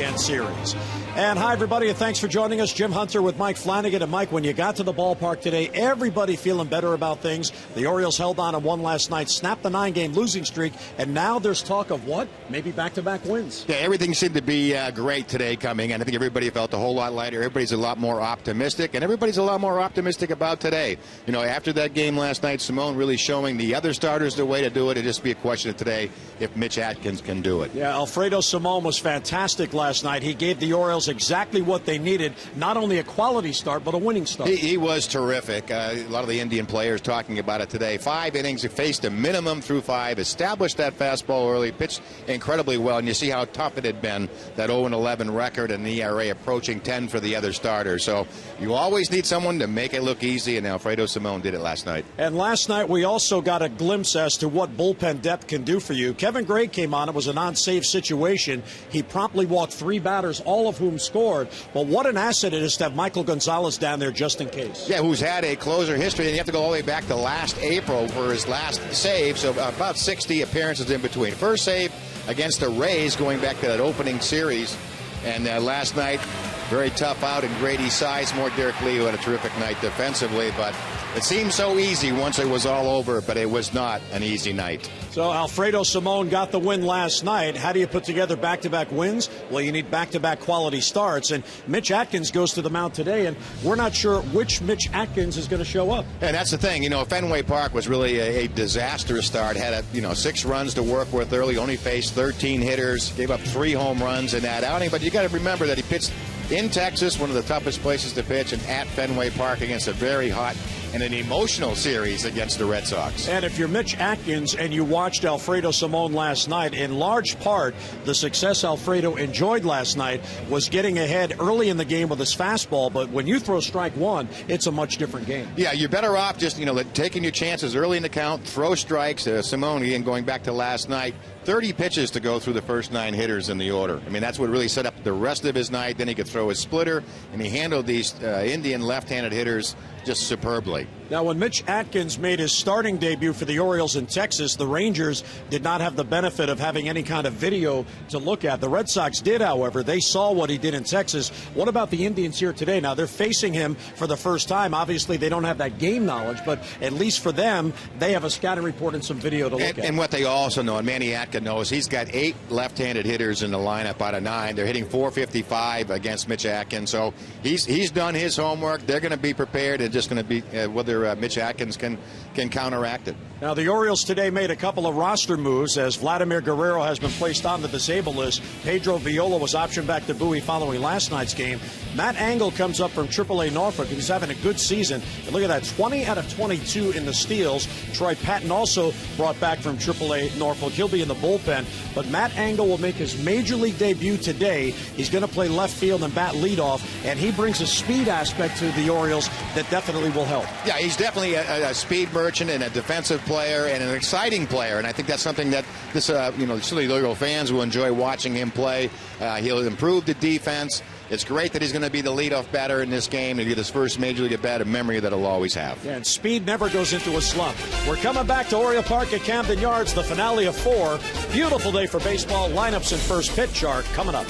weekend series. And hi, everybody, and thanks for joining us. Jim Hunter with Mike Flanagan. And Mike, when you got to the ballpark today, everybody feeling better about things. The Orioles held on and won last night, snapped the 9-game losing streak, and now there's talk of what? Maybe back-to-back wins. Yeah, everything seemed to be great today coming, and I think everybody felt a whole lot lighter. Everybody's a lot more optimistic, and everybody's a lot more optimistic about today. You know, after that game last night, Simone really showing the other starters the way to do it. It'll just be a question of today if Mitch Atkins can do it. Yeah, Alfredo Simone was fantastic last night. He gave the Orioles exactly what they needed, not only a quality start, but a winning start. He was terrific. A lot of the Indian players talking about it today. 5 innings, he faced a minimum through 5, established that fastball early, pitched incredibly well, and you see how tough it had been, that 0-11 record and the ERA approaching 10 for the other starters. So you always need someone to make it look easy, and Alfredo Simone did it last night. And last night we also got a glimpse as to what bullpen depth can do for you. Kevin Gray came on. It was a non-save situation. He promptly walked 3 batters, all of whom scored. But what an asset it is to have Michael Gonzalez down there just in case. Yeah, who's had a closer history, and you have to go all the way back to last April for his last save, so about 60 appearances in between. First save against the Rays going back to that opening series, and last night, very tough out, and GRADY, SIZEMORE, Derek Lee, who had a terrific night defensively, but it seemed so easy once it was all over, but it was not an easy night. So Alfredo Simone got the win last night. How do you put together back-to-back wins? Well, you need back-to-back quality starts. And Mitch Atkins goes to the mound today, and we're not sure which Mitch Atkins is going to show up. And that's the thing. You know, Fenway Park was really a disastrous start. Had 6 runs to work with early, only faced 13 hitters, gave up 3 home runs in that outing. But you got to remember that he pitched in Texas, one of the toughest places to pitch, and at Fenway Park against a very hot and an emotional series against the Red Sox. And if you're Mitch Atkins and you watched Alfredo Simone last night, in large part, the success Alfredo enjoyed last night was getting ahead early in the game with his fastball. But when you throw strike one, it's a much different game. Yeah, you're better off just, taking your chances early in the count, throw strikes. Simone, again, going back to last night, 30 pitches to go through the first 9 hitters in the order. I mean, that's what really set up the rest of his night. Then he could throw his splitter, and he handled these Indian left-handed hitters just superbly. Now, when Mitch Atkins made his starting debut for the Orioles in Texas, the Rangers did not have the benefit of having any kind of video to look at. The Red Sox did, however. They saw what he did in Texas. What about the Indians here today? Now, they're facing him for the first time. Obviously, they don't have that game knowledge, but at least for them, they have a scouting report and some video to look at. And what they also know, and Manny Atkins knows, he's got 8 left-handed hitters in the lineup out of 9. They're hitting .455 against Mitch Atkins, so he's done his homework. They're going to be prepared. It's just going to be whether Mitch Atkins can counteract it. Now, the Orioles today made a couple of roster moves as Vladimir Guerrero has been placed on the disabled list. Pedro Viola was optioned back to Bowie following last night's game. Matt Engel comes up from AAA Norfolk, and he's having a good season. And look at that, 20 out of 22 in the steals. Troy Patton also brought back from AAA Norfolk. He'll be in the bullpen. But Matt Engel will make his major league debut today. He's going to play left field and bat leadoff, and he brings a speed aspect to the Orioles that definitely will help. Yeah, he's definitely a speed merchant and a defensive player and an exciting player, and I think that's something that this, certainly the Oriole fans will enjoy watching him play. He'll improve the defense. It's great that he's going to be the leadoff batter in this game and get his first major league at bat, a memory that he'll always have. Yeah, and speed never goes into a slump. We're coming back to Oriole Park at Camden Yards, the finale of 4. Beautiful day for baseball. Lineups and first pitch chart coming up.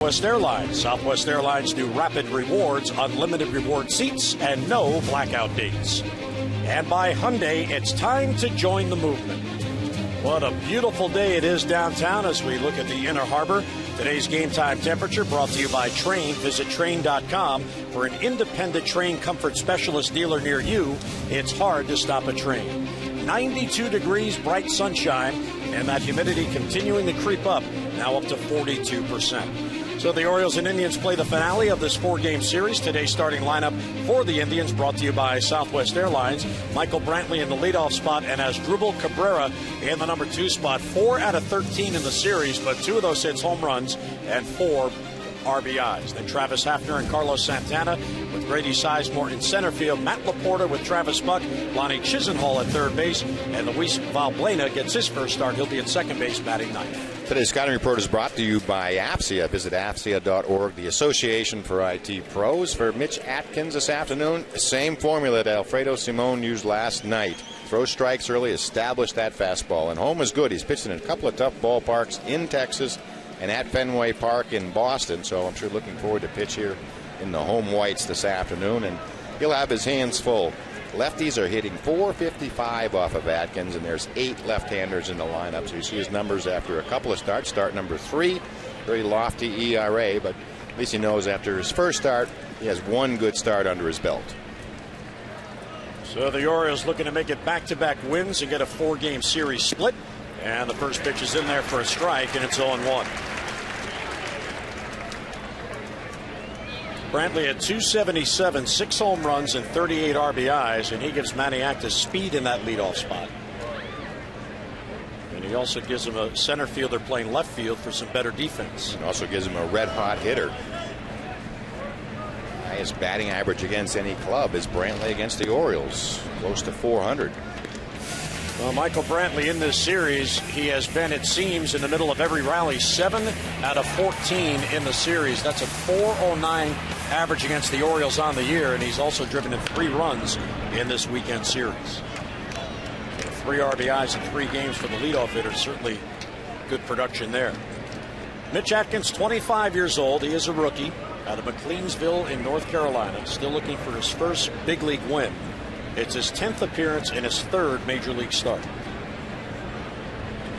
Southwest Airlines. Southwest Airlines new Rapid Rewards, unlimited reward seats, and no blackout dates. And by Hyundai, it's time to join the movement. What a beautiful day it is downtown as we look at the Inner Harbor. Today's game time temperature brought to you by Train. Visit Train.com for an independent Train comfort specialist dealer near you. It's hard to stop a train. 92 degrees, bright sunshine, and that humidity continuing to creep up, now up to 42%. So the Orioles and Indians play the finale of this 4-game series. Today's starting lineup for the Indians brought to you by Southwest Airlines. Michael Brantley in the leadoff spot and ASDRUBAL Cabrera in the number 2 spot. 4 out of 13 in the series, but 2 of those hits home runs and 4 RBIs. Then Travis Hafner and Carlos Santana with Grady Sizemore in center field. Matt LAPORTA with Travis Buck, Lonnie Chisenhall at third base, and Luis Valbuena gets his first start. He'll be at second base, batting ninth. Today's Scouting Report is brought to you by AFCIA. Visit AFCIA.org, the Association for IT Pros. For Mitch Atkins this afternoon, same formula that Alfredo Simon used last night. Throw strikes early, establish that fastball. And home is good. He's pitched in a couple of tough ballparks in Texas and at Fenway Park in Boston, so I'm sure looking forward to pitch here in the home whites this afternoon, and he'll have his hands full. Lefties are hitting .455 off of Atkins, and there's 8 left-handers in the lineup, so you see his numbers after a couple of starts. Start number 3, very lofty ERA, but at least he knows after his first start, he has 1 good start under his belt. So the Orioles looking to make it back-to-back wins and get a 4-game series split. And the first pitch is in there for a strike, and it's 0-1. Brantley at .277, 6 home runs and 38 RBIs, and he gives Maniactis speed in that leadoff spot. And he also gives him a center fielder playing left field for some better defense. And also gives him a red-hot hitter. Highest batting average against any club is Brantley against the Orioles, close to 400. Well, Michael Brantley in this series, he has been, it seems, in the middle of every rally. 7 out of 14 in the series. That's a .409 average against the Orioles on the year, and he's also driven in 3 runs in this weekend series. 3 RBIs in 3 games for the leadoff hitter. Certainly good production there. Mitch Atkins, 25 years old. He is a rookie out of McLeansville in North Carolina. Still looking for his first big league win. It's his 10th appearance and his 3rd major league start.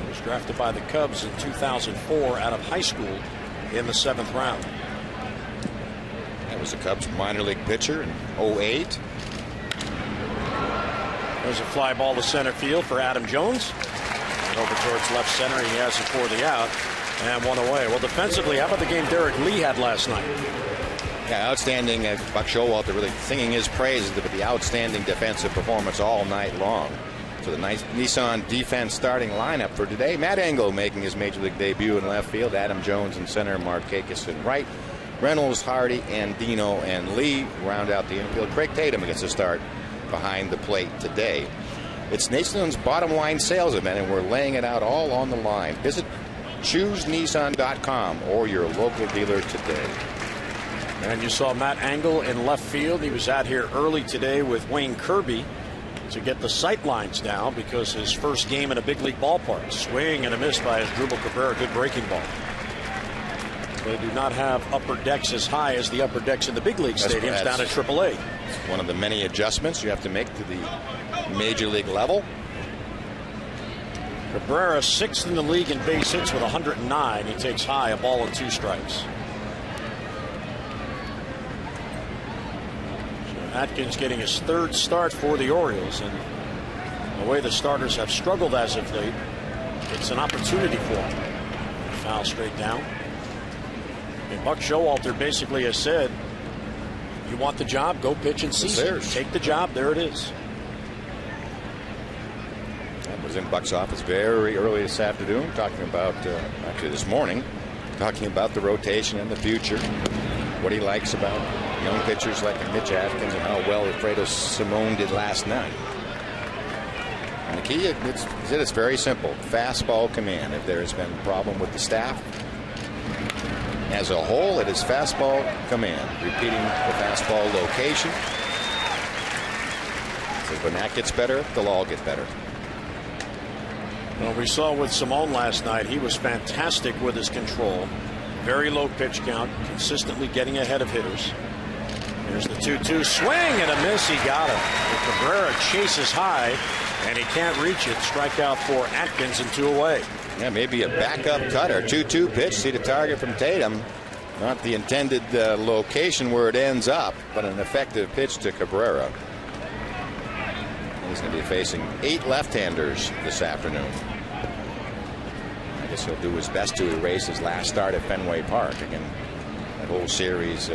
He was drafted by the Cubs in 2004 out of high school in the 7th round. That was the Cubs minor league pitcher in 2008. There's a fly ball to center field for Adam Jones. And over towards left center, he has it for the out and 1 away. Well, defensively, how about the game Derek Lee had last night? Yeah, outstanding. Buck Showalter really singing his praises with the outstanding defensive performance all night long. So the nice Nissan defense starting lineup for today. Matt Engel making his major league debut in left field. Adam Jones in center. Markakis in right. Reynolds, Hardy, and Dino and Lee round out the infield. Craig Tatum gets a start behind the plate today. It's Nissan's bottom line sales event, and we're laying it out all on the line. Visit ChooseNissan.com or your local dealer today. And you saw Matt Engel in left field. He was out here early today with Wayne Kirby to get the sight lines down because his first game in a big league ballpark. Swing and a miss by ASDRUBAL Cabrera. Good breaking ball. They do not have upper decks as high as the upper decks in the big league stadiums down at AAA. One of the many adjustments you have to make to the major league level. Cabrera 6th in the league in base hits with 109. He takes high, a ball and 2 strikes. Atkins getting his 3rd start for the Orioles, and the way the starters have struggled as of late, it's an opportunity for him. Foul straight down. And Buck Showalter basically has said, you want the job, go pitch and seize it. Take the job, there it is. That was in Buck's office very early this afternoon, talking about, actually this morning, talking about the rotation and the future, what he likes about young pitchers like Mitch Atkins and how well Alfredo Simon did last night. And the key, it's very simple. Fastball command. If there has been a problem with the staff, as a whole, it is fastball command. Repeating the fastball location. So when that gets better, they'll all get better. Well, we saw with Simon last night, he was fantastic with his control. Very low pitch count, consistently getting ahead of hitters. There's the 2-2 swing and a miss. He got him. Cabrera chases high, and he can't reach it. Strikeout for Atkins and 2 away. Yeah, maybe a backup cutter. 2-2 pitch. See the target from Tatum. Not the intended location where it ends up, but an effective pitch to Cabrera. He's going to be facing 8 left-handers this afternoon. I guess he'll do his best to erase his last start at Fenway Park. Again, that whole series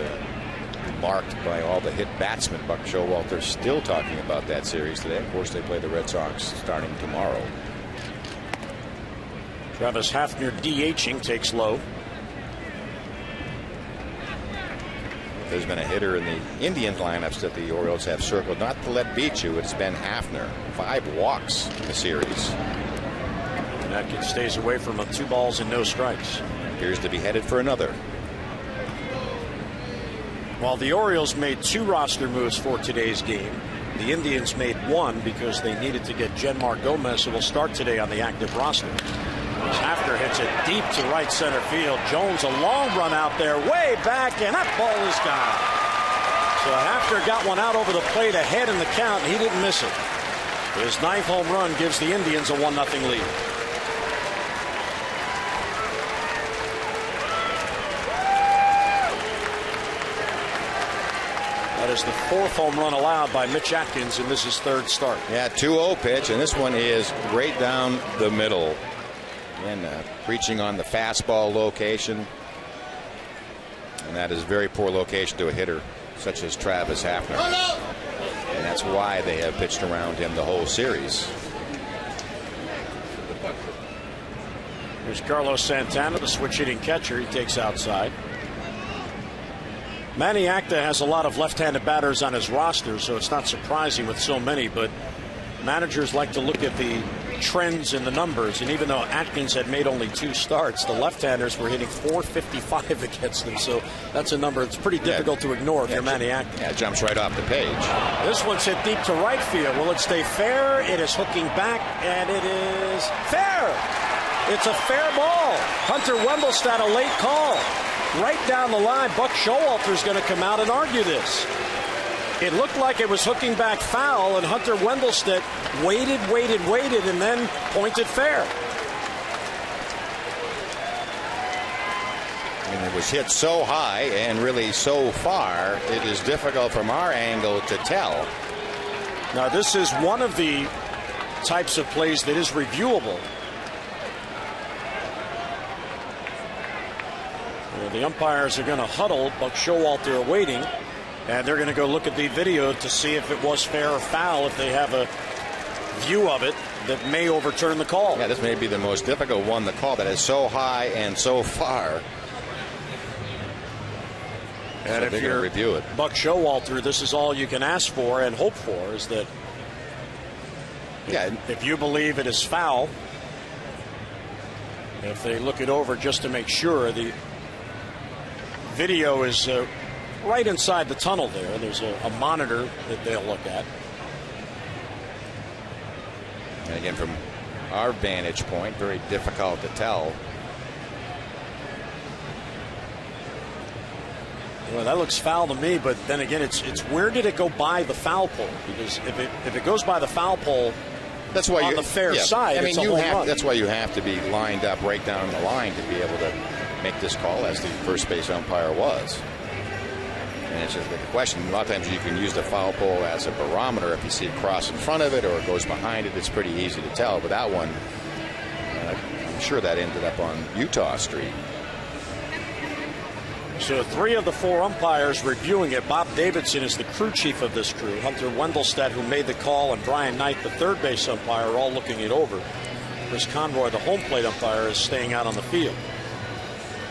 marked by all the hit batsmen. Buck Showalter still talking about that series today. Of course, they play the Red Sox starting tomorrow. Travis Hafner DHing, takes low. There's been a hitter in the Indians lineups that the Orioles have circled not to let beat you. It's been Hafner. 5 walks in the series. And Atkins stays away from him. 2 balls and no strikes. Appears to be headed for another. While the Orioles made 2 roster moves for today's game, the Indians made 1 because they needed to get Genmar Gomez, who will start today on the active roster. As Hafner hits it deep to right center field. Jones, a long run out there, way back, and that ball is gone. So Hafner got one out over the plate ahead in the count, and he didn't miss it. His 9th home run gives the Indians a 1-0 lead. That is the 4th home run allowed by Mitch Atkins in this is 3rd start. Yeah, 2-0 pitch, and this one is right down the middle. And reaching on the fastball location. And that is very poor location to a hitter such as Travis Hafner. And that's why they have pitched around him the whole series. Here's Carlos Santana, the switch hitting catcher. He takes outside. Manny Acta has a lot of left-handed batters on his roster, so it's not surprising with so many, but managers like to look at the trends in the numbers, and even though Atkins had made only 2 starts, the left-handers were hitting .455 against them, so that's a number that's pretty difficult to ignore if you're Manny Acta. Yeah, it jumps right off the page. This one's hit deep to right field. Will it stay fair? It is hooking back, and it is fair. It's a fair ball. Hunter Wendelstedt, a late call. Right down the line, Buck Showalter's going to come out and argue this. It looked like it was hooking back foul, and Hunter Wendelstedt waited, and then pointed fair. And it was hit so high and really so far, it is difficult from our angle to tell. Now, this is one of the types of plays that is reviewable. The umpires are going to huddle. Buck Showalter waiting, and they're going to go look at the video to see if it was fair or foul, if they have a view of it that may overturn the call. Yeah, this may be the most difficult one to call, that is so high and so far. And so if you're review it. Buck Showalter, this is all you can ask for and hope for, is that if you believe it is foul, if they look it over just to make sure. The video is right inside the tunnel there. There's a monitor that they'll look at. And again, from our vantage point, very difficult to tell. Well, that looks foul to me, but then again, it's where did it go by the foul pole? Because if it goes by the foul pole, that's why on the fair side, I mean, it's a home run. That's why you have to be lined up right down the line to be able to make this call, as the first base umpire was. And it's just the question, a lot of times you can use the foul pole as a barometer. If you see it cross in front of it or it goes behind it, it's pretty easy to tell. But that one, I'm sure that ended up on Utah Street. So 3 of the 4 umpires reviewing it. Bob Davidson is the crew chief of this crew. Hunter Wendelstedt, who made the call, and Brian Knight, the third base umpire, are all looking it over. Chris Conroy, the home plate umpire, is staying out on the field.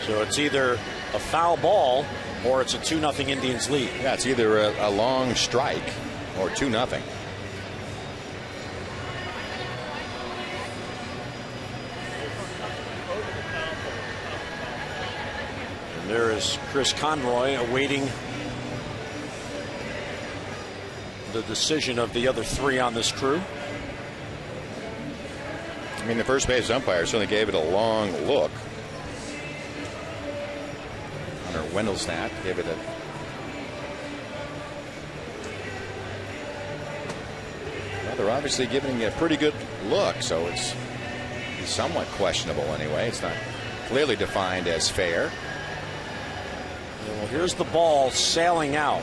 So it's either a foul ball or it's a 2-0 Indians lead. Yeah, it's either a long strike or 2-0. And there is Chris Conroy awaiting the decision of the other 3 on this crew. I mean, the first base umpire certainly gave it a long look. Wendelstedt gave it a well, they're obviously giving a pretty good look, so it's somewhat questionable anyway. It's not clearly defined as fair. Well, here's the ball sailing out.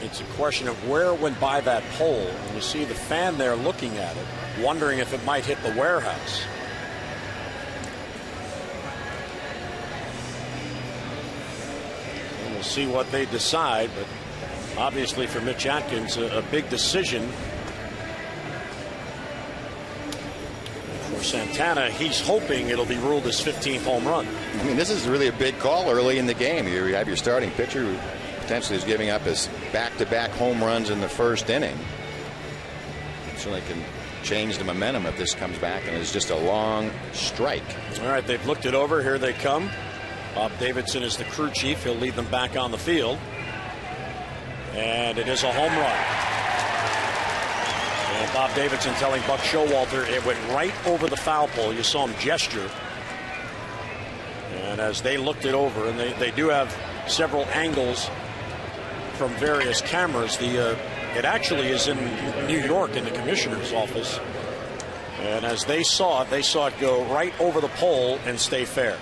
It's a question of where it went by that pole. And you see the fan there looking at it, wondering if it might hit the warehouse. And we'll see what they decide, but obviously for Mitch Atkins, a big decision. For Santana, he's hoping it'll be ruled his 15th home run. I mean, this is really a big call early in the game. You have your starting pitcher who potentially is giving up his back-to-back home runs in the first inning. Certainly can change the momentum if this comes back and is just a long strike. All right, they've looked it over. Here they come. Bob Davidson is the crew chief. He'll lead them back on the field. And it is a home run. And Bob Davidson telling Buck Showalter it went right over the foul pole. You saw him gesture. And as they looked it over, and they do have several angles from various cameras. It actually is in New York in the commissioner's office. And as they saw it go right over the pole and stay fair.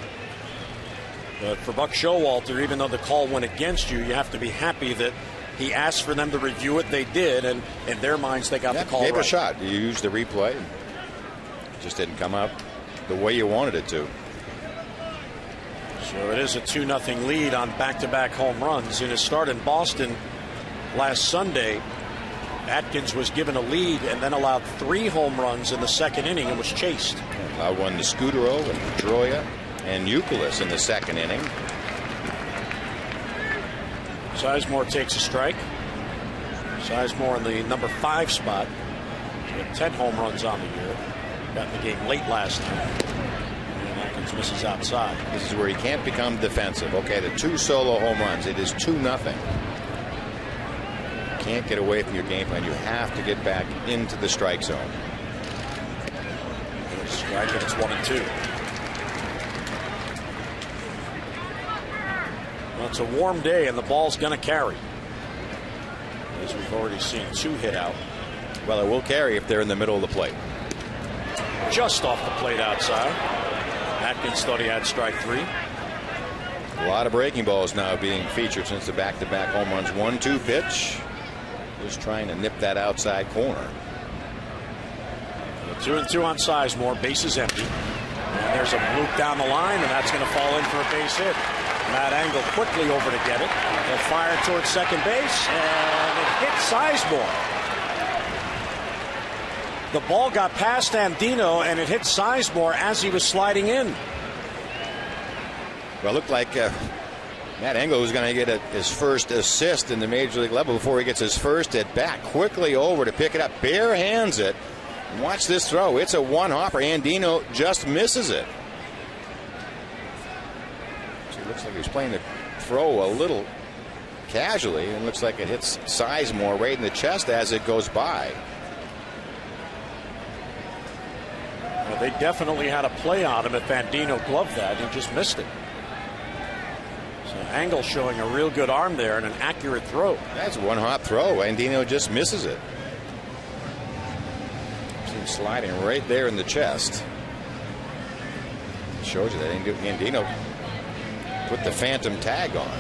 But for Buck Showalter, even though the call went against you, you have to be happy that he asked for them to review it. They did, and in their minds, they got the call gave right. A shot. You used the replay. It just didn't come out the way you wanted it to. So it is a 2-0 lead on back-to-back home runs. In his start in Boston last Sunday, Atkins was given a lead and then allowed 3 home runs in the second inning and was chased. Allowed one to Scudero and Pedroia and Youkilis in the second inning. Sizemore takes a strike. Sizemore in the number 5 spot. He had 10 home runs on the year. Got in the game late last night. Atkins misses outside. This is where he can't become defensive. Okay, the 2 solo home runs. It is 2-0. Can't get away from your game plan. You have to get back into the strike zone. Strike, and it's 1-2. Well, it's a warm day, and the ball's going to carry. As we've already seen 2 hit out. Well, it will carry if they're in the middle of the plate. Just off the plate outside. Atkins thought he had strike 3. A lot of breaking balls now being featured since the back-to-back home runs. 1-2 pitch. Just trying to nip that outside corner. 2-2 on Sizemore. Base is empty. And there's a bloop down the line, and that's going to fall in for a base hit. Matt Engel quickly over to get it. They'll fire towards second base, and it hits Sizemore. The ball got past Andino, and it hit Sizemore as he was sliding in. Well, it looked like Matt Engel was going to get his first assist in the major league level before he gets his first at bat. Quickly over to pick it up, bare hands it. Watch this throw. It's a one-hopper. Andino just misses it. So it looks like he was playing the throw a little casually, and looks like it hits Sizemore right in the chest as it goes by. Well, they definitely had a play on him if Andino gloved that. He just missed it. So Engel showing a real good arm there and an accurate throw. That's one hot throw. Andino just misses it. See him sliding right there in the chest. Shows you that Andino put the phantom tag on.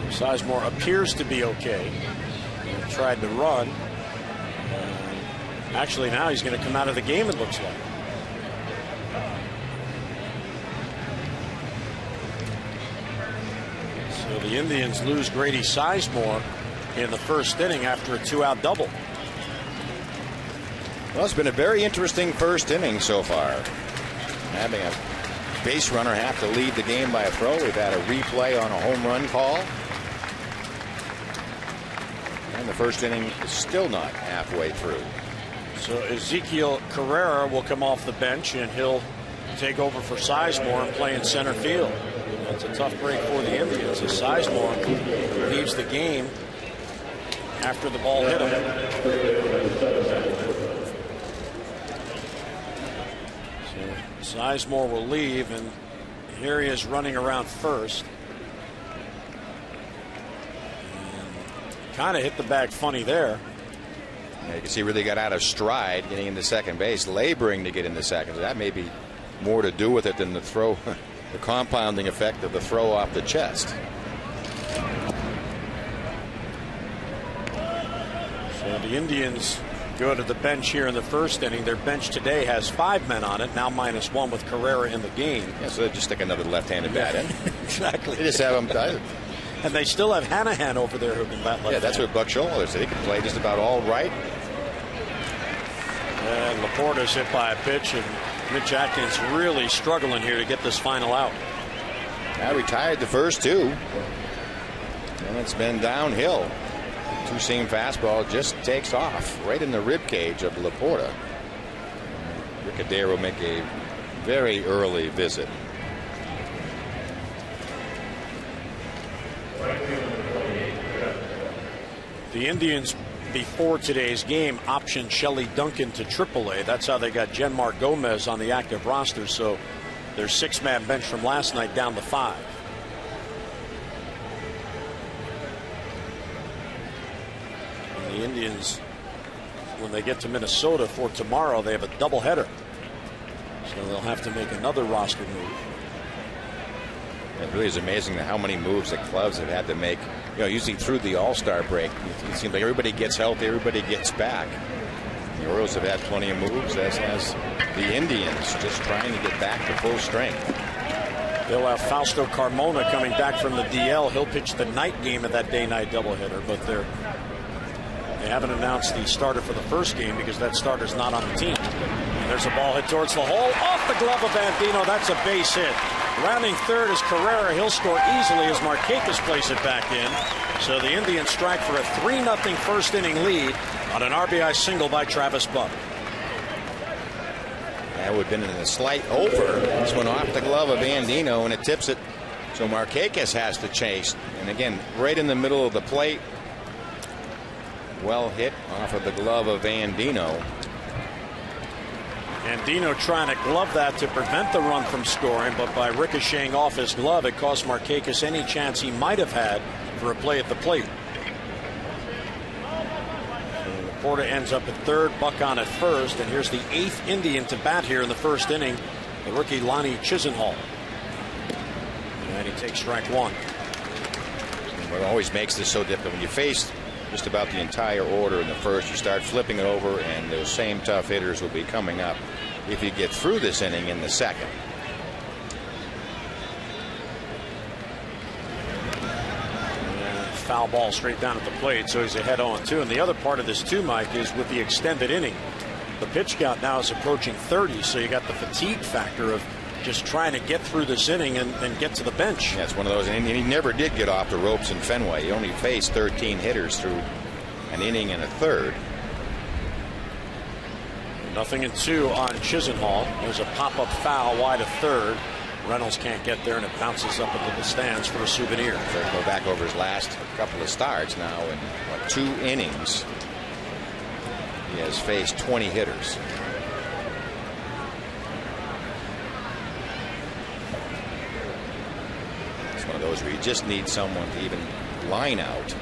Sizemore appears to be okay. He tried to run. Actually, now he's going to come out of the game, it looks like. So the Indians lose Grady Sizemore in the first inning after a 2-out double. Well, it's been a very interesting first inning so far. Having a base runner have to lead the game by a throw. We've had a replay on a home run call. And the first inning is still not halfway through. So Ezekiel Carrera will come off the bench, and he'll take over for Sizemore and play in center field. That's a tough break for the Indians as Sizemore leaves the game after the ball hit him. So Sizemore will leave, and here he is running around first. Kind of hit the bag funny there. Yeah, you can see really got out of stride getting into second base, laboring to get into second. That may be more to do with it than the throw, the compounding effect of the throw off the chest. So the Indians go to the bench here in the first inning. Their bench today has 5 men on it, now -1 with Cabrera in the game. Yeah, so they just stick another left-handed bat in. Exactly. They just have him. And they still have Hanahan over there who can bat left. Yeah, that's what Buck Scholler said. He can play just about all right. And LAPORTA's hit by a pitch, and Mitch Atkins really struggling here to get this final out. I retired the first two, and it's been downhill. Two-seam fastball just takes off right in the rib cage of LAPORTA. Ricadero will make a very early visit. The Indians, before today's game, optioned Shelley Duncan to AAA. That's how they got Genmar Gomez on the active roster. So their 6-man bench from last night down to 5. And the Indians, when they get to Minnesota for tomorrow, they have a doubleheader. So they'll have to make another roster move. It really is amazing how many moves the clubs have had to make. You know, usually through the All-Star break, it seems like everybody gets healthy, everybody gets back. The Orioles have had plenty of moves, as has the Indians, just trying to get back to full strength. They'll have Fausto Carmona coming back from the DL. He'll pitch the night game of that day-night doubleheader, but they haven't announced the starter for the first game because that starter's not on the team. And there's a ball hit towards the hole, off the glove of Andino. That's a base hit. Rounding third is Cabrera. He'll score easily as Markakis plays it back in. So the Indians strike for a 3-0 first inning lead on an RBI single by Travis Buck. That would have been in a slight over. This one off the glove of Andino, and it tips it. So Markakis has to chase. And again, right in the middle of the plate. Well hit off of the glove of Andino. Andino trying to glove that to prevent the run from scoring, but by ricocheting off his glove, it cost Markakis any chance he might have had for a play at the plate. So LAPORTA ends up at third, Buck on at first, and here's the 8th Indian to bat here in the first inning, the rookie Lonnie Chisenhall. And he takes strike 1. What always makes this so difficult, when you face just about the entire order in the first, you start flipping it over, and those same tough hitters will be coming up if you get through this inning in the second. Foul ball straight down at the plate, so he's ahead 0-2. And the other part of this too, Mike, is with the extended inning, the pitch count now is approaching 30, so you got the fatigue factor of just trying to get through this inning and get to the bench. Yeah, it's one of those, and he never did get off the ropes in Fenway. He only faced 13 hitters through an inning and a third. 0-2 on Chisenhall. There's a pop-up foul wide of third. Reynolds can't get there, and it bounces up into the stands for a souvenir. So go back over his last couple of starts now in 2 innings. He has faced 20 hitters. It's one of those where you just need someone to even line out.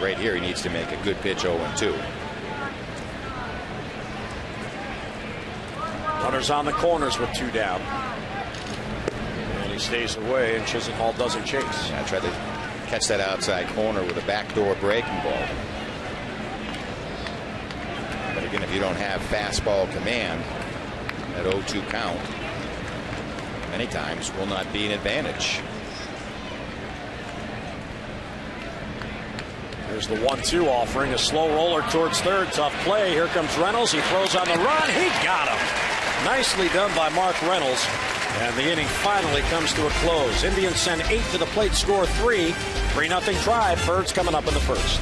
Right here, he needs to make a good pitch 0-2. Runners on the corners with 2 down. And he stays away, and Chisenhall doesn't chase. Yeah, I tried to catch that outside corner with a backdoor breaking ball. But again, if you don't have fastball command, that 0-2 count many times will not be an advantage. There's the 1-2 offering, a slow roller towards third. Tough play. Here comes Reynolds. He throws on the run. He got him. Nicely done by Mark Reynolds. And the inning finally comes to a close. Indians send 8 to the plate, score 3. 3-0 Tribe. Birds coming up in the first.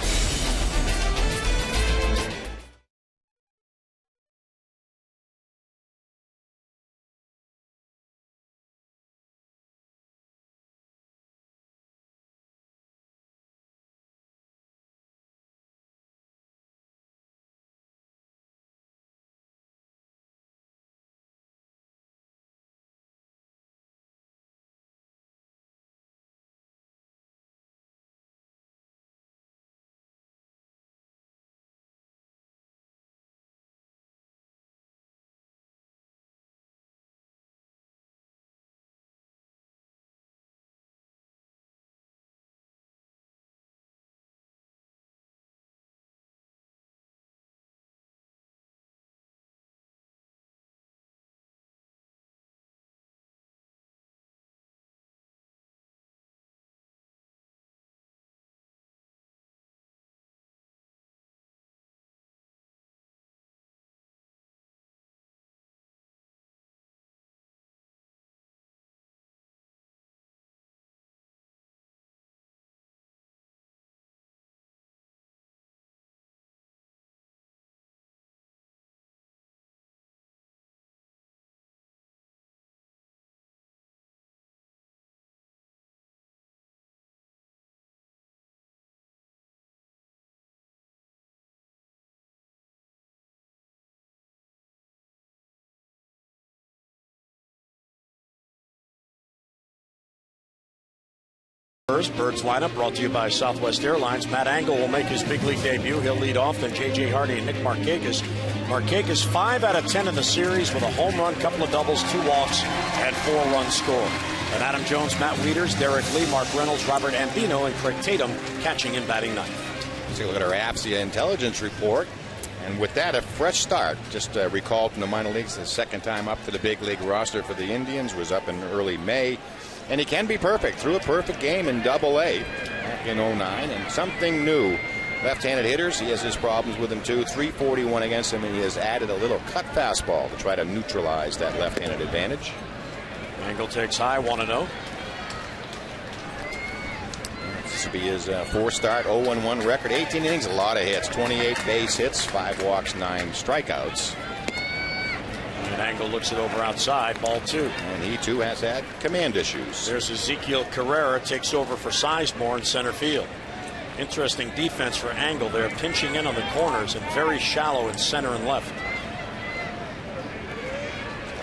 First, Birds lineup brought to you by Southwest Airlines. Matt Engel will make his big league debut. He'll lead off, then J.J. Hardy and Nick Markakis. Markakis 5 out of 10 in the series with a home run, couple of doubles, 2 walks, and 4 runs scored. And Adam Jones, Matt Wieters, Derek Lee, Mark Reynolds, Robert Ambino, and Craig Tatum catching in batting ninth. Let's take a look at our APSIA intelligence report. And with that, a fresh start. Just recalled from the minor leagues, the second time up to the big league roster for the Indians was up in early May. And he can be perfect. Threw a perfect game in Double-A back in 09. And something new. Left-handed hitters, he has his problems with them too. 341 against him, and he has added a little cut fastball to try to neutralize that left-handed advantage. Engel takes high, 1-0. This will be his 4th start, 0-1 record, 18 innings, a lot of hits, 28 base hits, 5 walks, 9 strikeouts. And Engel looks it over outside, ball 2. And he too has had command issues. There's Ezekiel Cabrera, takes over for Sizemore in center field. Interesting defense for Engel. They're pinching in on the corners and very shallow in center and left.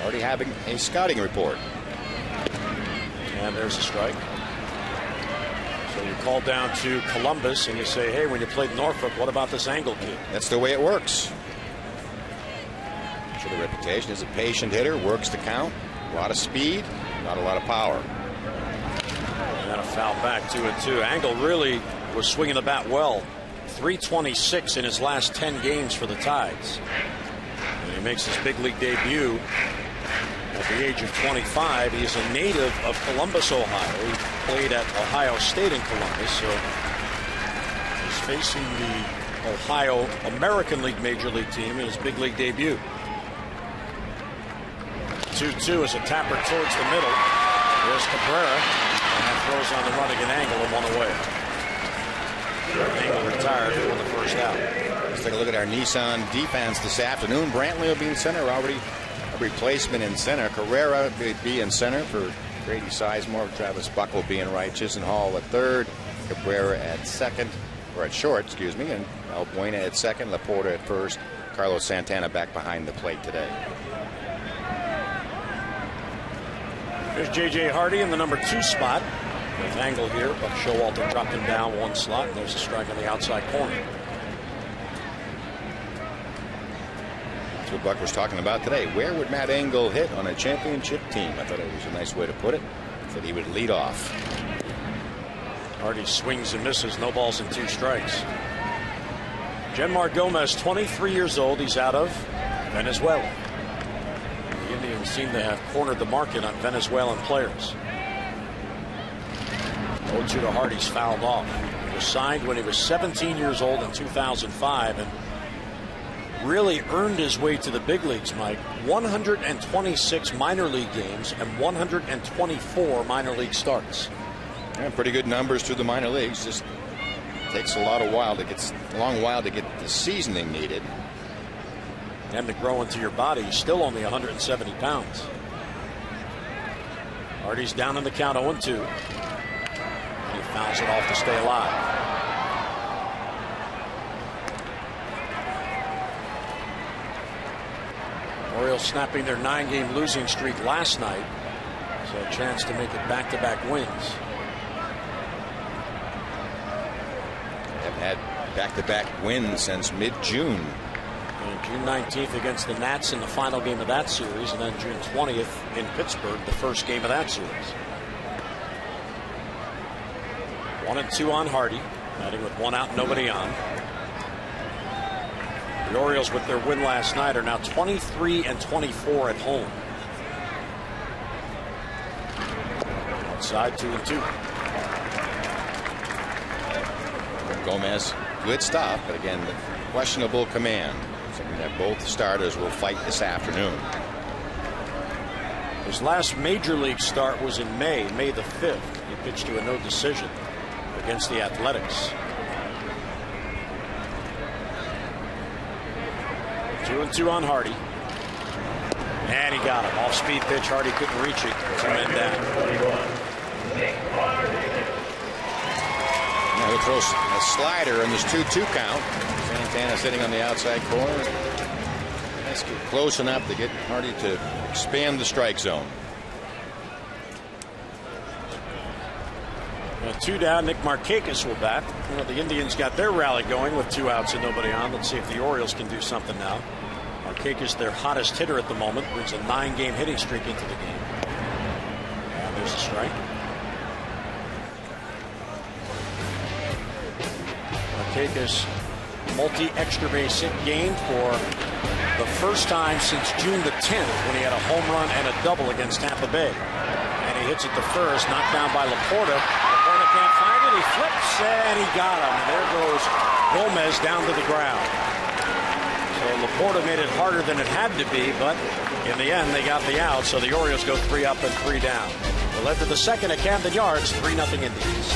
Already having a scouting report. And there's a strike. So you call down to Columbus and you say, hey, when you played Norfolk, what about this Engel kid? That's the way it works. So the reputation is a patient hitter, works the count, a lot of speed, not a lot of power. And then a foul back, 2-2. Engel really was swinging the bat well. 326 in his last 10 games for the Tides. And he makes his big league debut at the age of 25. He is a native of Columbus, Ohio. He played at Ohio State in Columbus, so he's facing the Ohio American League Major League team in his big league debut. 2-2 as a tapper towards the middle. There's Cabrera, and that throws on the run again. Engel and 1 away. Engel retired for the first out. Let's take a look at our Nissan defense this afternoon. Brantley will be in center, already a replacement in center. Carrera will be in center for Grady Sizemore. Travis Buck will be in right. Chisenhall at third. Cabrera at second, or at short, excuse me. And Albuena at second. LAPORTA at first. Carlos Santana back behind the plate today. There's J.J. Hardy in the number 2 spot. With Engel here, but Showalter dropped him down 1 slot, and there's a strike on the outside corner. That's what Buck was talking about today. Where would Matt Engel hit on a championship team? I thought it was a nice way to put it. That he would lead off. Hardy swings and misses, no balls and 2 strikes. Genmar Gomez, 23 years old. He's out of Venezuela. The Indians seem to have cornered the market on Venezuelan players. 0-2 to Hardy's fouled off. He was signed when he was 17 years old in 2005 and really earned his way to the big leagues, Mike. 126 minor league games and 124 minor league starts. Yeah, pretty good numbers through the minor leagues. Just takes a long while to get the seasoning needed. And to grow into your body. He's still only 170 pounds. Hardy's down in the count 0-2. He fouls it off to stay alive. Orioles snapping their 9-game losing streak last night. So a chance to make it back-to-back wins. Have had back-to-back wins since mid-June. June 19th against the Nats in the final game of that series, and then June 20th in Pittsburgh, the first game of that series. 1-2 on Hardy, batting with 1 out, nobody on. The Orioles, with their win last night, are now 23-24 at home. Outside 2-2. Gomez, good stop, but again, the questionable command. Something that both starters will fight this afternoon. His last major league start was in May the 5th. He pitched to a no decision against the Athletics. 2-2 on Hardy. And he got him. Off-speed pitch. Hardy couldn't reach it. 2 men down. Now he'll throw a slider in this 2-2 count. Santana sitting on the outside corner. That's close enough to get Hardy to expand the strike zone. 2 down. Nick Markakis will bat. You know, the Indians got their rally going with 2 outs and nobody on. Let's see if the Orioles can do something now. Markakis, their hottest hitter at the moment, brings a 9-game hitting streak into the game. And there's a strike. Markakis, multi-extra base hit gained for the first time since June the 10th when he had a home run and a double against Tampa Bay. And he hits it to first, knocked down by LAPORTA. LAPORTA can't find it. He flips and he got him. And there goes Gomez down to the ground. So LAPORTA made it harder than it had to be, but in the end they got the out. So the Orioles go 3 up and 3 down. They led to the second at Camden Yards, 3-0 Indians.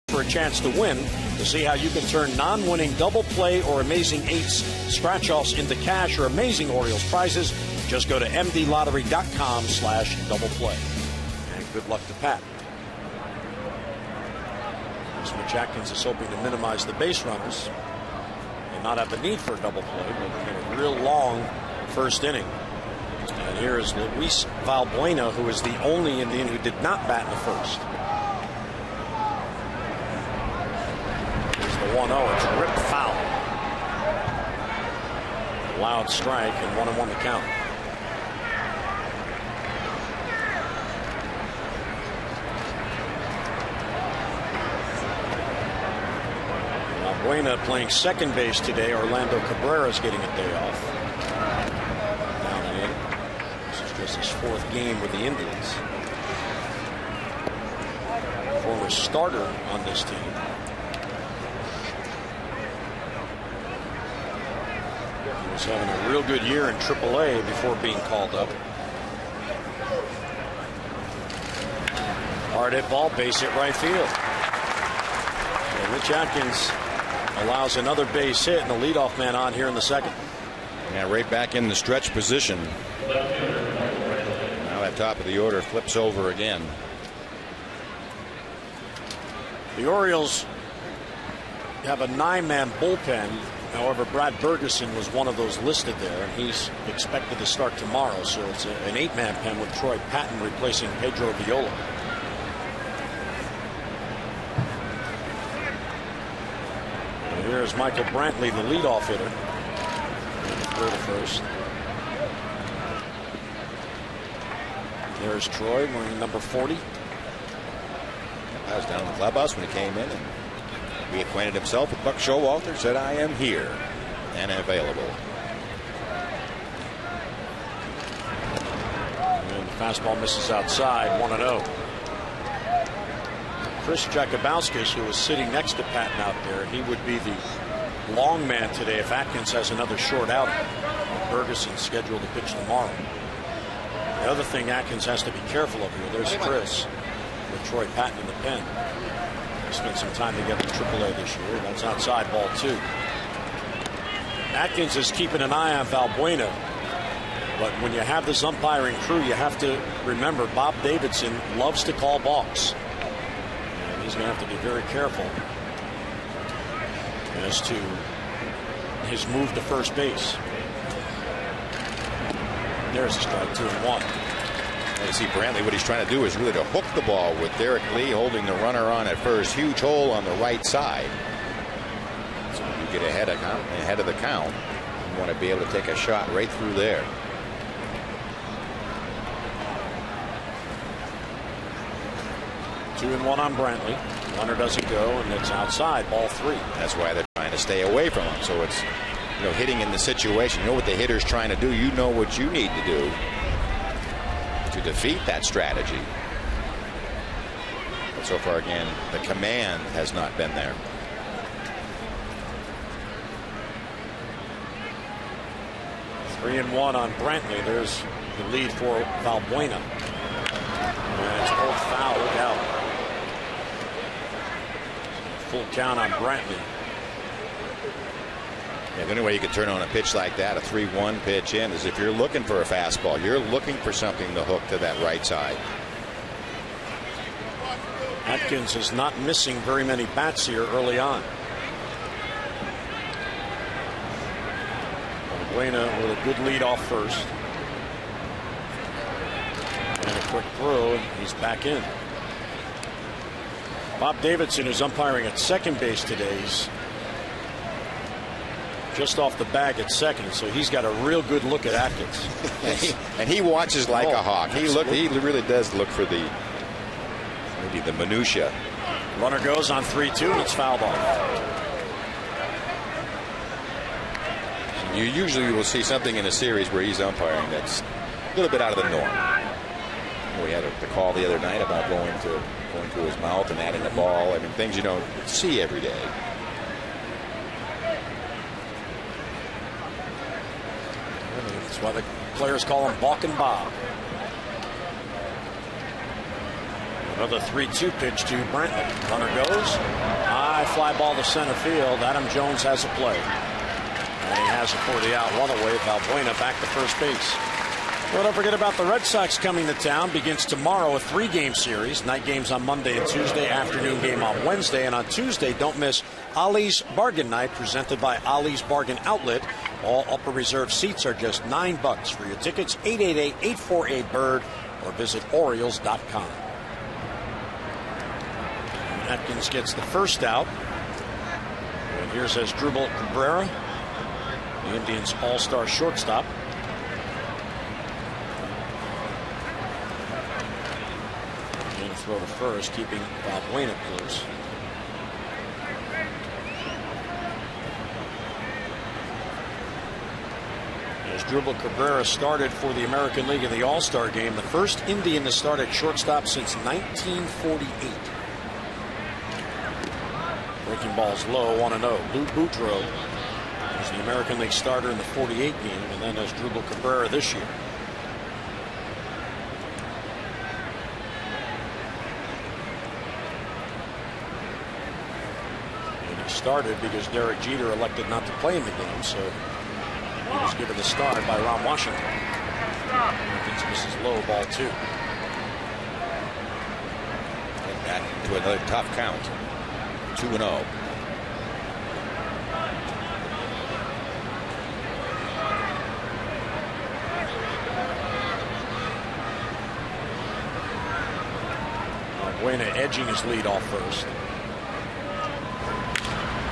For a chance to win. To see how you can turn non-winning double play or amazing 8s scratch-offs into cash or amazing Orioles prizes, just go to mdlottery.com/double-play. And good luck to Pat. Mitch ATKINS is hoping to minimize the base runners and not have the need for a double play, but in a real long first inning. And here is Luis Valbuena, who is the only Indian who did not bat in the first. 1-0, it's ripped foul. Loud strike and 1-1 the count. Valbuena playing second base today. Orlando Cabrera is getting a day off. Down and in. This is just his 4th game with the Indians. Former starter on this team. Was having a real good year in AAA before being called up. Hard hit ball, base hit right field. So Mitch ATKINS allows another base hit and the leadoff man on here in the second. Yeah, right back in the stretch position. Now at top of the order flips over again. The Orioles have a 9-man bullpen. However, Brad Bergeson was one of those listed there, and he's expected to start tomorrow. So it's an 8-man pen with Troy Patton replacing Pedro Viola. And here's Michael Brantley, the leadoff hitter. Third to first. There's Troy wearing number 40. I was down in the clubhouse when he came in and reacquainted himself with Buck Showalter, said, I am here and available. And the fastball misses outside, 1-0. Chris Jakubauskas, who was sitting next to Patton out there, he would be the long man today if ATKINS has another short outing. Bergeson's scheduled to pitch tomorrow. The other thing Atkins has to be careful of here. There's Chris with Troy Patton in the pen. He spent some time together in AAA this year. That's outside, ball 2. Atkins is keeping an eye on Valbuena. But when you have this umpiring crew, you have to remember Bob Davidson loves to call balks. And he's going to have to be very careful as to his move to first base. There's a strike, 2-1. You see Brantley, what he's trying to do is really to hook the ball with Derek Lee holding the runner on at first. Huge hole on the right side. So when you get ahead of the count, you want to be able to take a shot right through there. Two and one on Brantley. Runner doesn't go, and it's outside, ball 3. That's why they're trying to stay away from him. So it's, you know, hitting in the situation. You know what the hitter's trying to do. You know what you need to do to defeat that strategy. But so far, again, the command has not been there. Three and one on Brantley. There's the lead for Valbuena. And it's both foul. Look out. Full count on Brantley. Yeah, the only way you could turn on a pitch like that, a 3-1 pitch in, is if you're looking for a fastball. You're looking for something to hook to that right side. Atkins is not missing very many bats here early on. Valbuena with a good lead off first. And a quick throw, and he's back in. Bob Davidson is umpiring at second base today. He's just off the bag at second, so he's got a real good look at Atkins. And he watches like a hawk. He really does look for the maybe the minutia. Runner goes on 3-2, and it's fouled off. You usually will see something in a series where he's umpiring that's a little bit out of the norm. We had the call the other night about going to his mouth and adding the ball. I mean, things you don't see every day. That's why the players call him Balk and Bob. Another 3-2 pitch to Brantley. Runner goes. High fly ball to center field. Adam Jones has a play. And he has it for the out, one away. Valbuena back to first base. Well, don't forget about the Red Sox coming to town. Begins tomorrow, a 3-game series. Night games on Monday and Tuesday. Afternoon game on Wednesday. And on Tuesday, don't miss Ollie's Bargain Night, presented by Ollie's Bargain Outlet. All upper reserve seats are just $9. For your tickets, 888-848-BIRD or visit Orioles.com. Atkins gets the first out. And here's ASDRUBAL Cabrera, the Indians' all-star shortstop. And a throw to first, keeping Valbuena close. ASDRUBAL Cabrera started for the American League in the All-Star game, the first Indian to start at shortstop since 1948. Breaking balls low, 1-0. Lou Boudreau was the American League starter in the 48 game, and then ASDRUBAL Cabrera this year. And he started because Derek Jeter elected not to play in the game, so he was given the start by Ron Washington. Atkins misses low, ball 2. And back to another tough count. 2-0. Valbuena edging his lead off first.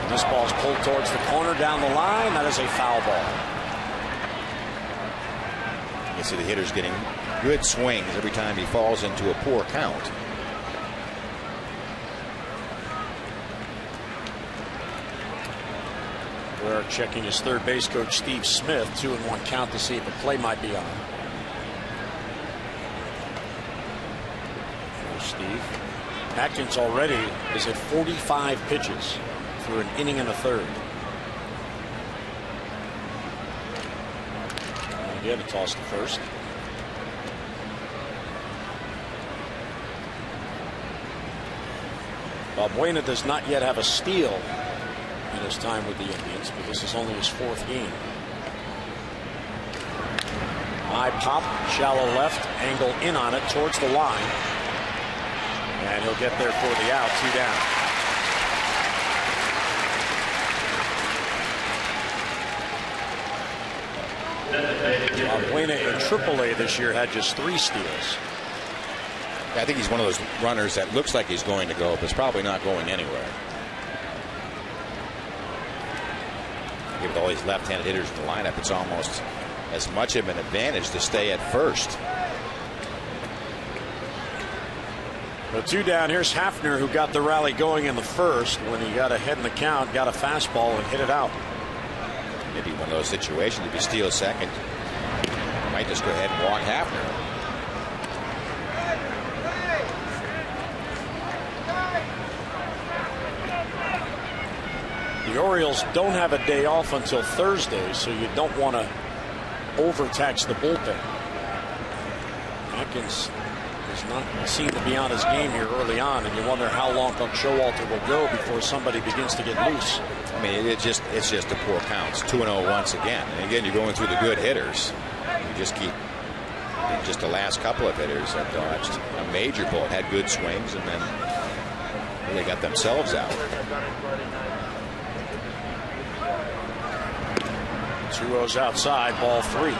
And this ball's pulled towards the corner down the line. That is a foul ball. You see the hitter's getting good swings every time he falls into a poor count. We're checking his third base coach, Steve Smith. 2-1 count to see if a play might be on. There's Steve. Atkins already is at 45 pitches through an inning and a third. And again, a toss to first. Balbuena does not yet have a steal in his time with the Indians, but this is only his 4th game. High pop, shallow left, angle in on it towards the line. And he'll get there for the out, 2 down. Balbuena in AAA this year had just 3 steals. I think he's one of those runners that looks like he's going to go, but it's probably not going anywhere. With all these left-handed hitters in the lineup, it's almost as much of an advantage to stay at first. The 2 down. Here's Hafner, who got the rally going in the first when he got ahead in the count, got a fastball and hit it out. Maybe one of those situations, if you steal second, you might just go ahead and walk Hafner. The Orioles don't have a day off until Thursday, so you don't want to overtax the bullpen. Atkins does not seem to be on his game here early on, and you wonder how long Buck Showalter will go before somebody begins to get loose. I mean, it's just the poor counts. 2-0 once again. And again, you're going through the good hitters. You just keep just the last couple of hitters that dodged a major bullet, had good swings, and then really got themselves out. 2-0's outside, ball 3.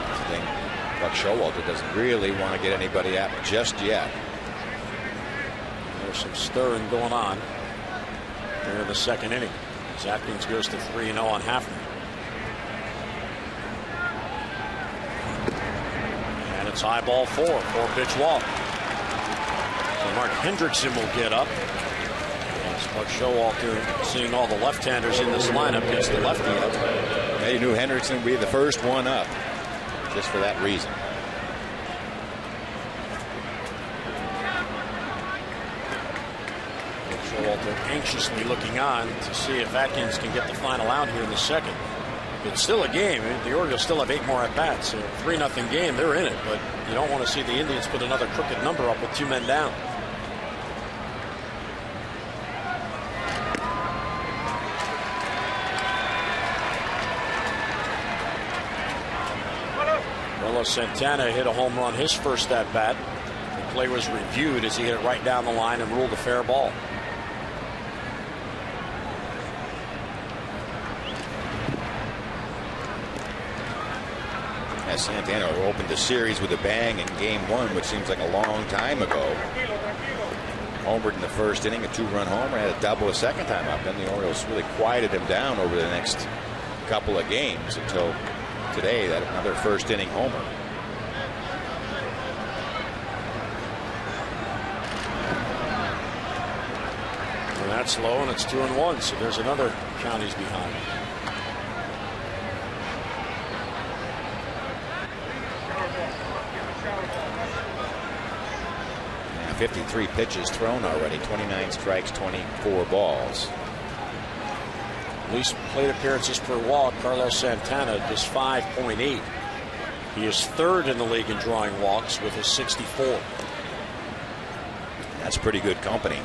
I think Buck Showalter doesn't really want to get anybody out just yet. There's some stirring going on here in the 2nd inning. As Atkins goes to 3-0 on Hafner. And it's high ball 4, 4-pitch walk. So Mark Hendrickson will get up. Buck Showalter, seeing all the left-handers in this lineup, gets the lefty up. Yeah, you knew Hendrickson would be the first one up, just for that reason. Showalter anxiously looking on to see if Atkins can get the final out here in the 2nd. It's still a game. The Orioles still have 8 more at-bats. So 3-0 game, they're in it, but you don't want to see the Indians put another crooked number up with 2 men down. Santana hit a home run his first at bat. The play was reviewed as he hit it right down the line and ruled a fair ball. As Santana opened the series with a bang in Game 1, which seems like a long time ago. Homered in the 1st inning, a 2-run homer, had a double a 2nd time up. Then the Orioles really quieted him down over the next couple of games until today, that another 1st inning homer. And that's low, and it's 2-1, so there's another count he's behind. Now 53 pitches thrown already, 29 strikes, 24 balls. Least plate appearances per walk, Carlos Santana just 5.8. He is 3rd in the league in drawing walks with his 64. That's pretty good company.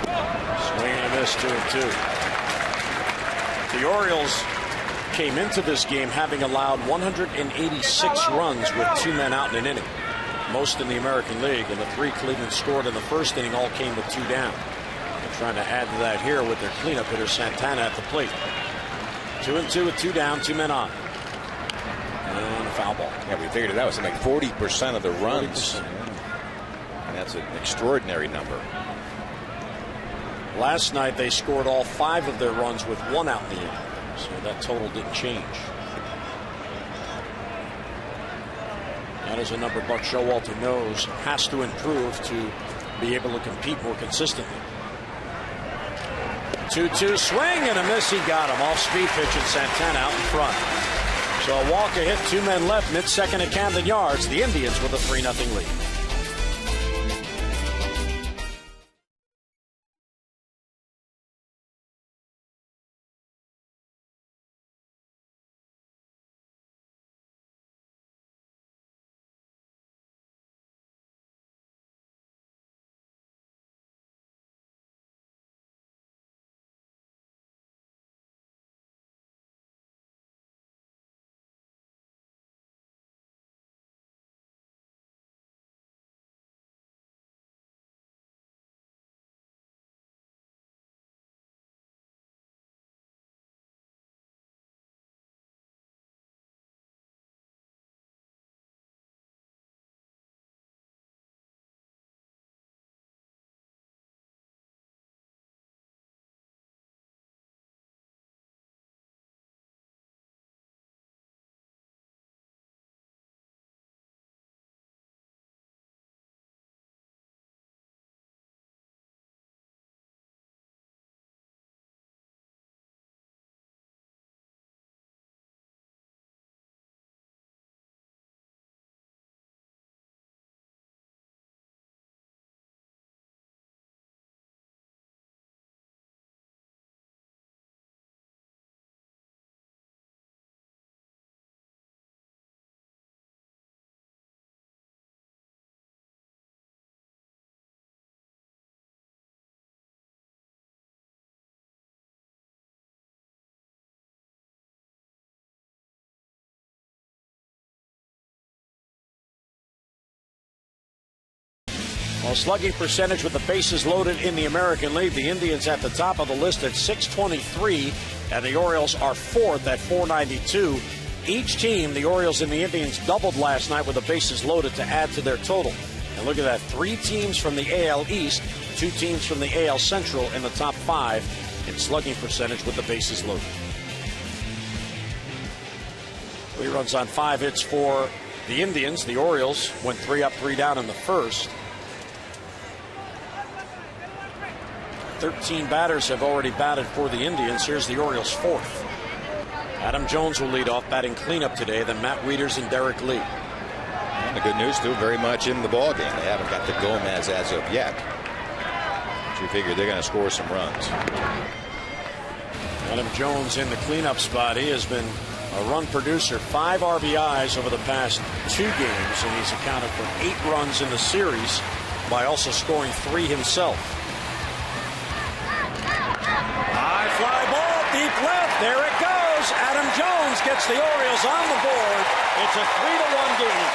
Swing and a miss, 2-2. The Orioles came into this game having allowed 186 runs with 2 men out in an inning. Most in the American League, and the 3 Cleveland scored in the 1st inning all came with 2 down. They're trying to add to that here with their cleanup hitter Santana at the plate. 2-2 with 2 down, 2 men on. And a foul ball. Yeah, we figured it out. It was like 40% of the runs. 40%. And that's an extraordinary number. Last night they scored all 5 of their runs with 1 out in the inning. So that total didn't change. That is a number Buck Showalter knows has to improve to be able to compete more consistently. 2-2 swing and a miss. He got him. Off speed pitch and Santana out in front. So a walk, a hit, 2 men left, mid-2nd at Camden Yards. The Indians with a 3-0 lead. Well, slugging percentage with the bases loaded in the American League, the Indians at the top of the list at .623, and the Orioles are fourth at .492. Each team, the Orioles and the Indians, doubled last night with the bases loaded to add to their total. And look at that, 3 teams from the AL East, 2 teams from the AL Central in the top 5 in slugging percentage with the bases loaded. 3 runs on 5 hits for the Indians. The Orioles went 3 up, 3 down in the first. 13 batters have already batted for the Indians. Here's the Orioles' 4th. Adam Jones will lead off, batting cleanup today, then Matt Wieters and Derek Lee. And the good news, too, very much in the ball game. They haven't got to Gomez as of yet. But you figure they're going to score some runs. Adam Jones in the cleanup spot. He has been a run producer, 5 RBIs over the past 2 games, and he's accounted for 8 runs in the series by also scoring 3 himself. High fly ball, deep left. There it goes. Adam Jones gets the Orioles on the board. It's a 3-1 game.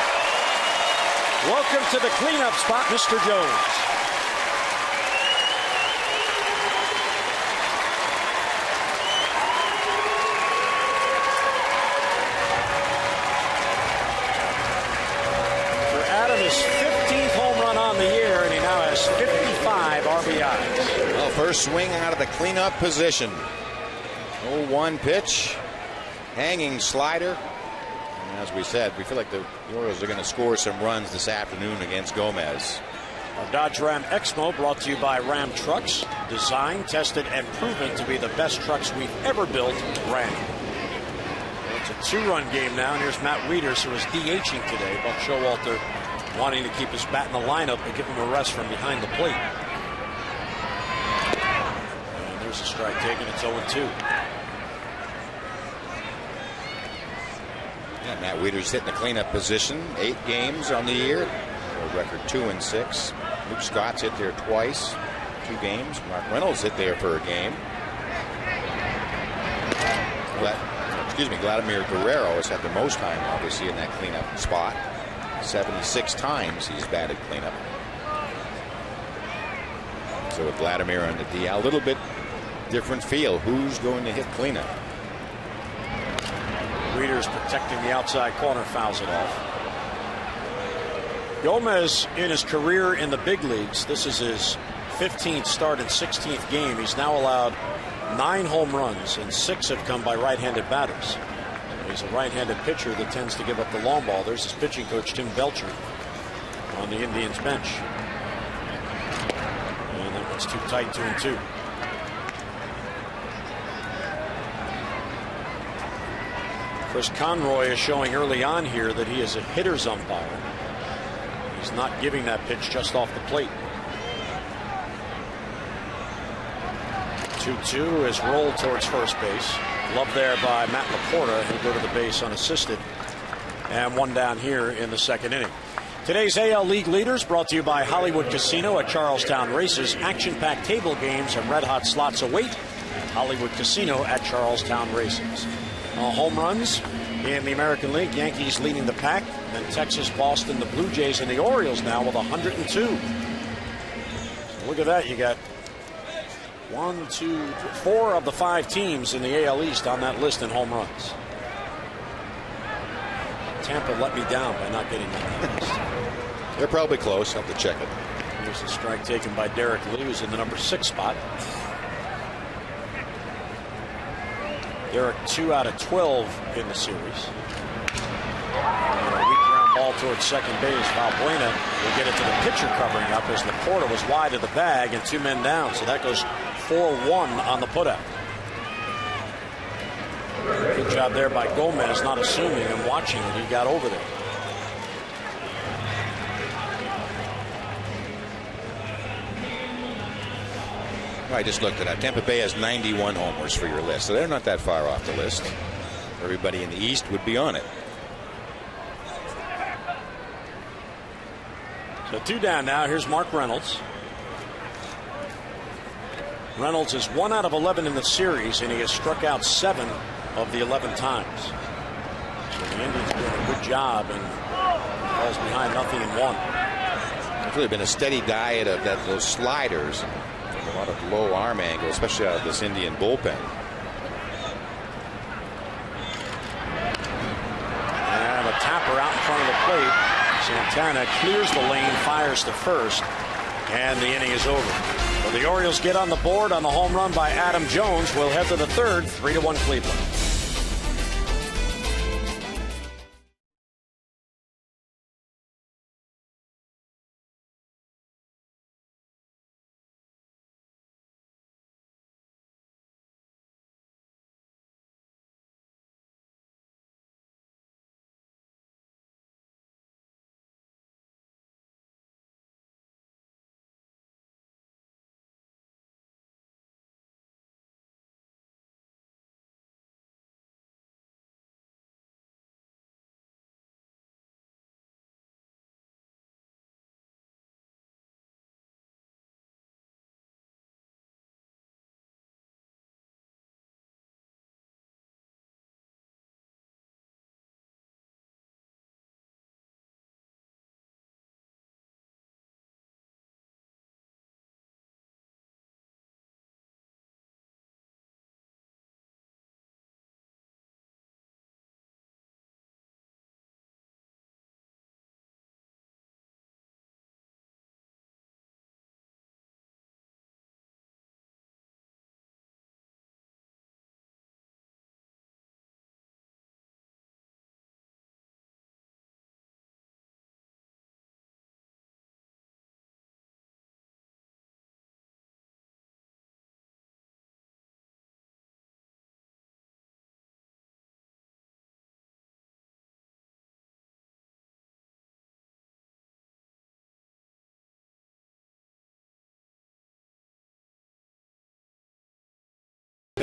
Welcome to the cleanup spot, Mr. Jones. For Adam, his 15th home run on the year, and he now has 55 RBIs. Well, first swing out of the cleanup position. 0-1 pitch, hanging slider. And as we said, we feel like the Orioles are going to score some runs this afternoon against Gomez. Our Dodge Ram Exmo brought to you by Ram Trucks. Designed, tested, and proven to be the best trucks we've ever built. Ram. It's a 2-run game now, and here's Matt Wieters, who is DHing today. Buck Showalter wanting to keep his bat in the lineup and give him a rest from behind the plate. And there's a strike taken. It's 0-2. Yeah, Matt Wieters hitting the cleanup position. 8 games on the year. A record 2-6. Luke Scott's hit there twice. 2 games. Mark Reynolds hit there for a game. Vladimir Guerrero has had the most time, obviously, in that cleanup spot. 76 times he's batted cleanup. So with Vladimir on the DL, a little bit different feel. Who's going to hit cleanup? Wieters protecting the outside corner, fouls it off. Gomez in his career in the big leagues, this is his 15th start and 16th game. He's now allowed 9 home runs, and 6 have come by right-handed batters. He's a right-handed pitcher that tends to give up the long ball. There's his pitching coach, Tim Belcher, on the Indians bench. And that one's too tight, 2-2. Chris Conroy is showing early on here that he is a hitter's umpire. He's not giving that pitch just off the plate. 2-2 is rolled towards first base. Love there by Matt LaPorta. He'll go to the base unassisted. And 1 down here in the 2nd inning. Today's AL League leaders brought to you by Hollywood Casino at Charlestown Races. Action-packed table games and red-hot slots await at Hollywood Casino at Charlestown Races. Home runs in the American League. Yankees leading the pack. Then Texas, Boston, the Blue Jays, and the Orioles now with 102. So look at that. You got 1, 2, 3, 4 of the 5 teams in the AL East on that list in home runs. Tampa let me down by not getting that. They're probably close. Have to check it. Here's a strike taken by Derek Lee, who's in the number 6 spot. Derek 2 out of 12 in the series. And a weak ground ball towards second base. Valbuena will get it to the pitcher covering up as LaPorta was wide of the bag and 2 men down. So that goes 4-1 on the putout. Good job there by Gomez, not assuming and watching it. He got over there. I just looked it up. Tampa Bay has 91 homers for your list, so they're not that far off the list. Everybody in the East would be on it. So 2 down now. Here's Mark Reynolds. Reynolds is 1 out of 11 in the series, and he has struck out 7 of the 11 times. So the Indians are doing a good job and falls behind 0-1. really been a steady diet of those sliders. A lot of low arm angle, especially out of this Indian bullpen. And a tapper out in front of the plate. Santana clears the lane, fires to first, and the inning is over. So the Orioles get on the board on the home run by Adam Jones. We'll head to the third, 3-1 Cleveland.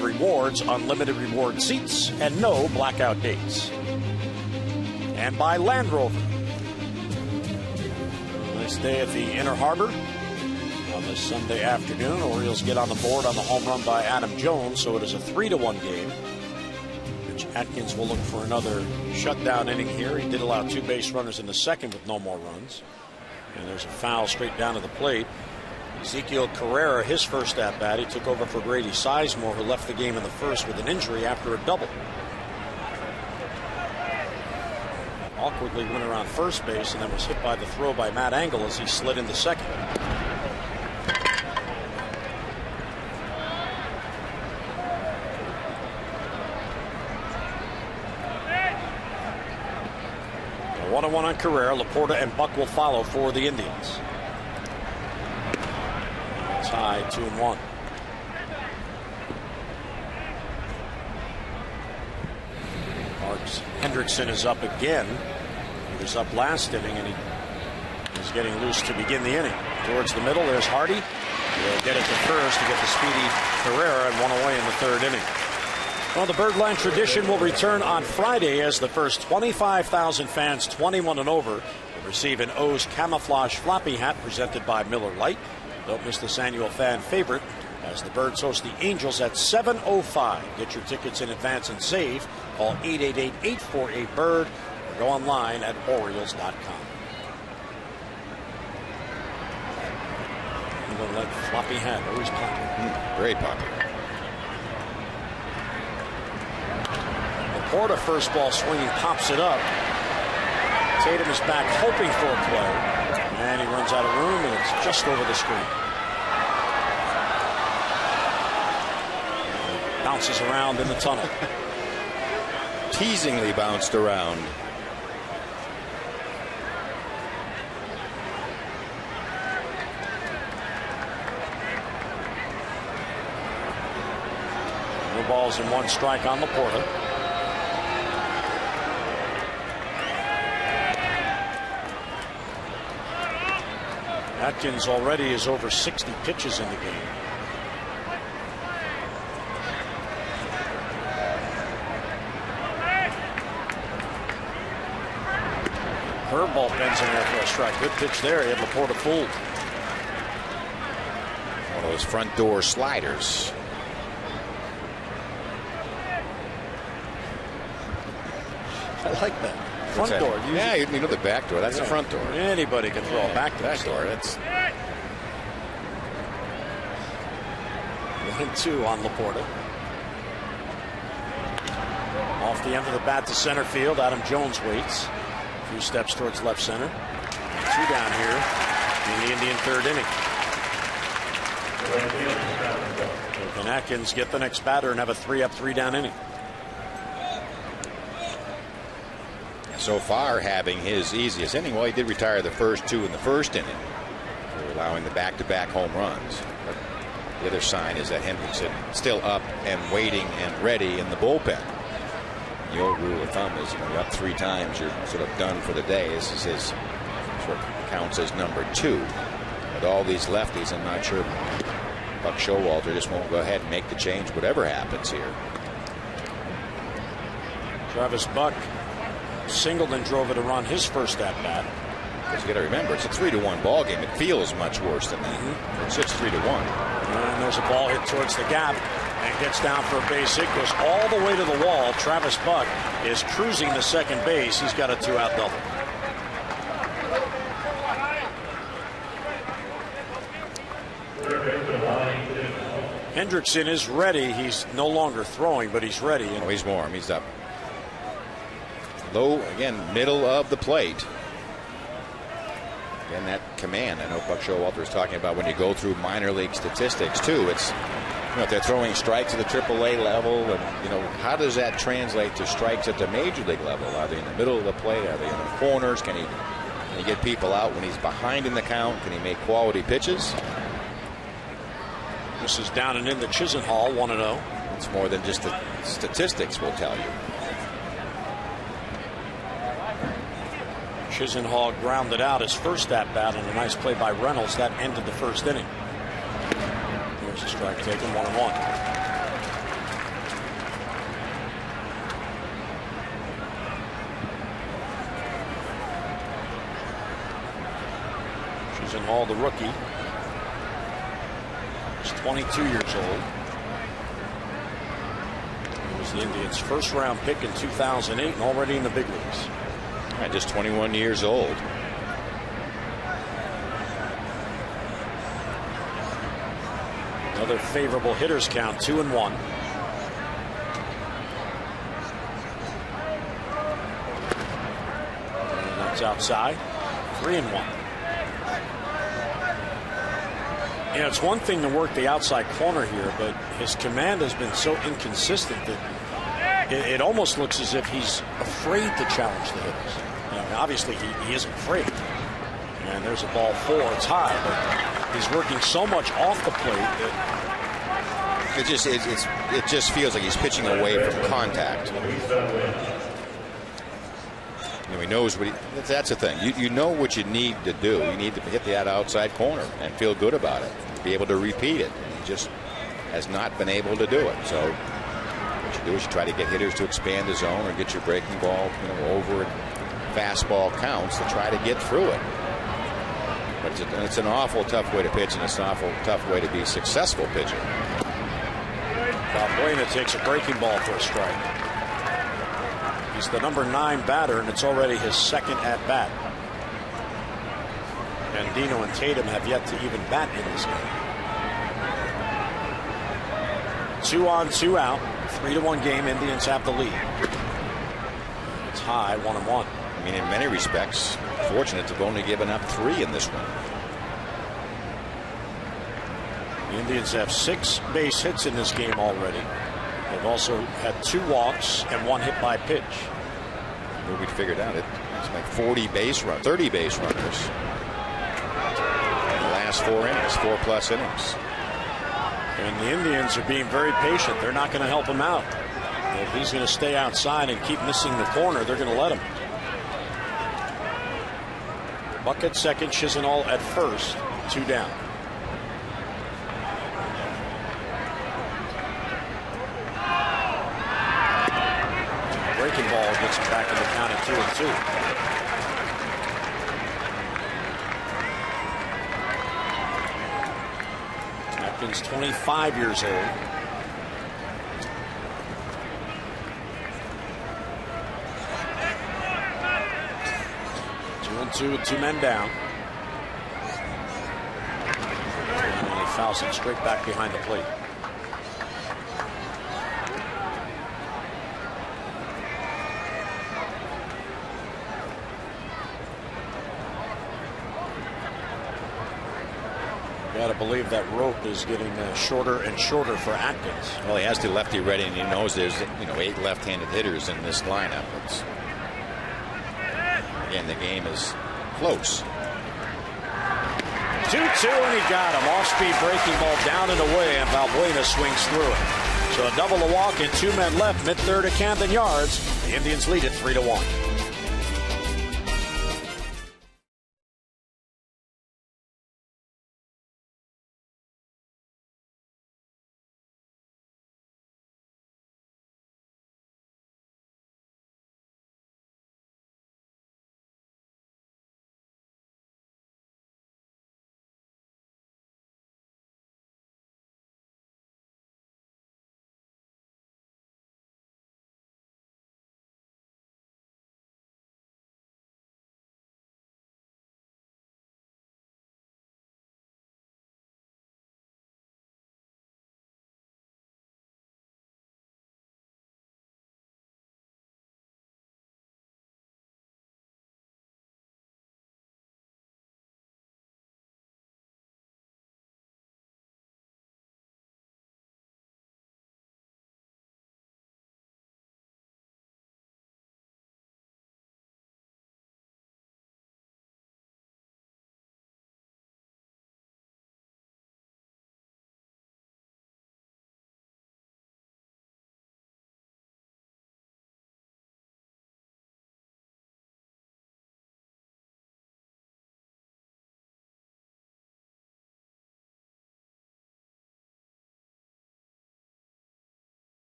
Rewards, unlimited reward seats, and no blackout dates. And by Land Rover. Nice day at the Inner Harbor on this Sunday afternoon. Orioles get on the board on the home run by Adam Jones, so it is a 3-1 game. Which Atkins will look for another shutdown inning here. He did allow 2 base runners in the second with no more runs. And there's a foul straight down to the plate. Ezekiel Carrera, his first at-bat, he took over for Grady Sizemore, who left the game in the first with an injury after a double. Awkwardly went around first base and then was hit by the throw by Matt Engel as he slid into second. A 1-1 on Carrera. LAPORTA and Buck will follow for the Indians. Tie 2-1. Marks Hendrickson is up again. He was up last inning and he is getting loose to begin the inning. Towards the middle, there's Hardy. He'll get it to first to get the speedy Carrera and 1 away in the third inning. Well, the Birdland tradition will return on Friday as the first 25,000 fans 21 and over will receive an O's camouflage floppy hat presented by Miller Lite. Don't miss this annual fan favorite as the Birds host the Angels at 7:05. Get your tickets in advance and save. Call 888-848-BIRD or go online at Orioles.com. Miller Lite floppy hat, always popular. Very popular. LAPORTA first ball swinging, pops it up. Tatum is back hoping for a play. And he runs out of room, and it's just over the screen. Bounces around in the tunnel. Teasingly bounced around. No balls and 1 strike on LAPORTA. Atkins already is over 60 pitches in the game. Curveball bends in there for a strike. Good pitch there. He had LAPORTA fooled. One of those front door sliders. I like that. front door. Yeah, you know the back door. That's the front door. Anybody can throw a back door. That's 1-2 on LAPORTA. Off the end of the bat to center field. Adam Jones waits. A few steps towards left center. 2 down here in the Indian third inning. Can Atkins get the next batter and have a 3-up, 3-down inning? so far having his easiest inning. Well, he did retire the first 2 in the first inning for allowing the back-to-back home runs. But the other sign is that Hendrickson still up and waiting and ready in the bullpen. The old rule of thumb is, you're up 3 times, you're sort of done for the day. This is his sort of counts as number 2. With all these lefties, I'm not sure Buck Showalter just won't go ahead and make the change whatever happens here. Travis Buck singled and drove it around his first at bat. Because you got to remember, it's a 3-1 ball game. It feels much worse than that. It's just 3-1. And there's a ball hit towards the gap and gets down for a base hit. Goes all the way to the wall. Travis Buck is cruising to second base. He's got a 2-out double. Hendrickson is ready. He's no longer throwing, but he's ready. Oh, he's warm. He's up. Low, again, middle of the plate. Again, that command. I know Buck Showalter is talking about when you go through minor league statistics, too. It's, you know, if they're throwing strikes at the AAA level, and, you know, how does that translate to strikes at the major league level? Are they in the middle of the plate? Are they in the corners? Can he get people out when he's behind in the count? Can he make quality pitches? This is down and in the Chisenhall, 1-0. It's more than just the statistics will tell you. Chisenhall grounded out his first at bat and a nice play by Reynolds that ended the first inning. Here's a strike taken, 1-1. Chisenhall, the rookie. He's 22 years old. He was the Indians' first-round pick in 2008 and already in the big leagues. And just 21 years old. Another favorable hitters count, 2-1. And that's outside, 3-1. You know, it's one thing to work the outside corner here, but his command has been so inconsistent that it almost looks as if he's afraid to challenge the hitters. You know, obviously, he isn't afraid. And there's a ball 4. It's high, but he's working so much off the plate that it just feels like he's pitching away from contact. You know, he knows what that's the thing. You know what you need to do. You need to hit that outside corner and feel good about it. Be able to repeat it. And he just has not been able to do it. So what you do is you try to get hitters to expand the zone or get your breaking ball, you know, over fastball counts to try to get through it. But it's an awful tough way to pitch, and it's an awful tough way to be a successful pitcher. Valbuena takes a breaking ball for a strike. He's the number 9 batter, and it's already his second at bat. And Dino and Tatum have yet to even bat in this game. 2 on, 2 out. 3-1 game. Indians have the lead. It's high, 1-1. I mean, in many respects, fortunate to have only given up 3 in this one. The Indians have 6 base hits in this game already. They've also had 2 walks and 1 hit by pitch. Well, we figured out it's like 30 base runners in the last 4 innings, 4+ innings. And the Indians are being very patient. They're not going to help him out. If he's going to stay outside and keep missing the corner, they're going to let him. Buck at second, Chisenhall at first, 2 down. Breaking ball gets him back in the count at 2-2. Atkins, 25 years old. 0-2 with 2 men down. And he fouls it straight back behind the plate. Got to believe that rope is getting shorter and shorter for Atkins. Well, he has the lefty ready, and he knows there's 8 left-handed hitters in this lineup. Again, the game is close. 2-2, and he got him. Off-speed breaking ball down and away, and Valbuena swings through it. So a double a walk and 2 men left, mid-third at Camden Yards. The Indians lead it 3-1.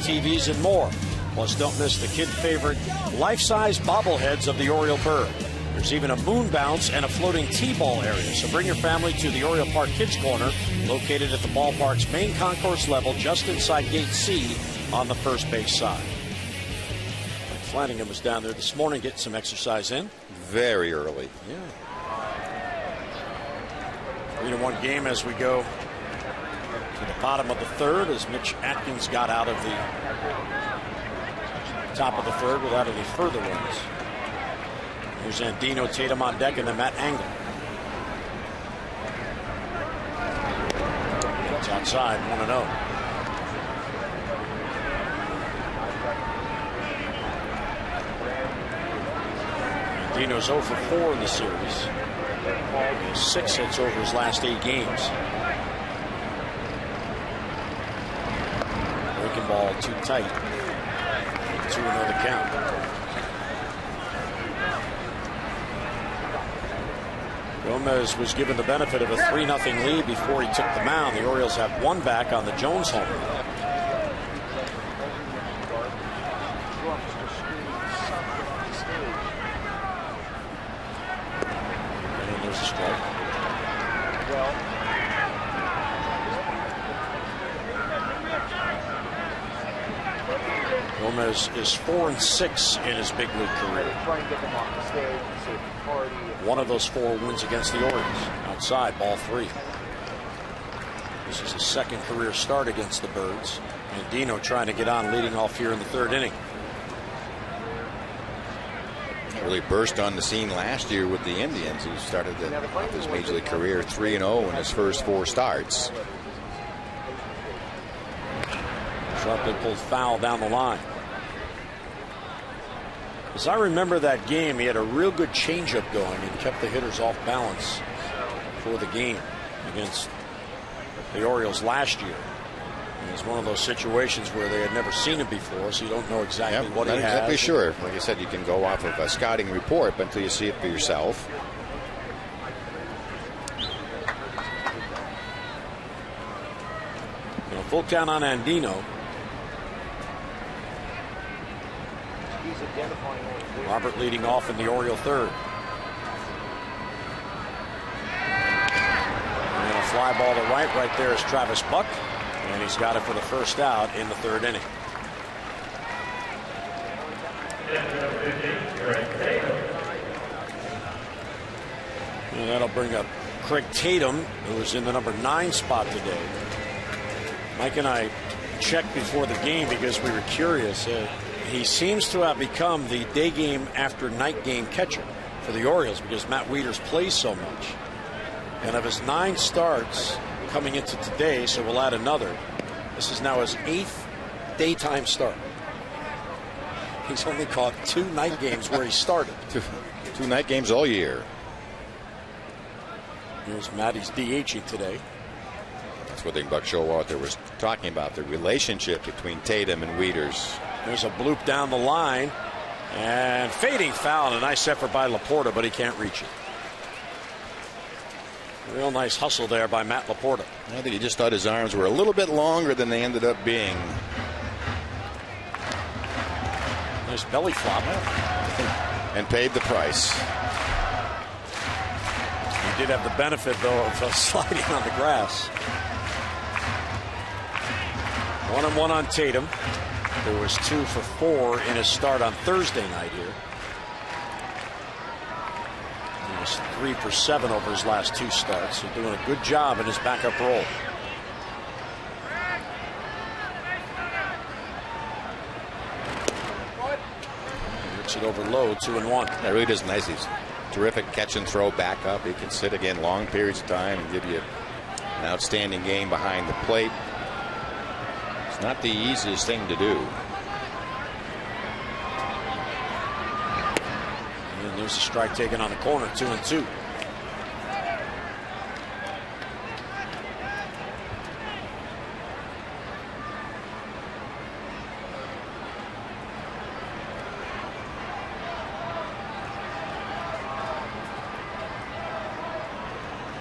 TVs and more. Plus, don't miss the kid favorite life-size bobbleheads of the Oriole bird. There's even a moon bounce and a floating T-ball area. So bring your family to the Oriole Park Kids Corner, located at the ballpark's main concourse level, just inside Gate C on the first base side. Flanagan was down there this morning getting some exercise in. Very early. Yeah. 3-1 game as we go to the bottom of the third, as Mitch Atkins got out of the top of the third without any further runs. Here's Andino, Tatum on deck, and then Matt Engel. It's outside, 1-0. Andino's 0 for 4 in the series. He has 6 hits over his last 8 games. Breaking ball too tight. 2-0 the count. Gomez was given the benefit of a 3-0 lead before he took the mound. The Orioles have one back on the Jones home run. And there's a strike. Gomez is 4-6 in his big league career. One of those 4 wins against the Orioles. Outside, ball 3. This is his second career start against the Birds. Andino trying to get on, leading off here in the third inning. Really burst on the scene last year with the Indians. He started his major league career 3-0 in his first 4 starts. Sharply pulled foul down the line. As I remember that game, he had a real good changeup going and kept the hitters off balance for the game against the Orioles last year. It was one of those situations where they had never seen him before, so you don't know exactly what he has. Not exactly sure. Like I said, you can go off of a scouting report, but until you see it for yourself. full count on Andino. Robert leading off in the Oriole third. And a fly ball to right. Right there is Travis Buck. And he's got it for the first out in the third inning. And that'll bring up Craig Tatum, who was in the number 9 spot today. Mike and I checked before the game because we were curious. He seems to have become the day game after night game catcher for the Orioles because Matt WIETERS plays so much. And of his 9 starts coming into today, so we'll add another. This is now his 8th daytime start. He's only caught 2 night games where he started. Two night games all year. Here's Matt. He's DHing today. That's what Buck Showalter was talking about, the relationship between Tatum and WIETERS. There's a bloop down the line. And fading foul. And a nice effort by LAPORTA, but he can't reach it. Real nice hustle there by Matt LAPORTA. I think he just thought his arms were a little bit longer than they ended up being. Nice belly flop. And paid the price. He did have the benefit, though, of sliding on the grass. 1-1 on Tatum. There was 2 for 4 in his start on Thursday night here. He was 3 for 7 over his last 2 starts. So doing a good job in his backup role. He hits it over low, 2-1. That really does nice. He's terrific catch and throw back up. He can sit again long periods of time and give you an outstanding game behind the plate. It's not the easiest thing to do. And there's a strike taken on the corner, 2-2.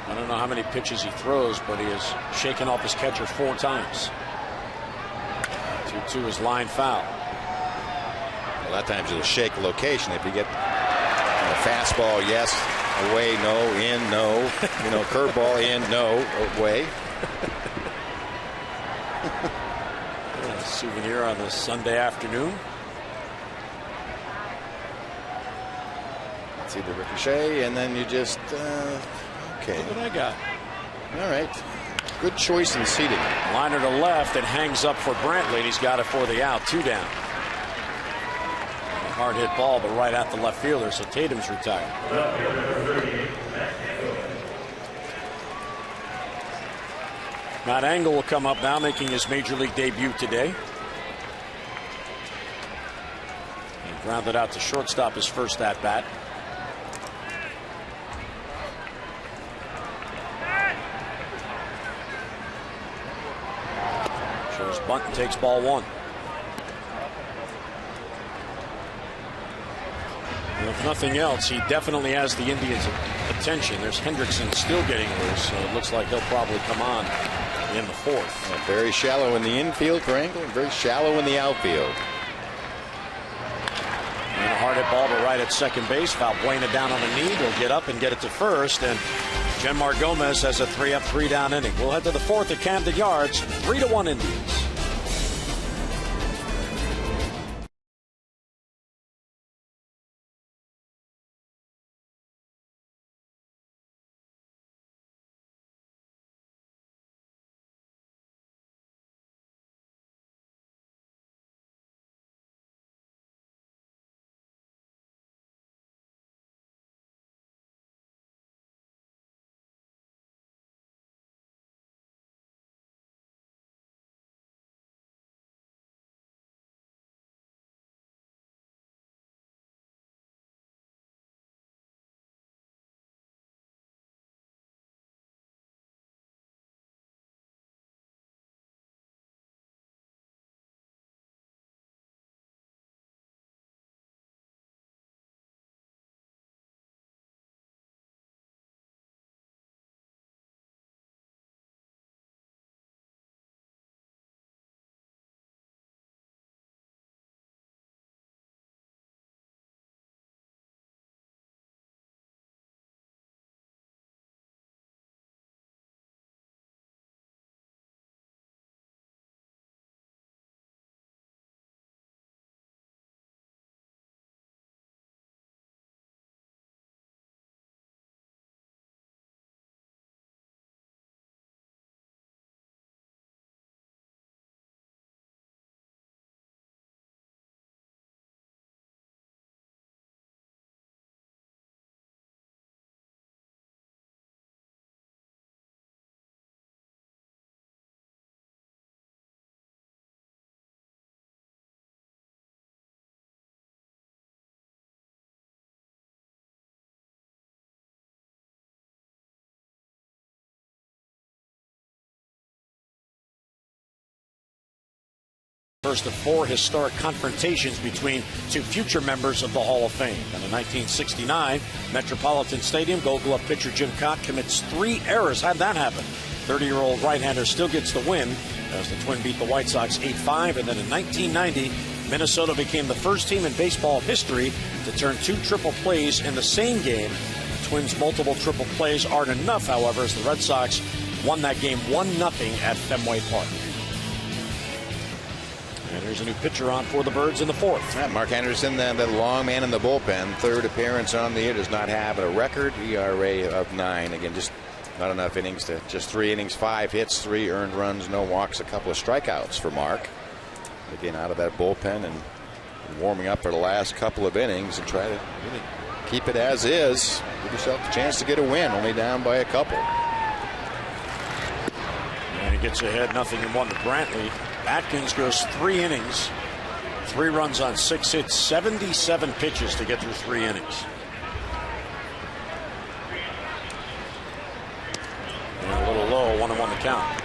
I don't know how many pitches he throws, but he has shaken off his catcher 4 times. 2-2 is line foul. A lot of times it'll shake location if you get a fastball, yes, away, no, in, no, curveball in, no, away. A souvenir on this Sunday afternoon. See the ricochet, and then you just okay. Look what I got. All right. Good choice in seating. Liner to left and hangs up for Brantley, and he's got it for the out. 2 down. A hard hit ball, but right at the left fielder, so Tatum's retired. Matt Engel will come up now, making his major league debut today. He grounded out to shortstop his first at bat. Bunt and takes ball 1. And if nothing else, he definitely has the Indians' attention. There's Hendrickson still getting loose, so it looks like he'll probably come on in the 4th. Yeah, very shallow in the infield for Engel, and very shallow in the outfield. And a hard hit ball, but right at second base. Valbuena down on the knee. He'll get up and get it to first. And Genmar Gomez has a 3-up, 3-down inning. We'll head to the 4th at Camden Yards. 3-1 Indians. First of 4 historic confrontations between 2 future members of the Hall of Fame. And in 1969, Metropolitan Stadium, Gold Glove pitcher Jim Cott commits 3 errors. How'd that happen? 30-year-old right-hander still gets the win as the Twins beat the White Sox 8-5. And then in 1990, Minnesota became the first team in baseball history to turn 2 triple plays in the same game. The Twins' multiple triple plays aren't enough, however, as the Red Sox won that game 1-0 at Fenway Park. And here's a new pitcher on for the Birds in the 4th. Yeah, Mark Henderson, the long man in the bullpen, 3rd appearance on the year, does not have a record ERA of 9. Again, just not enough innings to just 3 innings, 5 hits, 3 earned runs, no walks, a couple of strikeouts for Mark. Again, out of that bullpen and warming up for the last couple of innings and try to really keep it as is. Give yourself a chance to get a win, only down by a couple. And he gets ahead 0-1 to Brantley. Atkins goes 3 innings, 3 runs on 6 hits, 77 pitches to get through 3 innings. And a little low, 1-1 the count.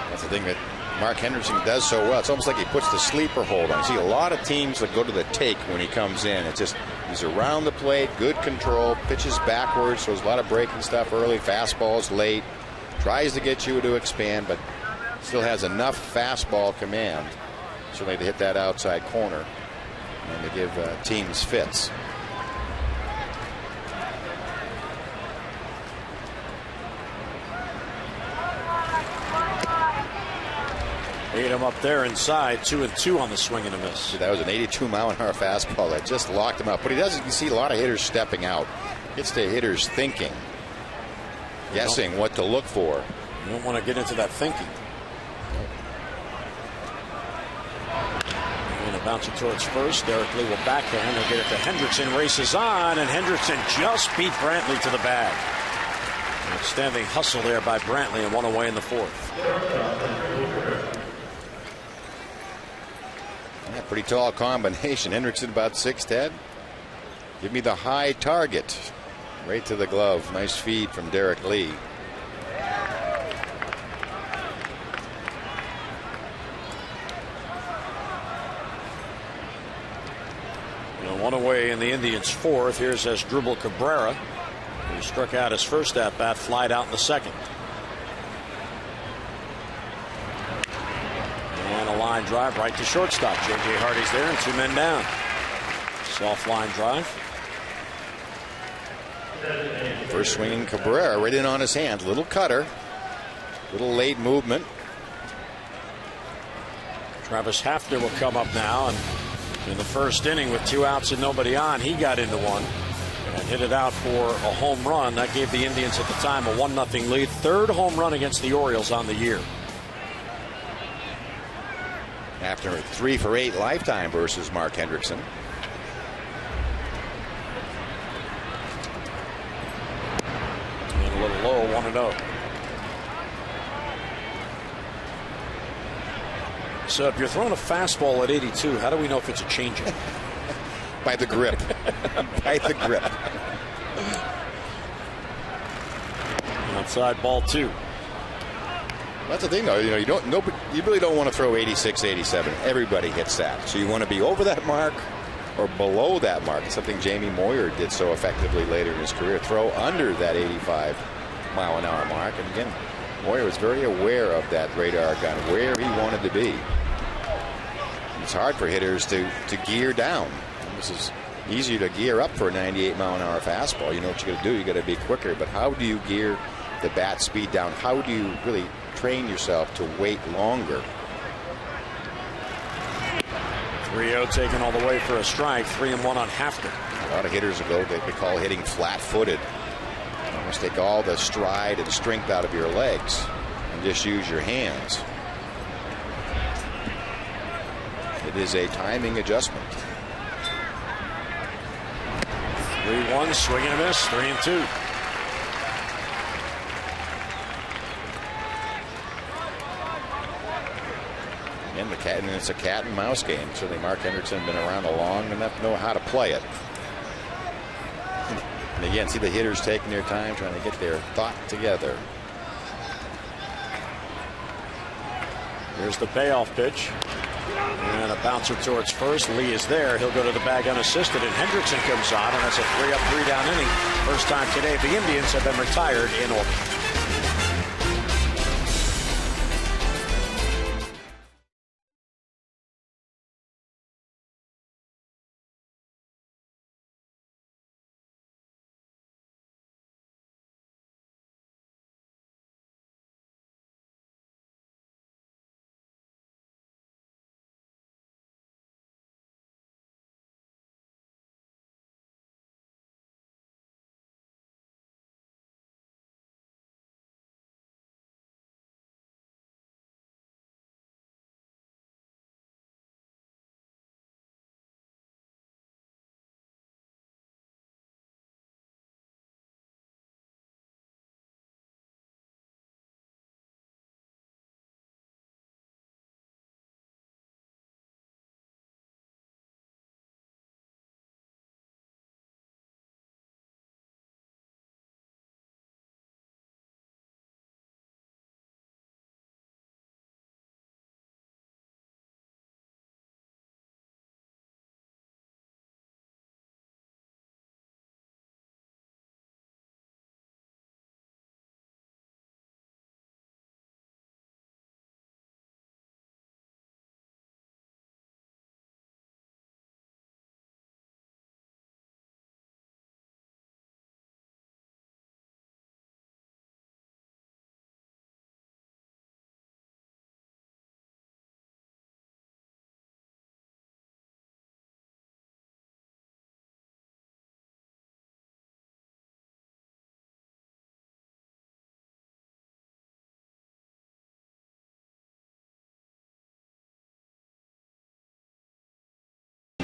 That's the thing that Mark Henderson does so well. It's almost like he puts the sleeper hold on. You see a lot of teams that go to the take when he comes in. It's just he's around the plate, good control, pitches backwards, so there's a lot of breaking stuff early, fastballs late, tries to get you to expand, but still has enough fastball command certainly to hit that outside corner and to give teams fits. Ate him up there inside, 2-2 on the swing and a miss. That was an 82-mile-an-hour fastball that just locked him up. But he does, you can see a lot of hitters stepping out. Gets the hitters thinking, guessing what to look for. You don't want to get into that thinking. Bounce it towards first. Derek Lee will backhand. He'll get it to Hendrickson. Races on, and Hendrickson just beat Brantley to the bag. An outstanding hustle there by Brantley, and 1 away in the 4th. Yeah, pretty tall combination. Hendrickson about 6'10". Give me the high target. Right to the glove. Nice feed from Derek Lee. 1 away in the Indians' 4th. Here's ASDRUBAL Cabrera, who struck out his first at bat, flied out in the 2nd. And a line drive right to shortstop. J.J. Hardy's there and 2 men down. Soft line drive. First swinging Cabrera right in on his hand. Little cutter. Little late movement. Travis HAFNER will come up now, and in the first inning with 2 outs and nobody on, he got into one and hit it out for a home run. That gave the Indians at the time a 1-0 lead. 3rd home run against the Orioles on the year. After 3 for 8 lifetime versus Mark Hendrickson. And a little low, 1-0. So if you're throwing a fastball at 82, how do we know if it's a changeup? By the grip. By the grip. Outside ball 2. That's the thing, though. You really don't want to throw 86, 87. Everybody hits that. So you want to be over that mark or below that mark. It's something Jamie Moyer did so effectively later in his career. Throw under that 85-mile-an-hour mark. And again, Moyer was very aware of that radar gun, where he wanted to be. It's hard for hitters to gear down. This is easier to gear up for a 98-mile-an-hour fastball. You know what you got to do. You got to be quicker. But how do you gear the bat speed down? How do you really train yourself to wait longer? 3-0 taken all the way for a strike. 3-1 on HAFNER. A lot of hitters ago they call hitting flat-footed. Almost take all the stride and strength out of your legs and just use your hands. It is a timing adjustment. 3-1, swing and a miss, 3-2. And it's a cat and mouse game. Certainly Mark Hendrickson been around long enough to know how to play it. And again, see the hitters taking their time, trying to get their thought together. Here's the payoff pitch. And a bouncer towards first. Lee is there. He'll go to the bag unassisted, and Hendrickson comes on, and that's a 3-up, 3-down inning. First time today the Indians have been retired in order.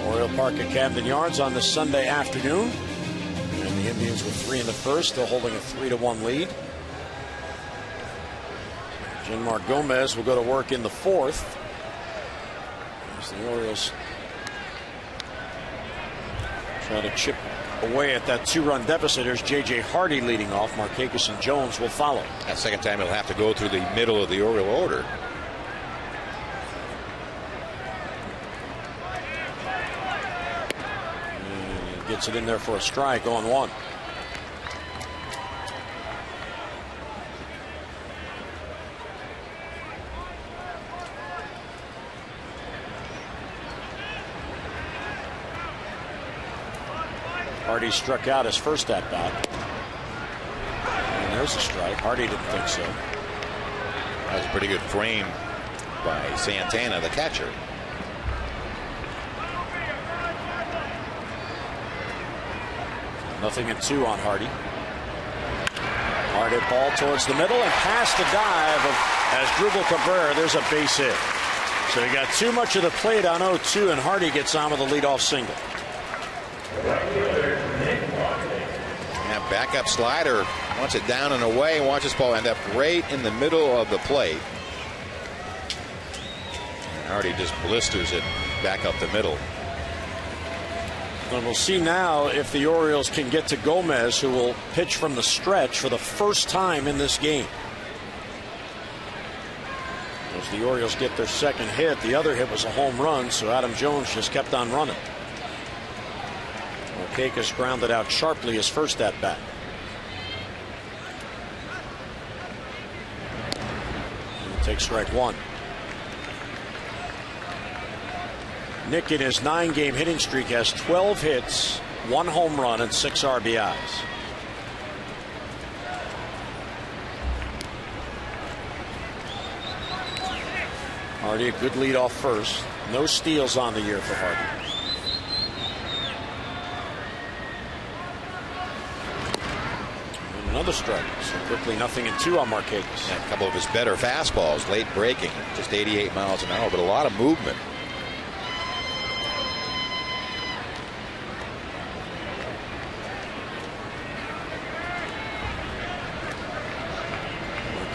Oriole Park at Camden Yards on this Sunday afternoon. And the Indians with 3 in the first, still holding a 3-1 lead. Jenmar Gomez will go to work in the fourth. As the Orioles try to chip away at that 2-run deficit. Here's J.J. Hardy leading off. Markakis and Jones will follow. That second time he'll have to go through the middle of the Oriole order. Gets it in there for a strike on 1. Hardy struck out his first at bat. And there's a strike. Hardy didn't think so. That was a pretty good frame by Santana, the catcher. Nothing in 2 on Hardy. Hard hit ball towards the middle and past the dive of ASDRUBAL Cabrera. There's a base hit. So he got too much of the plate on 0-2, and Hardy gets on with a leadoff single. Yeah, backup slider wants it down and away. Watch this ball end up right in the middle of the plate. And Hardy just blisters it back up the middle. And we'll see now if the Orioles can get to Gomez, who will pitch from the stretch for the first time in this game. As the Orioles get their second hit, the other hit was a home run, so Adam Jones just kept on running. Markakis grounded out sharply his first at bat. He'll take strike 1. Nick, in his 9-game hitting streak, has 12 hits, 1 home run, and 6 RBIs. Hardy, a good lead off first. No steals on the year for Hardy. And another strike. So quickly, nothing in 2 on Markakis. Yeah, a couple of his better fastballs, late breaking, just 88 miles an hour, but a lot of movement.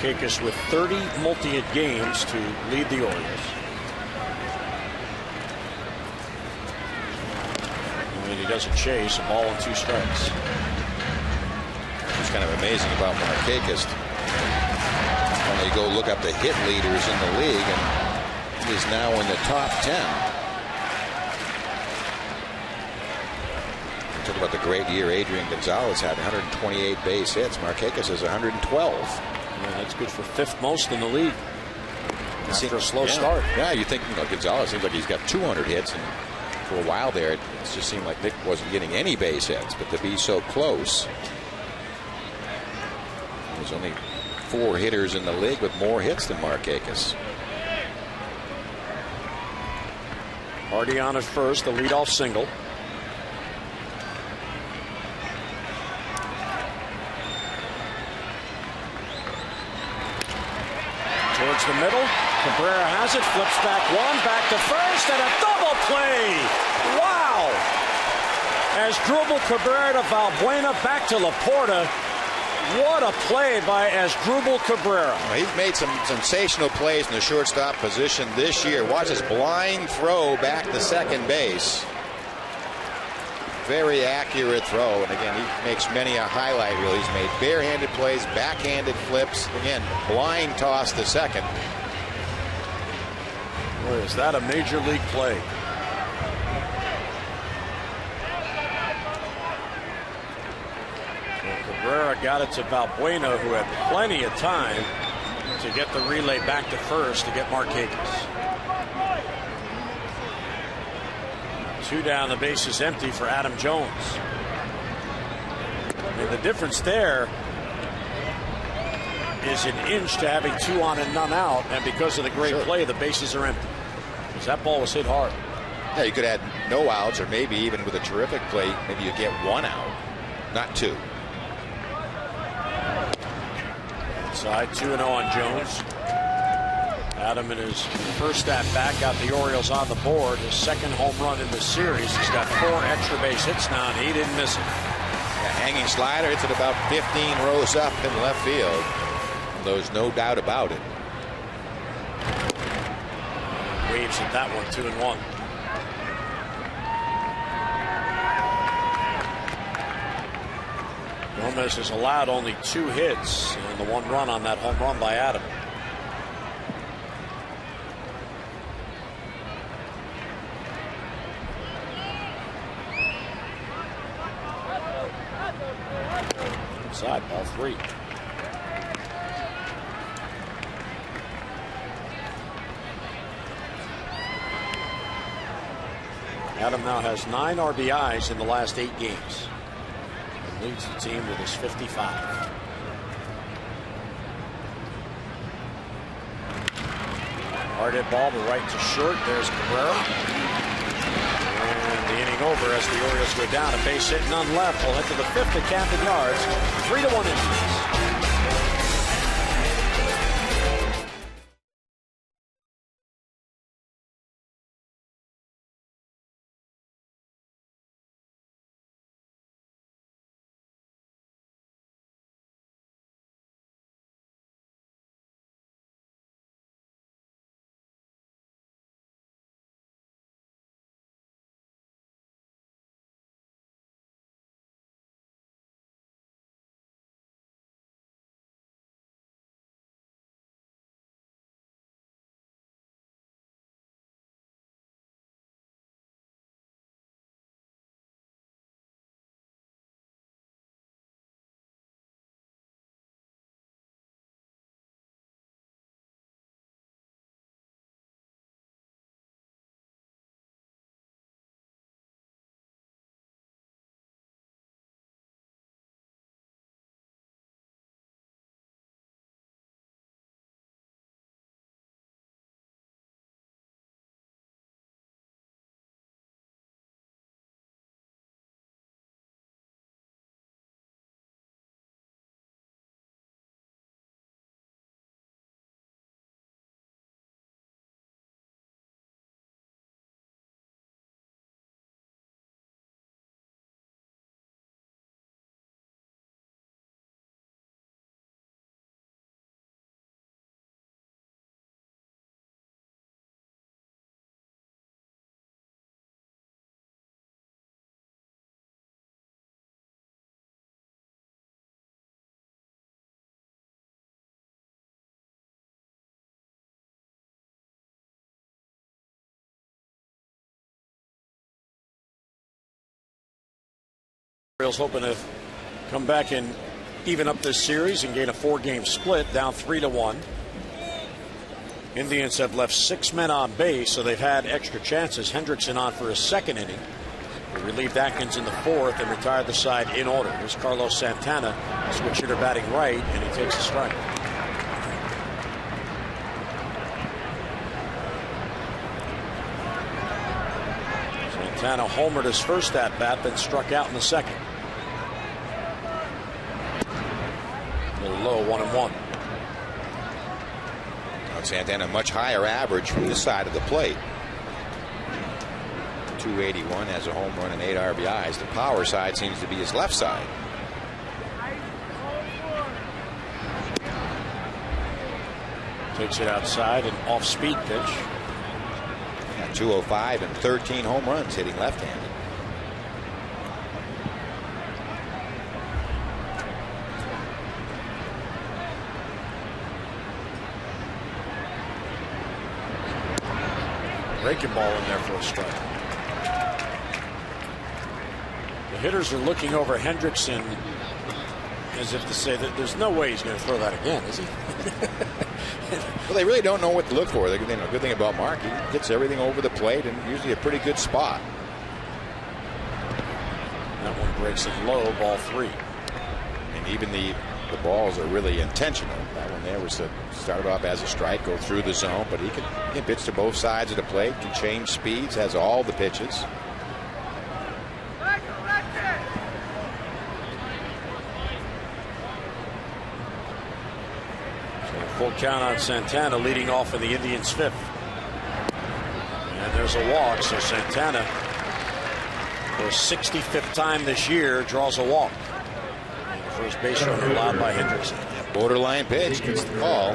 Markakis with 30 multi-hit games to lead the Orioles. And he doesn't chase, a ball and 2 strikes. What's kind of amazing about Markakis, when you go look up the hit leaders in the league, and is now in the top 10. Talk about the great year Adrian Gonzalez had, 128 base hits. Markakis has 112. Yeah, that's good for 5th most in the league. After a slow start. Yeah, you think Gonzalez seems like he's got 200 hits, and for a while there, it just seemed like Nick wasn't getting any base hits, but to be so close. There's only 4 hitters in the league with more hits than Markakis. Hardy on at first, the leadoff single. Towards the middle, Cabrera has it, flips back one, back to first, and a double play! Wow! ASDRUBAL Cabrera to Valbuena, back to LAPORTA. What a play by ASDRUBAL Cabrera. Well, he's made some sensational plays in the shortstop position this year. Watch his blind throw back to second base. Very accurate throw, and again, he makes many a highlight reel. He's made barehanded plays, backhanded flips, again, blind toss to second. Boy, is that a major league play? So Cabrera got it to Valbuena, who had plenty of time to get the relay back to first to get Markakis. 2 down, the base is empty for Adam Jones. I mean, the difference there is an inch to having 2 on and none out, and because of the great play, the bases are empty. Because that ball was hit hard. Yeah, you could add no outs, or maybe even with a terrific play, maybe you get 1 out, not 2. Side 2-0 on Jones. Adam in his first at bat got the Orioles on the board. His 2nd home run in the series. He's got 4 extra base hits now, and he didn't miss it. Yeah, hanging slider, it's at about 15 rows up in left field. There's no doubt about it. Waves at that one, 2-1. Gomez has allowed only 2 hits and the 1 run on that home run by Adam. Inside, ball 3. Adam now has 9 RBIs in the last 8 games. And leads the team with his 55. Hard hit ball to right to short. There's Cabrera. And the inning over as the Orioles go down. A base hit, none left. We'll head to the 5th at Camden Yards. 3-1 Indians. Orioles hoping to come back and even up this series and gain a 4-game split, down 3-1. Indians have left 6 men on base, so they've had extra chances. Hendrickson on for his second inning. He relieved Atkins in the 4th and retired the side in order. Here's Carlos Santana, switch hitter batting right, and he takes a strike. Santana homered his first at bat, then struck out in the second. A little low, 1-1. Santana much higher average from this side of the plate. 281, has a home run and 8 RBIs. The power side seems to be his left side. Takes it outside, an off-speed pitch. 205 and 13 home runs hitting left-handed. Breaking ball in there for a strike. The hitters are looking over Hendrickson as if to say that there's no way he's going to throw that again, is he? Well, they really don't know what to look for. The good thing about Mark, he gets everything over the plate and usually a pretty good spot. That one breaks it low, ball 3. And even the balls are really intentional. That one there was started off as a strike, go through the zone, but he can pitch to both sides of the plate, can change speeds, has all the pitches. So full count on Santana, leading off in the Indians' 5th. And there's a walk, so Santana, for his 65th time this year, draws a walk. First base runner allowed by Hendrickson. Borderline pitch, gets the call.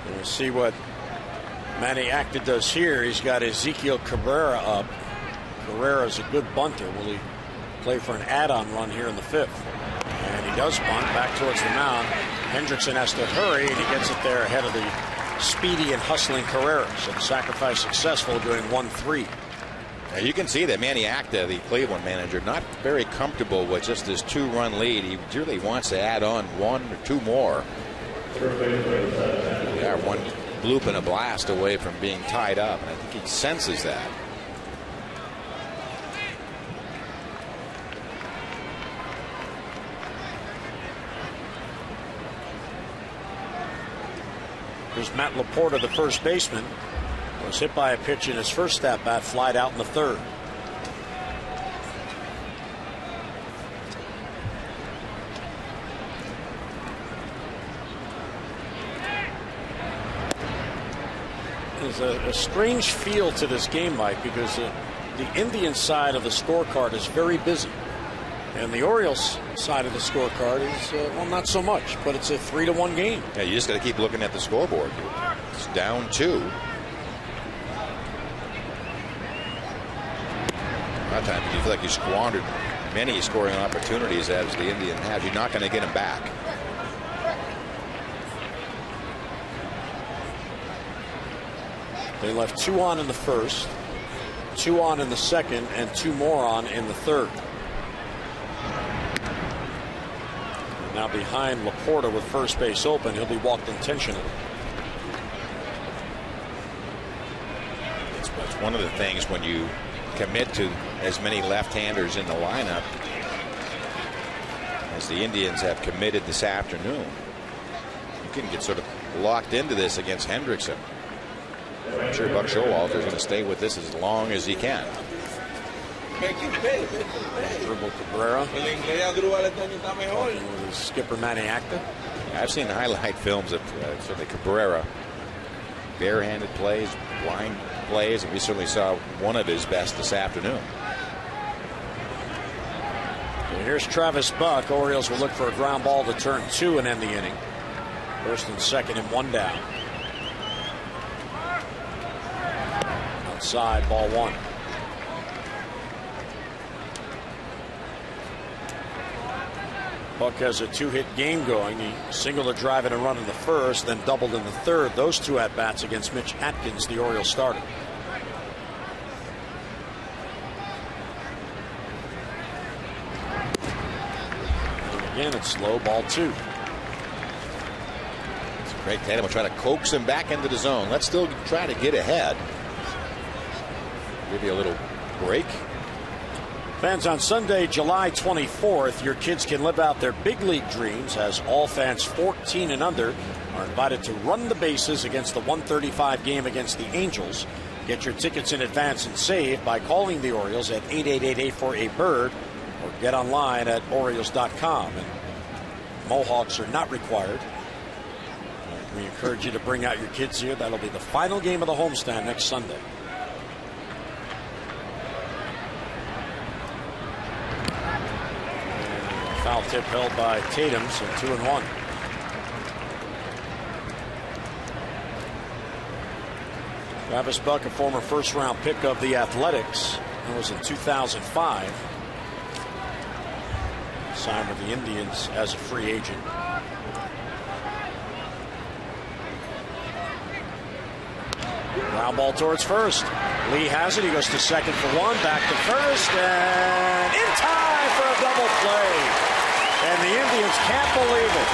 We'll see what Manny Acta does here. He's got Ezequiel Cabrera up. Cabrera's a good bunter. Will he play for an add-on run here in the 5th? And he does bunt back towards the mound. Hendrickson has to hurry, and he gets it there ahead of the speedy and hustling Carrera. So the sacrifice successful, doing 1-3. Now you can see that Manny Acta, the Cleveland manager, not very comfortable with just this 2-run lead. He really wants to add on 1 or 2 more. They are one bloop and a blast away from being tied up, and I think he senses that. Here's Matt LAPORTA, the first baseman, was hit by a pitch in his first at-bat, flied out in the 3rd. There's a strange feel to this game, Mike, because the Indian side of the scorecard is very busy. And the Orioles side of the scorecard is, well, not so much, but it's a 3-1 game. Yeah, you just got to keep looking at the scoreboard. It's down 2. A lot of times you feel like you squandered many scoring opportunities as the Indian has. You're not going to get them back. They left 2 on in the 1st, 2 on in the 2nd, and 2 more on in the 3rd. Now behind LAPORTA with first base open, he'll be walked intentionally. It's one of the things when you commit to as many left-handers in the lineup as the Indians have committed this afternoon. You can get sort of locked into this against Hendrickson. I'm sure Buck Showalter is going to stay with this as long as he can. Dribble Cabrera. With his skipper Manny Acta. I've seen highlight films of certainly Cabrera. Barehanded plays, blind plays, and we certainly saw one of his best this afternoon. And here's Travis Buck. Orioles will look for a ground ball to turn 2 and end the inning. First and second and 1 down. Outside, ball 1. Buck has a 2-hit game going. He singled a drive and a run in the first, then doubled in the third. Those 2 at-bats against Mitch Atkins, the Orioles starter. And again, it's slow, ball 2. Craig Tatum will try to coax him back into the zone. Let's still try to get ahead. Give you a little break. Fans, on Sunday, July 24th, your kids can live out their big league dreams as all fans 14 and under are invited to run the bases against the 135 game against the Angels. Get your tickets in advance and save by calling the Orioles at 888-848-BIRD or get online at Orioles.com. And Mohawks are not required. We encourage you to bring out your kids here. That'll be the final game of the homestand next Sunday. Foul tip held by Tatum, so 2-1. Travis Buck, a former first-round pick of the Athletics. That was in 2005. Signed with the Indians as a free agent. Ground ball towards first. Lee has it. He goes to second for 1. Back to first. And in time for a double play. And the Indians can't believe it.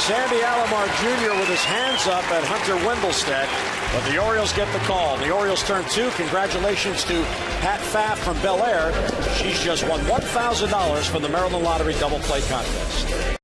Sandy Alomar Jr. with his hands up at Hunter Wendelstedt. But the Orioles get the call. The Orioles turn 2. Congratulations to Pat Pfaff from Bel Air. She's just won $1,000 from the Maryland Lottery double play contest.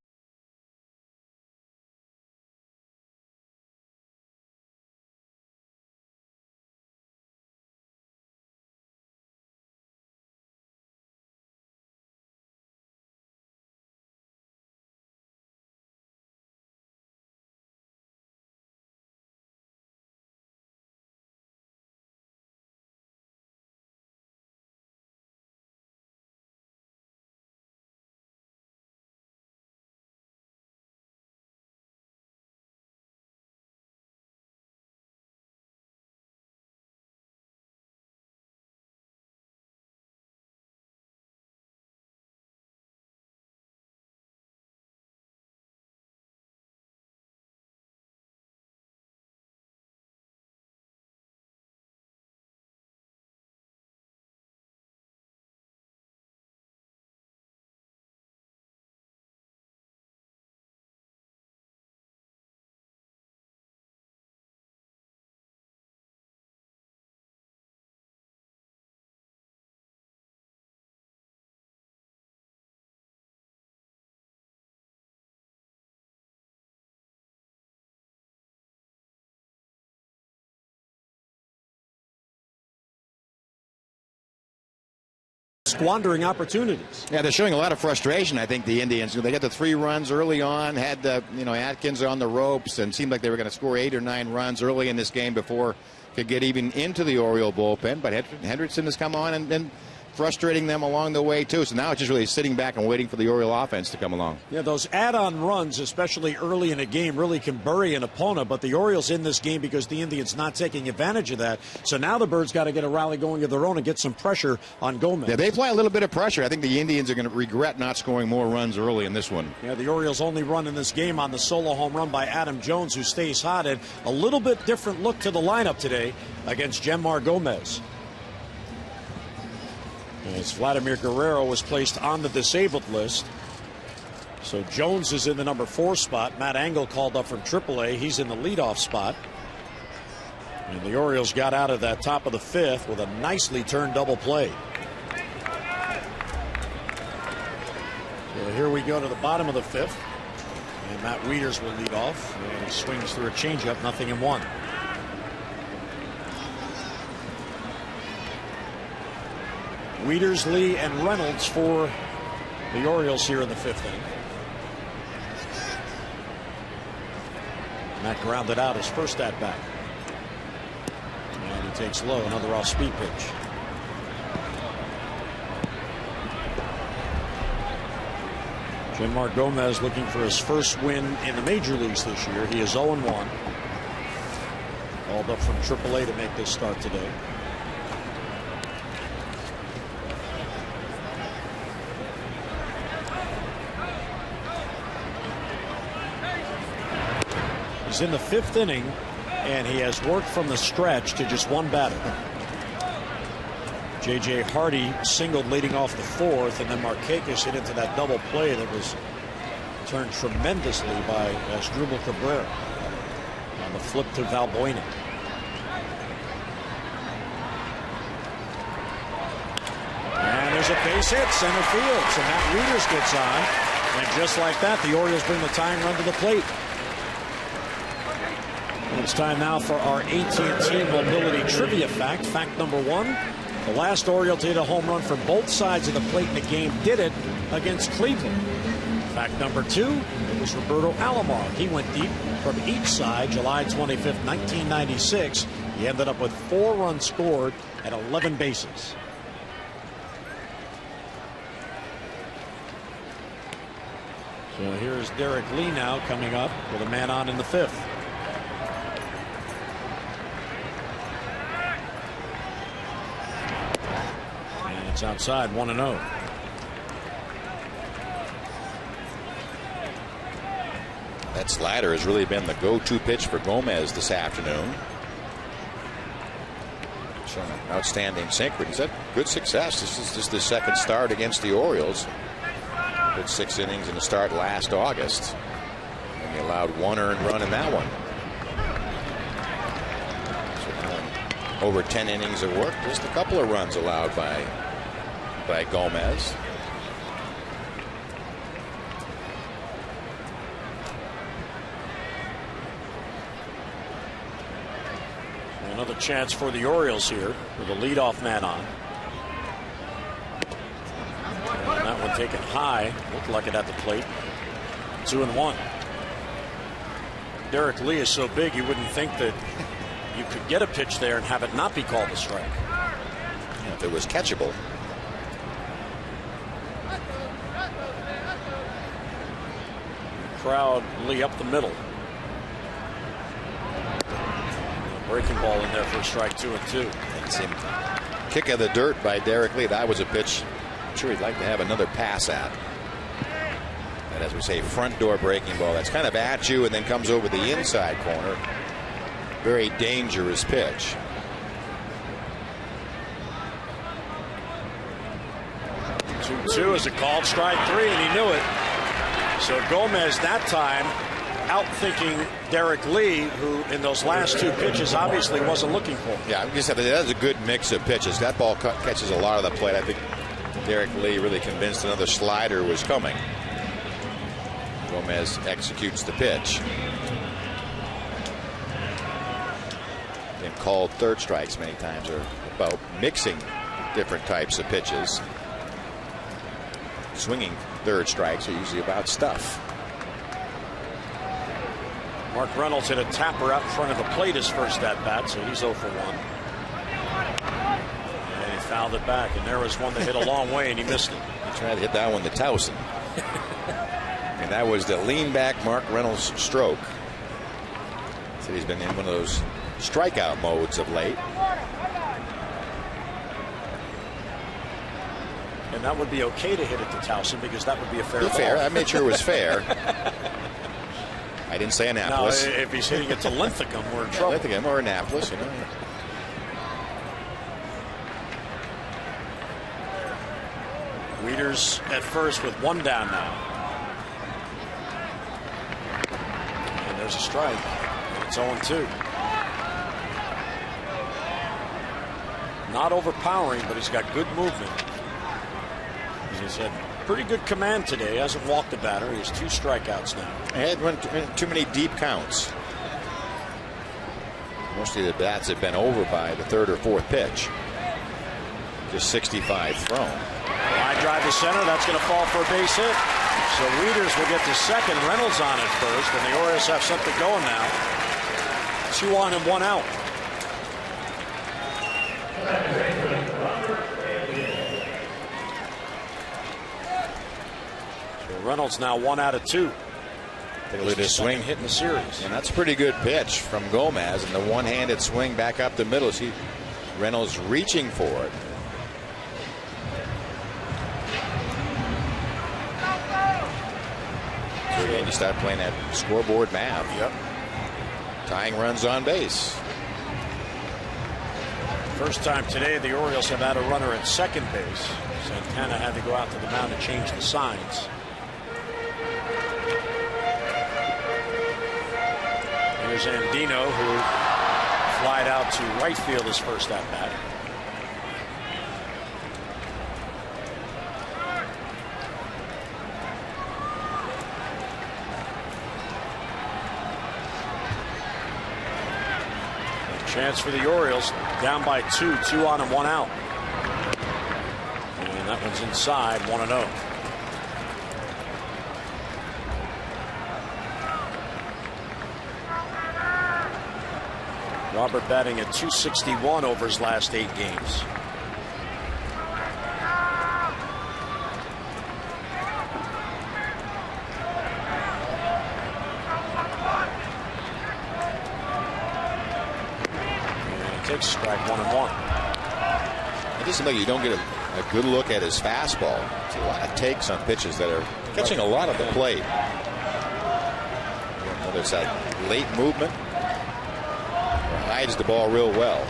Squandering opportunities. Yeah, they're showing a lot of frustration. I think the Indians, they got the 3 runs early on, had Atkins on the ropes, and seemed like they were going to score 8 or 9 runs early in this game before could get even into the Oriole bullpen. But Hendrickson has come on and frustrating them along the way too. So now it's just really sitting back and waiting for the Oriole offense to come along. Yeah, those add-on runs, especially early in a game, really can bury an opponent. But the Orioles in this game because the Indians not taking advantage of that. So now the Birds got to get a rally going of their own and get some pressure on Gomez. Yeah, they apply a little bit of pressure. I think the Indians are going to regret not scoring more runs early in this one. Yeah, the Orioles only run in this game on the solo home run by Adam Jones, who stays hot. And a little bit different look to the lineup today against Jemar Gomez. As Vladimir Guerrero was placed on the disabled list. So Jones is in the number 4 spot. Matt Engel called up from AAA. He's in the leadoff spot. And the Orioles got out of that top of the 5th with a nicely turned double play. So here we go to the bottom of the 5th. And Matt Wieters will lead off. And he swings through a changeup, 0-1. Wieters, Lee, and Reynolds for the Orioles here in the 5th inning. Matt grounded out his first at bat. And he takes low, another off-speed pitch. Jemar Gomez looking for his first win in the major leagues this year. He is 0-1. Called up from AAA to make this start today. He's in the 5th inning, and he has worked from the stretch to just one batter. J.J. Hardy singled leading off the 4th, and then Markakis hit into that double play that was turned tremendously by ASDRUBAL Cabrera on the flip to Valbuena. And there's a base hit center field, so Matt Wieters gets on, and just like that, the Orioles bring the tying run to the plate. It's time now for our AT&T Mobility Trivia Fact. Fact number 1, the last Oriole to hit a home run from both sides of the plate in the game did it against Cleveland. Fact number 2, it was Roberto Alomar. He went deep from each side July 25th, 1996. He ended up with 4 runs scored at 11 bases. So here's Derek Lee now coming up with a man on in the 5th. And it's outside, 1-0. That slider has really been the go-to pitch for Gomez this afternoon. Showing an outstanding sinker. He's had good success. This is just the 2nd start against the Orioles. Good 6 innings in the start last August. And he allowed 1 earned run in that one. So over 10 innings of work. Just a couple of runs allowed by Gomez. Another chance for the Orioles here with a leadoff man on. And that one taken high. Looked like it at the plate. 2-1. Derek Lee is so big you wouldn't think that you could get a pitch there and have it not be called a strike. Yeah, if it was catchable. Crowd Lee up the middle. Breaking ball in there for strike 2-2. That's him. Kick of the dirt by Derek Lee. That was a pitch I'm sure he'd like to have another pass at. And as we say, front door breaking ball. That's kind of at you and then comes over the inside corner. Very dangerous pitch. Two is a called strike 3, and he knew it. So Gomez that time out-thinking Derek Lee, who in those last 2 pitches obviously wasn't looking for him. Yeah, I just said that's a good mix of pitches. That ball catches a lot of the plate. I think Derek Lee really convinced another slider was coming. Gomez executes the pitch. Been called third strikes many times, or about mixing different types of pitches. Swinging third strikes are usually about stuff. Mark Reynolds hit a tapper out in front of the plate his first at bat, so he's 0 for 1. And he fouled it back, and there was one that hit a long way, and he missed it. He tried to hit that one to Towson. And that was the lean back Mark Reynolds stroke. So he's been in one of those strikeout modes of late. And that would be okay to hit it to Towson because that would be a fair ball. Fair. I made sure it was fair. I didn't say Annapolis. No, if he's hitting it to Linthicum, we're in trouble. Linthicum or Annapolis, you know. Wieters at first with 1 down now. And there's a strike. And it's 0-2. Not overpowering, but he's got good movement. As I said, pretty good command today. Hasn't walked the batter. He has 2 strikeouts now. Had too many deep counts. Mostly the bats have been over by the 3rd or 4th pitch. Just 65 thrown. Line drive to center. That's going to fall for a base hit. So Wieters will get to second. Reynolds on at first, and the Orioles have something going now. 2 on and 1 out. Reynolds now 1 out of 2. Take a look at his swing hit in the series. And that's a pretty good pitch from Gomez. And the one-handed swing back up the middle. See Reynolds reaching for it. So again, you start playing that scoreboard math. Yep. Tying runs on base. First time today the Orioles have had a runner at second base. Santana had to go out to the mound and change the signs. Here's Andino, who flied out to right field his first at bat. Chance for the Orioles, down by 2 on and 1 out. And that one's inside, 1-0. Robert batting at .261 over his last 8 games. Takes strike 1-1. It doesn't like you don't get a good look at his fastball. It's a lot of takes on pitches that are catching a lot of the plate. Whether it's that late movement or hides the ball real well.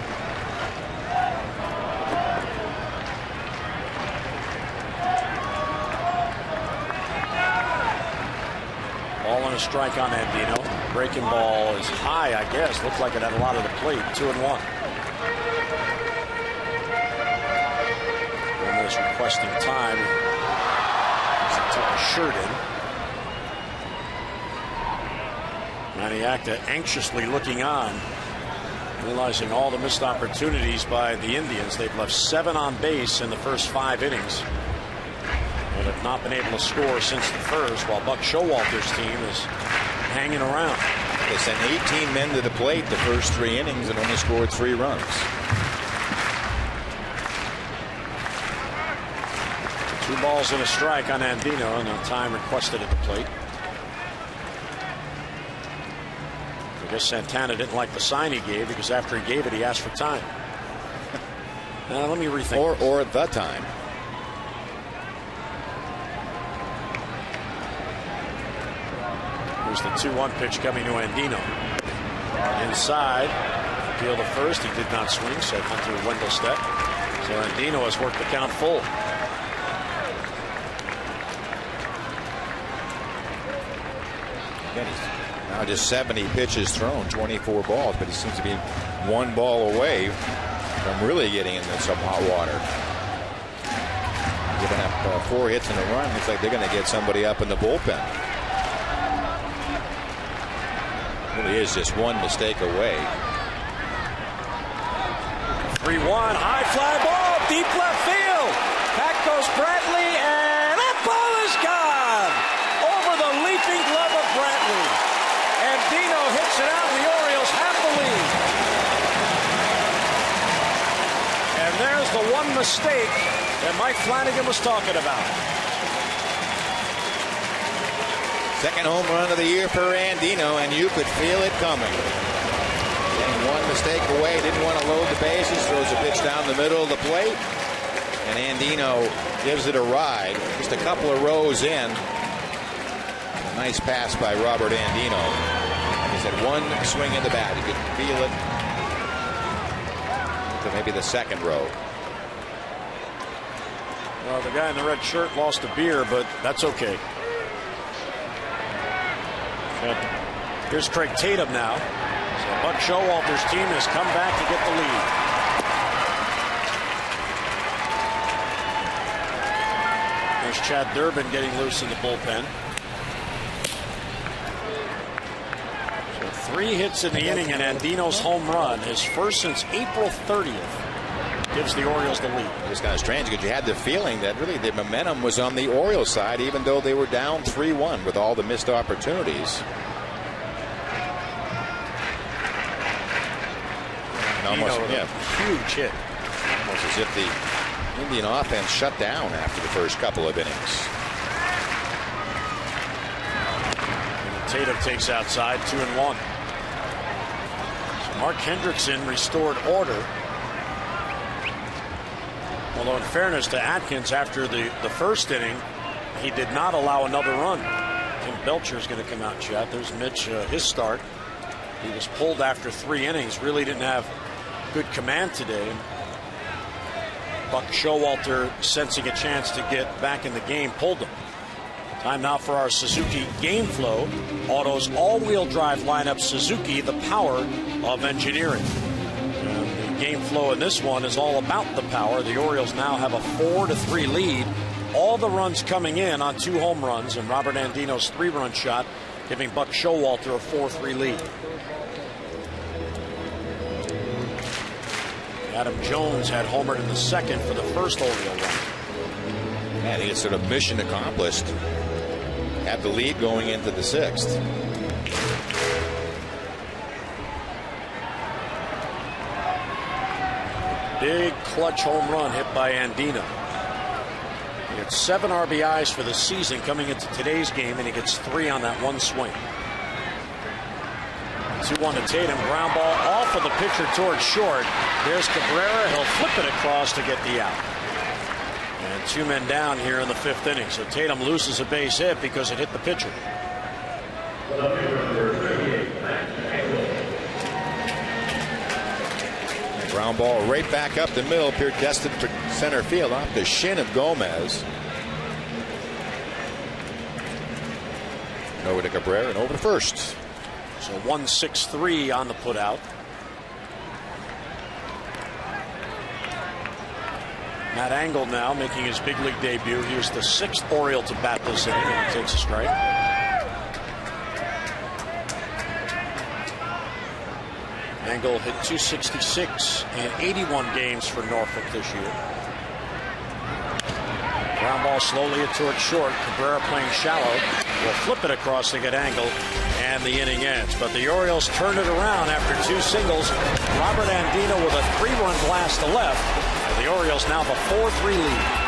Ball and a strike on Andino. Breaking ball is high, I guess. Looks like it had a lot of the plate. 2-1. Is requesting time. He took a shirt in. Maniacta anxiously looking on, realizing all the missed opportunities by the Indians. They've left 7 on base in the first 5 innings, but have not been able to score since the first, while Buck Showalter's team is hanging around. They sent 18 men to the plate the first 3 innings and only scored 3 runs. 2 balls and a strike on Andino, and a time requested at the plate. I guess Santana didn't like the sign he gave, because after he gave it, he asked for time. Now, let me rethink. Or the time. Here's the 2-1 pitch coming to Andino. Inside, field of first. He did not swing, said Hunter Wendelstedt. So Andino has worked the count full. Now just 70 pitches thrown, 24 balls, but he seems to be 1 ball away from really getting into some hot water. Giving up 4 hits in a run. Looks like they're going to get somebody up in the bullpen. Really is just 1 mistake away. 3-1, high fly ball, deep left field. Back goes Brantley, and that ball is gone. Over the leaping glove of Brantley. Andino hits it out, and the Orioles have the lead. And there's the 1 mistake that Mike Flanagan was talking about. Second home run of the year for Andino, and you could feel it coming. Getting 1 mistake away, didn't want to load the bases, throws a pitch down the middle of the plate, and Andino gives it a ride. Just a couple of rows in. A nice pass by Robert Andino. He said 1 swing in the bat. You could feel it to maybe the second row. Well, the guy in the red shirt lost a beer, but that's okay. Here's Craig Tatum now. So Buck Showalter's team has come back to get the lead. There's Chad Durbin getting loose in the bullpen. So 3 hits in the inning, and Andino's home run, his first since April 30th, gives the Orioles the lead. It was kind of strange because you had the feeling that really the momentum was on the Orioles side, even though they were down 3-1 with all the missed opportunities. Almost, huge hit. Almost as if the Indian offense shut down after the first couple of innings. And Tatum takes outside, 2-1. So Mark Hendrickson restored order. Although in fairness to Atkins, after the first inning, he did not allow another run. Tim Belcher's going to come out, Chad. There's Mitch, his start. He was pulled after 3 innings. Really didn't have good command today. Buck Showalter, sensing a chance to get back in the game, pulled him. Time now for our Suzuki Game Flow. Auto's all-wheel drive lineup. Suzuki, the power of engineering. And the Game Flow in this one is all about the power. The Orioles now have a 4-3 lead. All the runs coming in on 2 home runs, and Robert Andino's 3-run shot giving Buck Showalter a 4-3 lead. Adam Jones had homered in the second for the first Oriole run. I think it's sort of mission accomplished. Have the lead going into the 6th. Big clutch home run hit by Andino. He had 7 RBIs for the season coming into today's game, and he gets 3 on that one swing. 2-1 to Tatum. Ground ball off of the pitcher towards short. There's Cabrera. He'll flip it across to get the out. And 2 men down here in the 5th inning. So Tatum loses a base hit because it hit the pitcher. Ground ball right back up the middle, appeared destined for center field off the shin of Gomez. Over to Cabrera and over to first. So 1-6-3 on the putout. Matt Engel now making his big league debut. He was the 6th Oriole to bat this inning, and he takes a strike. Engel hit .266 in 81 games for Norfolk this year. Ground ball slowly towards short. Cabrera playing shallow. Will flip it across to get Engel, and the inning ends. But the Orioles turn it around after 2 singles. Robert Andino with a 3-run blast to left. And the Orioles now have a 4-3 lead.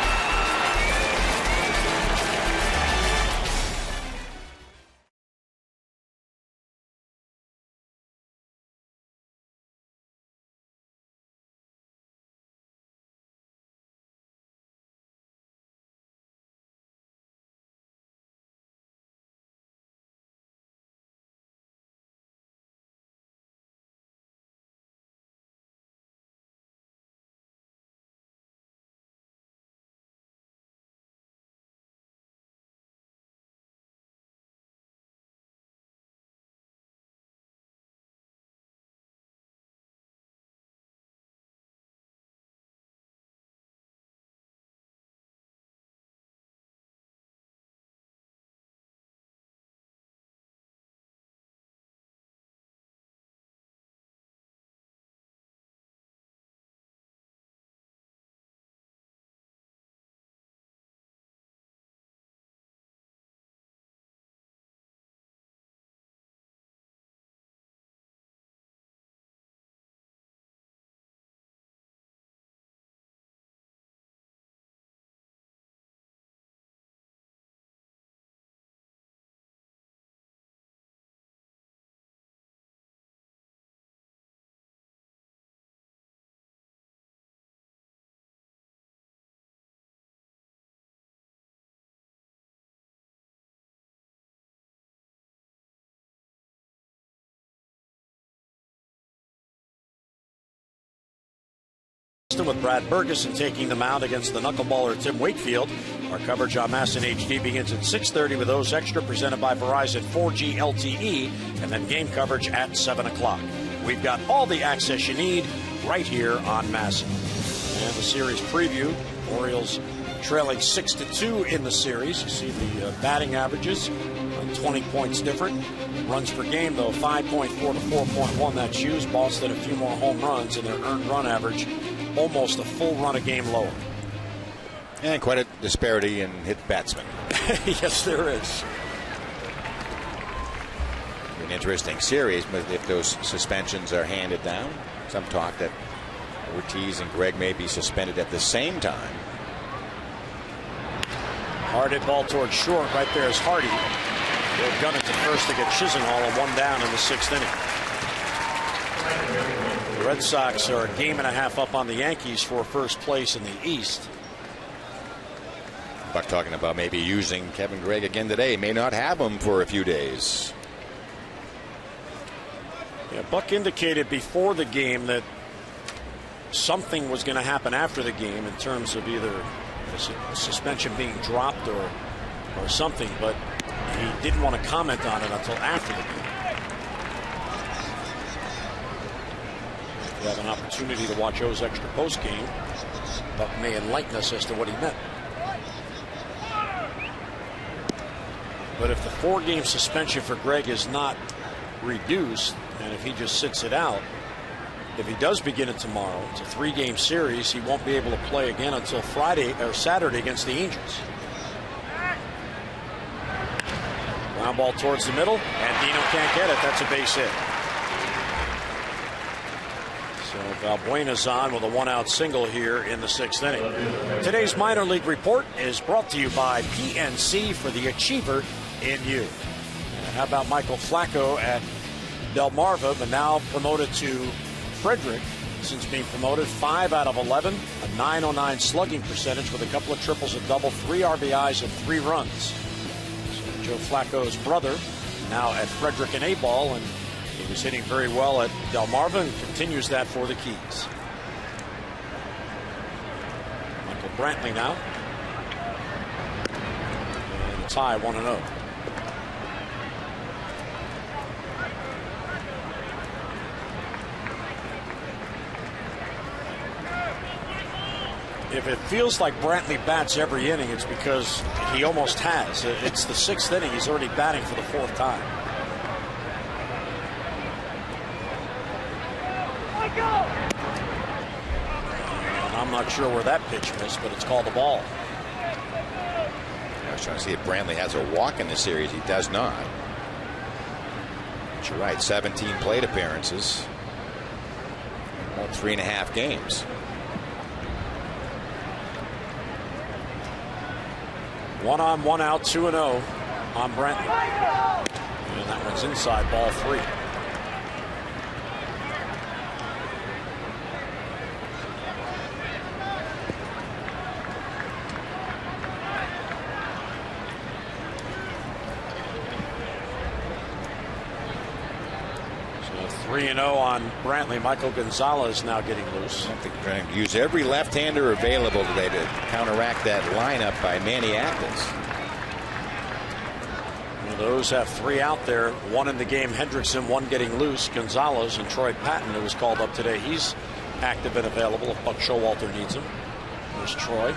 With Brad Bergeson taking the mound against the knuckleballer Tim Wakefield. Our coverage on MASN HD begins at 6:30 with those extra presented by Verizon 4G LTE, and then game coverage at 7 o'clock. We've got all the access you need right here on MASN. And the series preview, Orioles trailing 6-2 in the series. You see the batting averages, 20 points different. Runs per game, though, 5.4 to 4.1. That's used. Boston a few more home runs, and their earned run average almost a full run a game lower. And quite a disparity in hit batsmen. Yes, there is. An interesting series, but if those suspensions are handed down, some talk that Ortiz and Gregg may be suspended at the same time. Hard hit ball towards short. Right there is Hardy. They'll gun it to first to get Chisenhall, and 1 down in the 6th inning. The Red Sox are a game and a half up on the Yankees for first place in the East. Buck talking about maybe using Kevin Gregg again today. May not have him for a few days. Yeah, Buck indicated before the game that something was going to happen after the game in terms of either a suspension being dropped or something, but he didn't want to comment on it until after the game. If you have an opportunity to watch O's extra post game, Buck may enlighten us as to what he meant. But if the 4-game suspension for Greg is not reduced, and if he just sits it out, if he does begin it tomorrow, it's a 3-game series. He won't be able to play again until Friday or Saturday against the Angels. Ground ball towards the middle, and Dino can't get it. That's a base hit. So Valbuena's on with a 1-out single here in the 6th inning. Today's minor league report is brought to you by PNC for the achiever in you. And how about Michael Flacco at Delmarva, but now promoted to Frederick since being promoted. 5 out of 11, a .909 slugging percentage with a couple of triples, a double, 3 RBIs, and 3 runs. So Joe Flacco's brother now at Frederick and A-ball, and he was hitting very well at Delmarva and continues that for the Keys. Michael Brantley now. And a tie 1-0. If it feels like Brantley bats every inning, it's because he almost has. It's the 6th inning. He's already batting for the 4th time. And I'm not sure where that pitch missed, but it's called a ball. I was trying to see if Brantley has a walk in the series. He does not. But you're right, 17 plate appearances. All 3.5 games. 1 on, 1 out, 2-0 on Brantley. And that one's inside, ball 3. So 3-0 on Brantley. Michael Gonzalez now getting loose. I think they're trying to use every left-hander available today to counteract that lineup by Manny Atkins. Well, those have 3 out there. 1 in the game, Hendrickson, 1 getting loose. Gonzalez and Troy Patton, who was called up today. He's active and available if Buck Showalter needs him. There's Troy.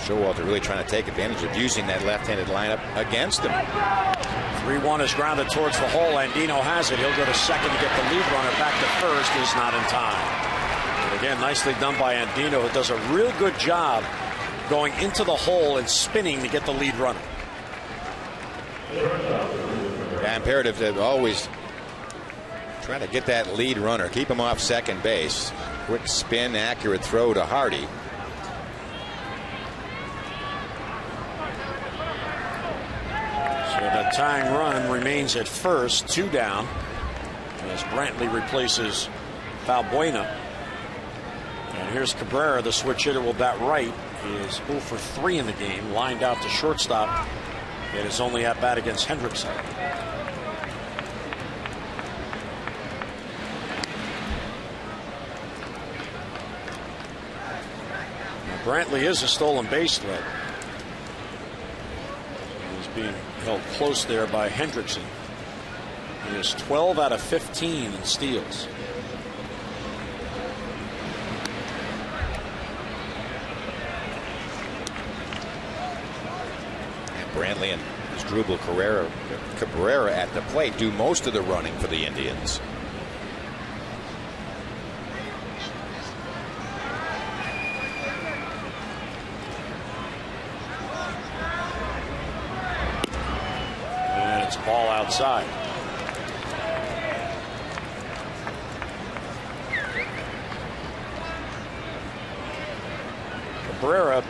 So Showalter really trying to take advantage of using that left-handed lineup against him. 3-1 is grounded towards the hole, and Dino has it. He'll go to second to get the lead runner. Back to first is not in time. But again, nicely done by Andino, who does a real good job going into the hole and spinning to get the lead runner. Yeah, imperative to always try to get that lead runner, keep him off second base. Quick spin, accurate throw to Hardy. The tying run remains at first, 2 down, as Brantley replaces Valbuena. And here's Cabrera, the switch hitter, will bat right. He is 0 for 3 in the game, lined out to shortstop. It is only at bat against Hendrickson. Now, Brantley is a stolen base threat. He's being held close there by Hendrickson. He is 12 out of 15 in steals. And Brantley and ASDRUBAL Cabrera at the plate do most of the running for the Indians. Ball outside. Cabrera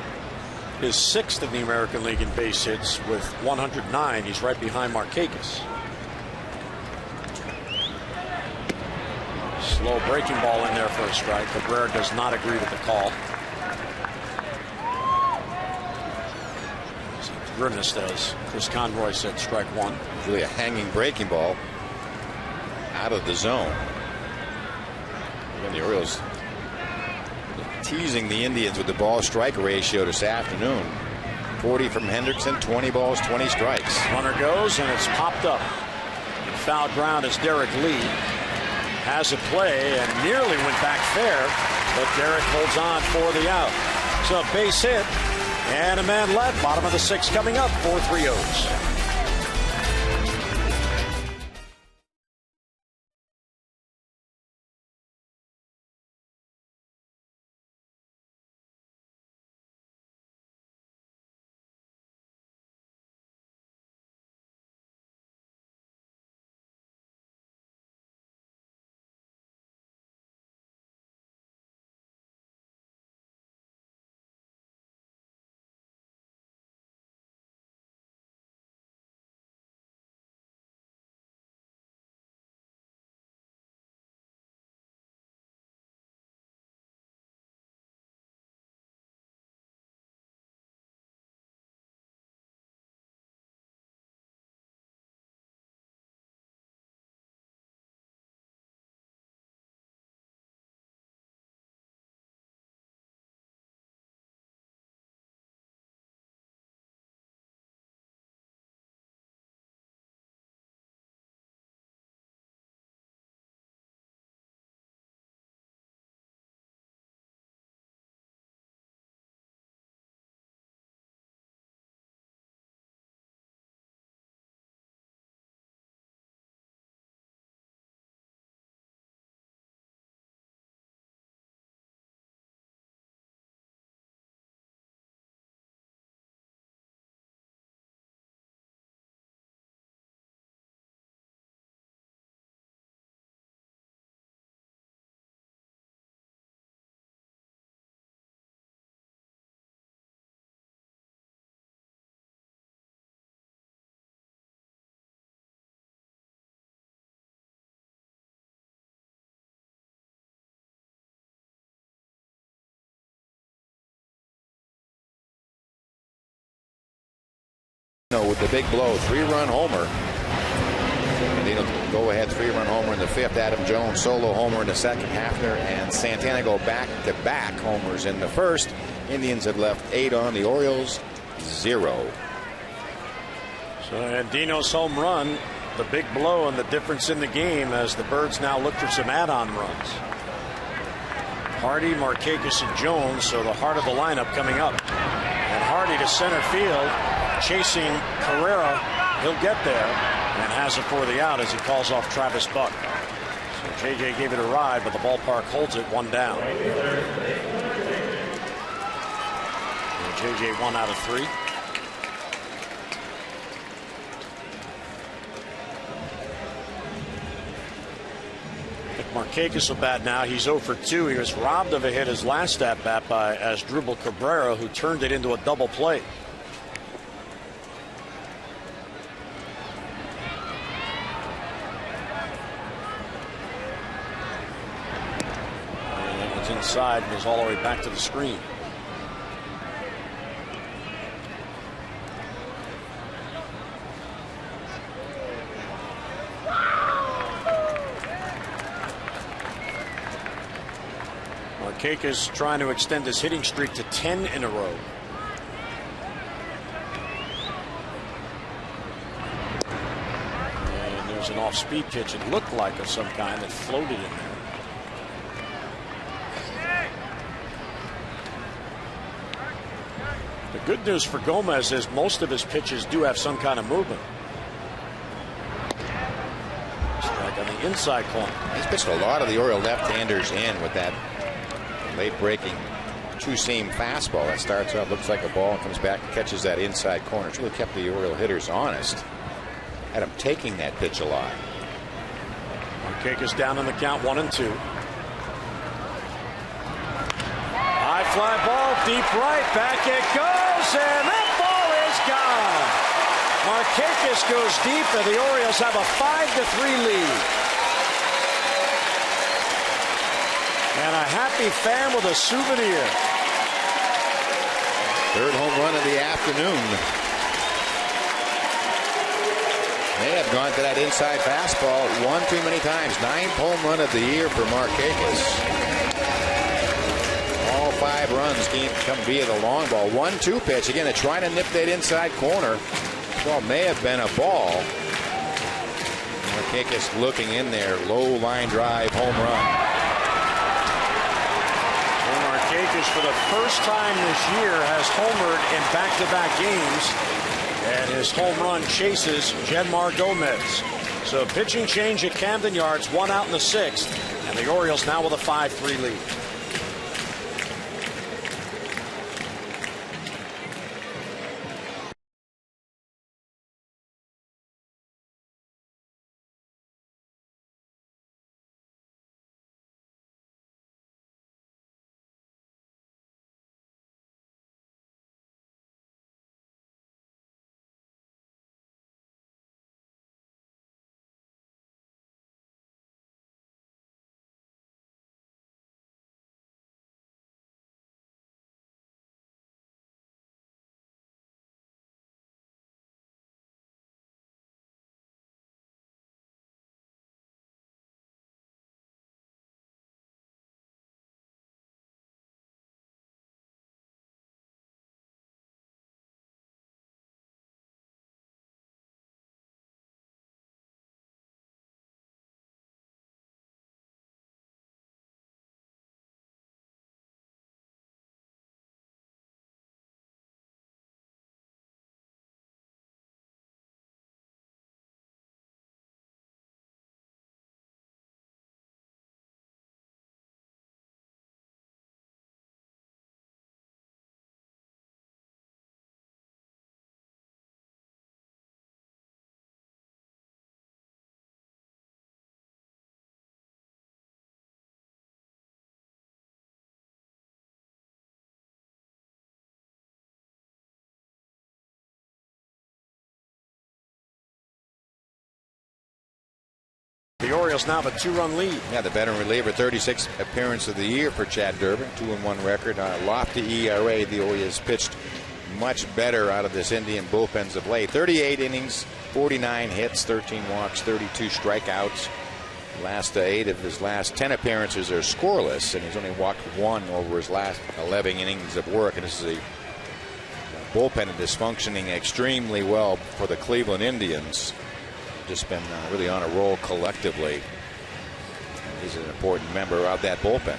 is 6th in the American League in base hits with 109. He's right behind Markakis. Slow breaking ball in there for a strike. Cabrera does not agree with the call. Grimness does. Chris Conroy said strike 1. Really a hanging breaking ball out of the zone. Again, the Orioles teasing the Indians with the ball strike ratio this afternoon. 40 from Hendrickson, 20 balls, 20 strikes. Runner goes, and it's popped up. And foul ground as Derek Lee has a play and nearly went back fair, but Derek holds on for the out. So a base hit and a man left. Bottom of the sixth coming up. 4-3 O's. With the big blow, 3-run homer. And they'll go ahead 3-run homer in the fifth. Adam Jones solo homer in the second. Hafner and Santana go back-to-back homers in the first. Indians have left 8 on. The Orioles 0. So Andino's home run, the big blow and the difference in the game as the Birds now look for some add-on runs. Hardy, Markakis, and Jones, so the heart of the lineup coming up. And Hardy to center field, chasing Cabrera. He'll get there and has it for the out as he calls off Travis Buck. So JJ gave it a ride, but the ballpark holds it 1 down. And JJ 1 out of 3. Markakis will bat now. He's 0 for 2. He was robbed of a hit his last at bat by ASDRUBAL Cabrera, who turned it into a double play. And it's inside and goes all the way back to the screen. Markakis trying to extend his hitting streak to 10 in a row. And there's an off-speed pitch. It looked like of some kind that floated in there. The good news for Gomez is most of his pitches do have some kind of movement. Strike on the inside corner. He's pitched a lot of the Oriole left-handers in with that late breaking two-seam fastball that starts out, looks like a ball, and comes back and catches that inside corner. It's really kept the Oriole hitters honest. Had him taking that pitch a lot. Markakis down on the count, 1-2. High fly ball, deep right, back it goes, and that ball is gone. Markakis goes deep, and the Orioles have a 5-3 lead. And a happy fan with a souvenir. Third home run of the afternoon. They have gone to that inside fastball one too many times. 9th home run of the year for Markakis. All 5 runs come via the long ball. 1-2 pitch. Again, they're trying to nip that inside corner. Well, may have been a ball. Markakis looking in there. Low line drive, home run. And Markakis, for the first time this year, has homered in back-to-back games. And his home run chases Genmar Gomez. So pitching change at Camden Yards, 1 out in the 6th. And the Orioles now with a 5-3 lead. The Orioles now have a 2-run lead. Yeah, the veteran reliever, 36th appearance of the year for Chad Durbin, 2-1 record, lofty ERA. The Orioles pitched much better out of this Indian bullpens of late. 38 innings, 49 hits, 13 walks, 32 strikeouts. Last 8 of his last 10 appearances are scoreless, and he's only walked 1 over his last 11 innings of work. And this is a bullpen that is functioning extremely well for the Cleveland Indians. Just been really on a roll collectively. He's an important member of that bullpen.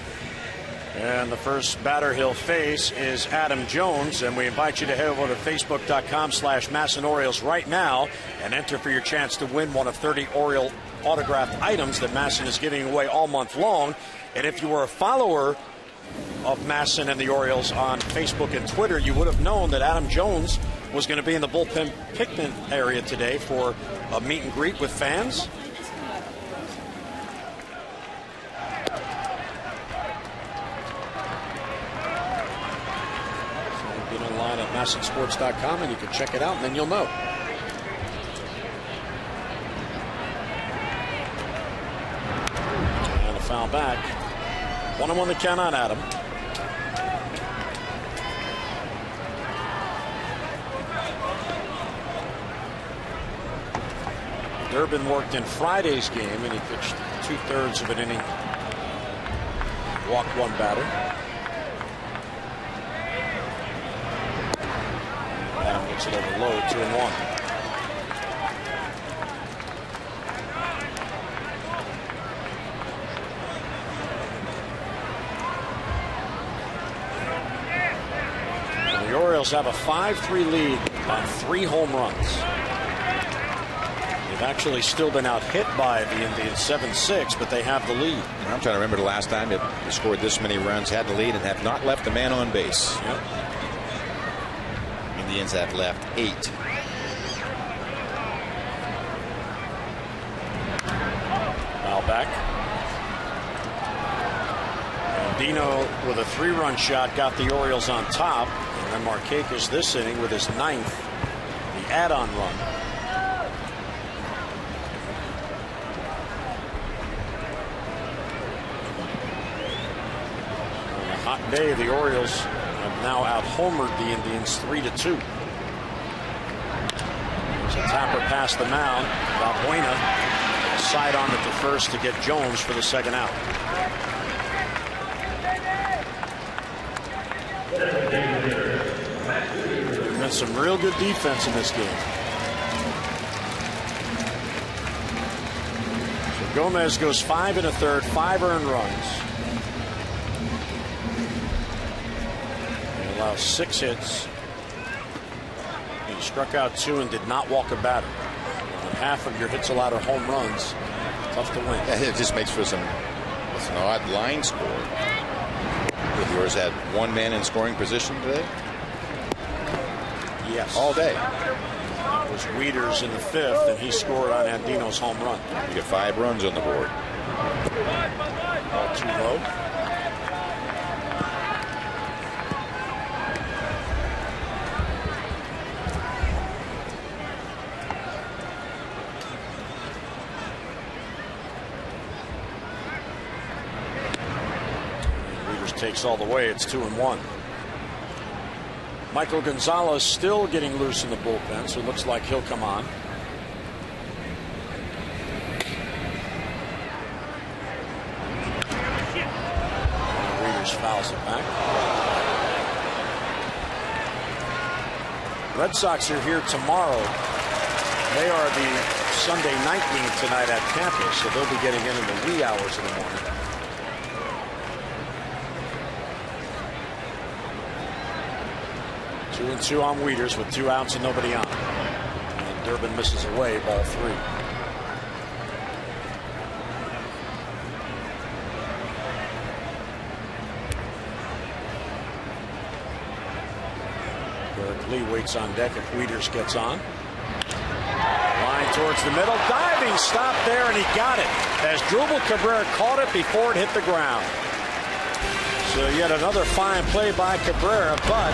And the first batter he'll face is Adam Jones, and we invite you to head over to facebook.com/Masson Orioles right now and enter for your chance to win one of 30 Oriole autographed items that Masson is giving away all month long. And if you were a follower of Masson and the Orioles on Facebook and Twitter, you would have known that Adam Jones was going to be in the bullpen picnic area today for a meet and greet with fans. So get online at MassonSports.com and you can check it out, and then you'll know. And a foul back. 1-1 the count on Adam. Durbin worked in Friday's game, and he pitched 2/3 of an inning. Walked 1 batter. Adam gets it over low, 2-1. And the Orioles have a 5-3 lead on 3 home runs. They've actually still been out hit by the Indians 7-6, but they have the lead. I'm trying to remember the last time they scored this many runs, had the lead, and have not left a man on base. Yep. Indians have left 8. Foul back. And Dino with a 3-run shot got the Orioles on top, and then Markakis this inning with his 9th, the add-on run. Hot day, the Orioles have now out-homered the Indians 3-2. So Tapper past the mound. Valbuena side on it to first to get Jones for the second out. There's been some real good defense in this game. So Gomez goes 5 1/3, 5 earned runs. He allows 6 hits. He struck out 2 and did not walk a batter. When half of your hits allowed are home runs, tough to win. Yeah, it just makes for some odd line score. If yours had one man in scoring position today? Yes. All day. It was Wieters in the 5th, and he scored on Andino's home run. You get 5 runs on the board. Ball too low. Takes all the way. It's 2-1. Michael Gonzalez still getting loose in the bullpen, so it looks like he'll come on. Readers fouls it back. Red Sox are here tomorrow. They are the Sunday night game tonight at Tampa, so they'll be getting in the wee hours of the morning. 2-2 on Wieters with 2 outs and nobody on. And Durbin misses away, ball 3. Derek Lee waits on deck if Wieters gets on. Line towards the middle, diving stop there, and he got it. As Asdrubal Cabrera caught it before it hit the ground. So yet another fine play by Cabrera, but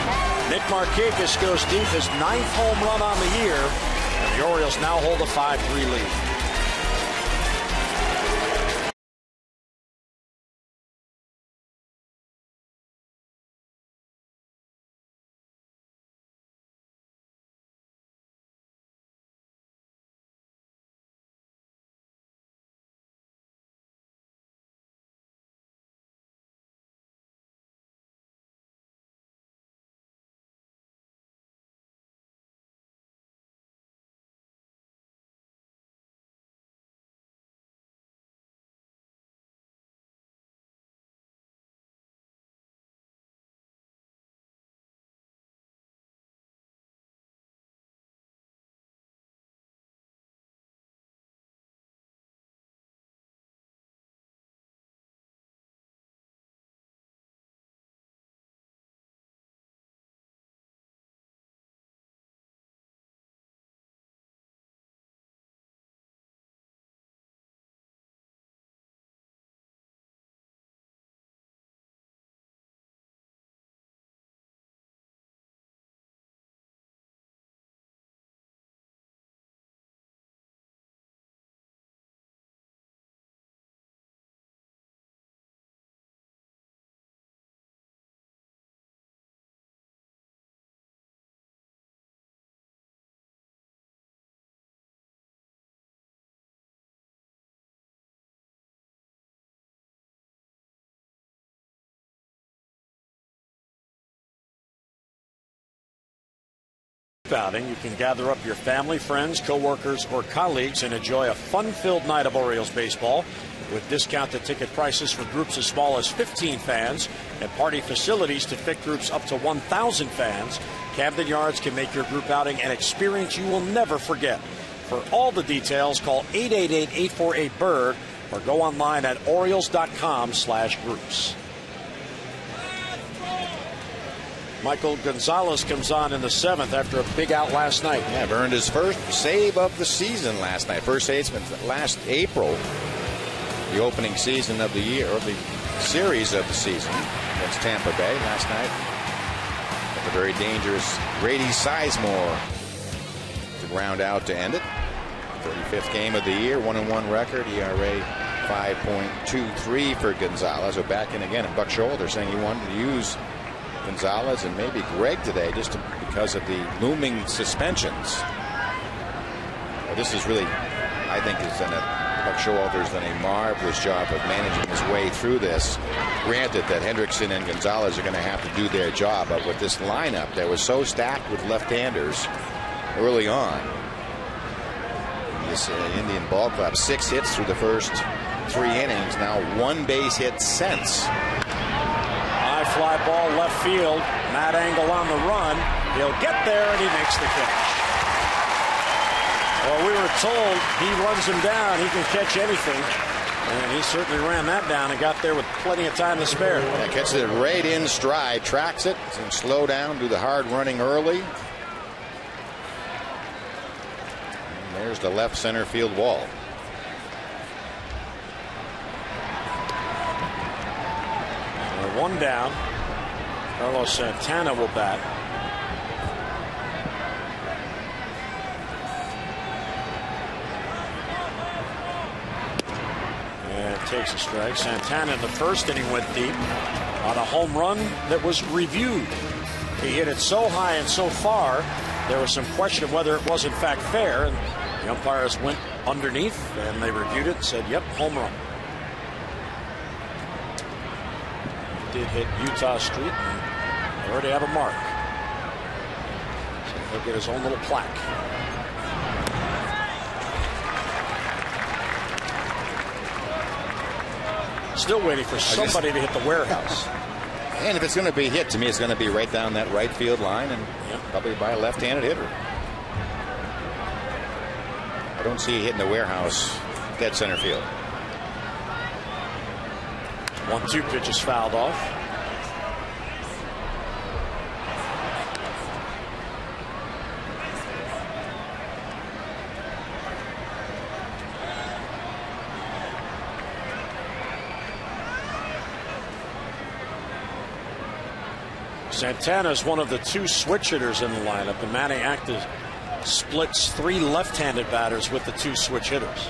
Nick Markakis goes deep, his 9th home run on the year, and the Orioles now hold a 5-3 lead. Outing, you can gather up your family, friends, co-workers, or colleagues and enjoy a fun-filled night of Orioles baseball with discounted ticket prices for groups as small as 15 fans and party facilities to fit groups up to 1,000 fans. Camden Yards can make your group outing an experience you will never forget. For all the details, call 888-848-BIRD or go online at Orioles.com/groups. Michael Gonzalez comes on in the 7th after a big out last night. Yeah, earned his first save of the season last night. First save since last April, the opening season of the year, or the series of the season against Tampa Bay last night. With a very dangerous Grady Sizemore to ground out to end it. 35th game of the year, 1-1 record, ERA 5.23 for Gonzalez. So back in again, and Buck Shoulder saying he wanted to use Gonzalez and maybe Greg today just because of the looming suspensions. This is really, I think, Buck Showalter's done a marvelous job of managing his way through this. Granted that Hendrickson and Gonzalez are going to have to do their job, but with this lineup that was so stacked with left-handers early on, this Indian ball club, 6 hits through the first 3 innings, now 1 base hit since. High fly ball left field. Matt Engel on the run. He'll get there, and he makes the catch. Well, we were told he runs him down, he can catch anything. And he certainly ran that down and got there with plenty of time to spare. Yeah, catches it right in stride, tracks it, and slow down, do the hard running early. And there's the left center field wall. So 1 down. Carlos Santana will bat. Takes a strike. Santana in the first inning went deep on a home run that was reviewed. He hit it so high and so far, there was some question of whether it was in fact fair, and the umpires went underneath and they reviewed it and said, yep, home run. He did hit Utah Street, and they already have a mark. So he'll get his own little plaque. Still waiting for somebody to hit the warehouse. And if it's going to be hit, to me, it's going to be right down that right field line, and probably by a left-handed hitter. I don't see it hitting the warehouse, dead center field. 1-2 pitch is fouled off. Santana is one of the 2 switch hitters in the lineup, and Manny Acta splits 3 left-handed batters with the 2 switch hitters.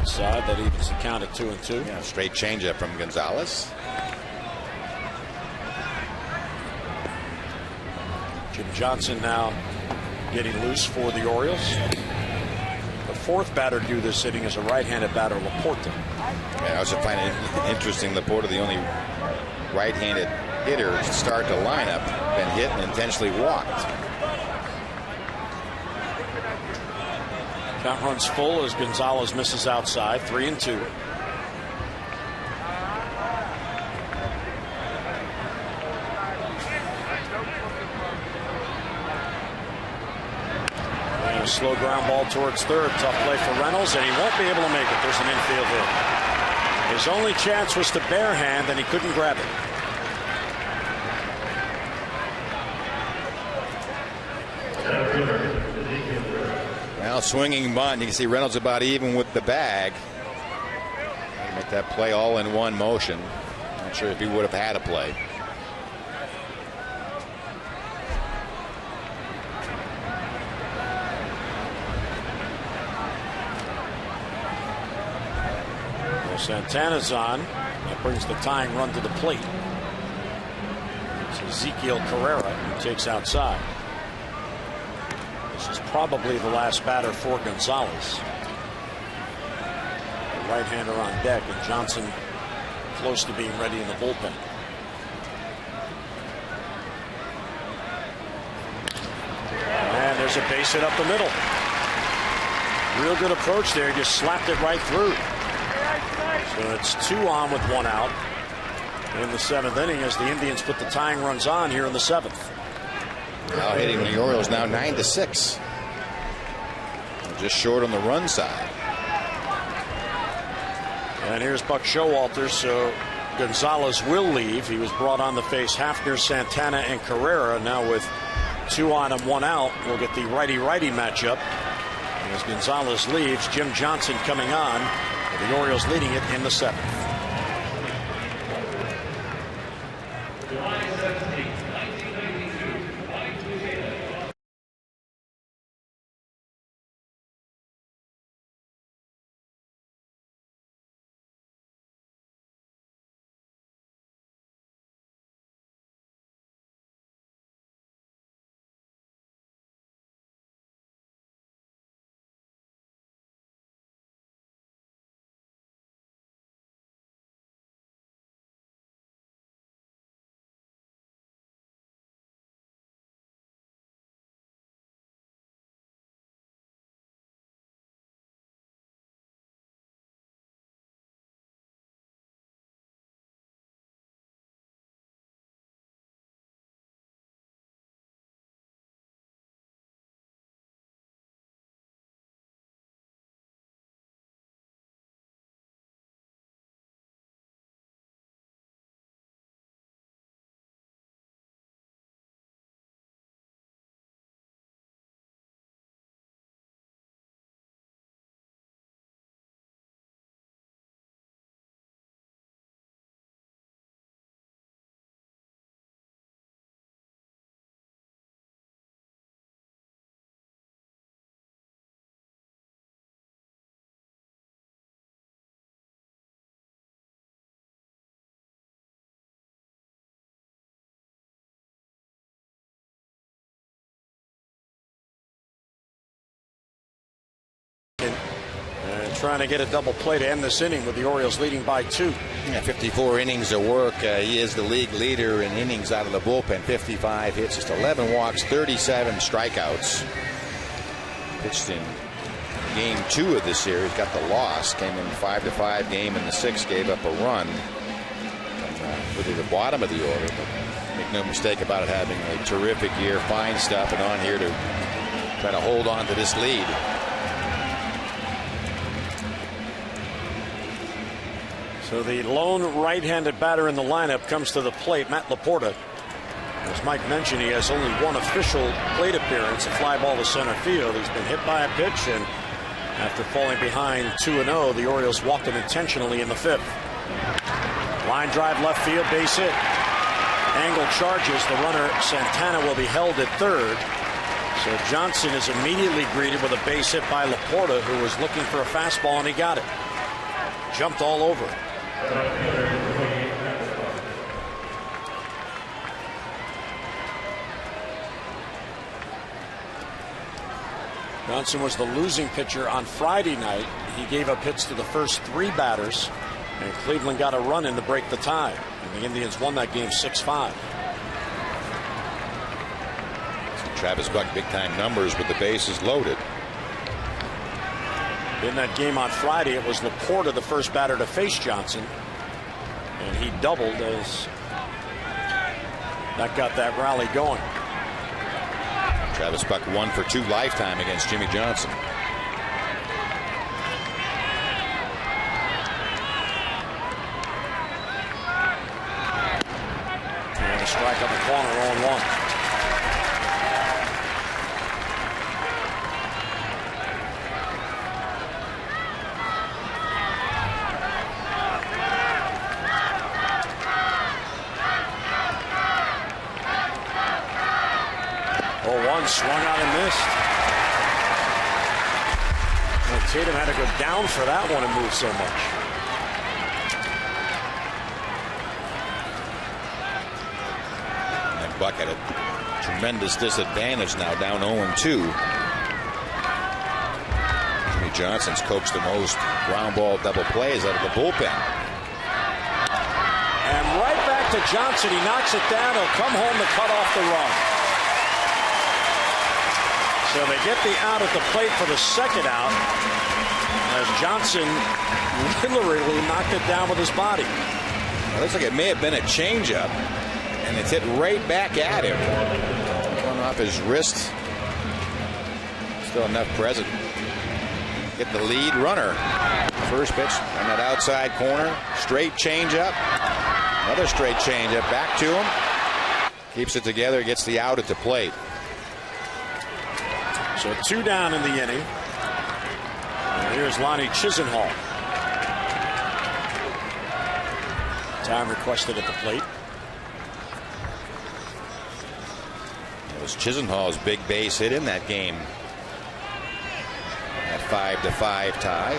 Inside, that evens the count at 2-2. Yeah, straight changeup from Gonzalez. Jim Johnson now getting loose for the Orioles. The 4th batter to do this inning is a right-handed batter, LAPORTA. Yeah, I also find it interesting, LAPORTA, the only right-handed hitter to start the lineup, been hit and intentionally walked. Count runs full as Gonzalez misses outside, 3-2. A slow ground ball towards third. Tough play for Reynolds, and he won't be able to make it. There's an infield hit. His only chance was to barehand, and he couldn't grab it. Now swinging bunt. You can see Reynolds about even with the bag. Make that play all in one motion. Not sure if he would have had a play. Santana's on. That brings the tying run to the plate. It's Ezekiel Carrera who takes outside. This is probably the last batter for Gonzalez. The right-hander on deck, and Johnson close to being ready in the bullpen. And there's a base hit up the middle. Real good approach there. He just slapped it right through. So it's 2 on with 1 out in the 7th inning as the Indians put the tying runs on here in the 7th. Now hitting the Orioles now 9-6. Just short on the run side. And here's Buck Showalter. So Gonzalez will leave. He was brought on to face HAFNER, Santana, and Carrera. Now with 2 on and 1 out, we'll get the righty-righty matchup. And as Gonzalez leaves, Jim Johnson coming on. The Orioles leading it in the 7th. trying to get a double play to end this inning with the Orioles leading by 2. Yeah, 54 innings of work. He is the league leader in innings out of the bullpen. 55 hits, just 11 walks, 37 strikeouts. Pitched in game 2 of this series, got the loss. Came in 5-5 game in the 6th, gave up a run. Really the bottom of the order, but make no mistake about it, having a terrific year, fine stuff, and on here to try to hold on to this lead. So the lone right-handed batter in the lineup comes to the plate, Matt LAPORTA. As Mike mentioned, he has only one official plate appearance, a fly ball to center field. He's been hit by a pitch, and after falling behind 2-0, the Orioles walked him intentionally in the 5th. Line drive left field, base hit. Angle charges. The runner, Santana, will be held at 3rd. So Johnson is immediately greeted with a base hit by LAPORTA, who was looking for a fastball, and he got it. Jumped all over. Johnson was the losing pitcher on Friday night. He gave up hits to the first 3 batters, and Cleveland got a run in to break the tie. And the Indians won that game 6-5. Travis Buck, big-time numbers with the bases loaded. In that game on Friday, it was LAPORTA, the first batter to face Johnson, and he doubled as that got that rally going. Travis Buck 1 for 2 lifetime against Jimmy Johnson. And a strike on the corner, 0-1. Swung out and missed. Well, Tatum had to go down for that one and move so much. And Buck at a tremendous disadvantage now, down 0-2. Jimmy Johnson's coached the most ground ball double plays out of the bullpen. And right back to Johnson. He knocks it down. He'll come home to cut off the run. So they get the out at the plate for the second out, as Johnson literally knocked it down with his body. It looks like it may have been a changeup, and it's hit right back at him. Going off his wrist. Still enough present. Get the lead runner. First pitch on that outside corner. Straight changeup. Another straight changeup. Back to him. Keeps it together. Gets the out at the plate. So 2 down in the inning. And here's Lonnie Chisenhall. Time requested at the plate. It was Chisenhall's big base hit in that game. That 5-5 tie.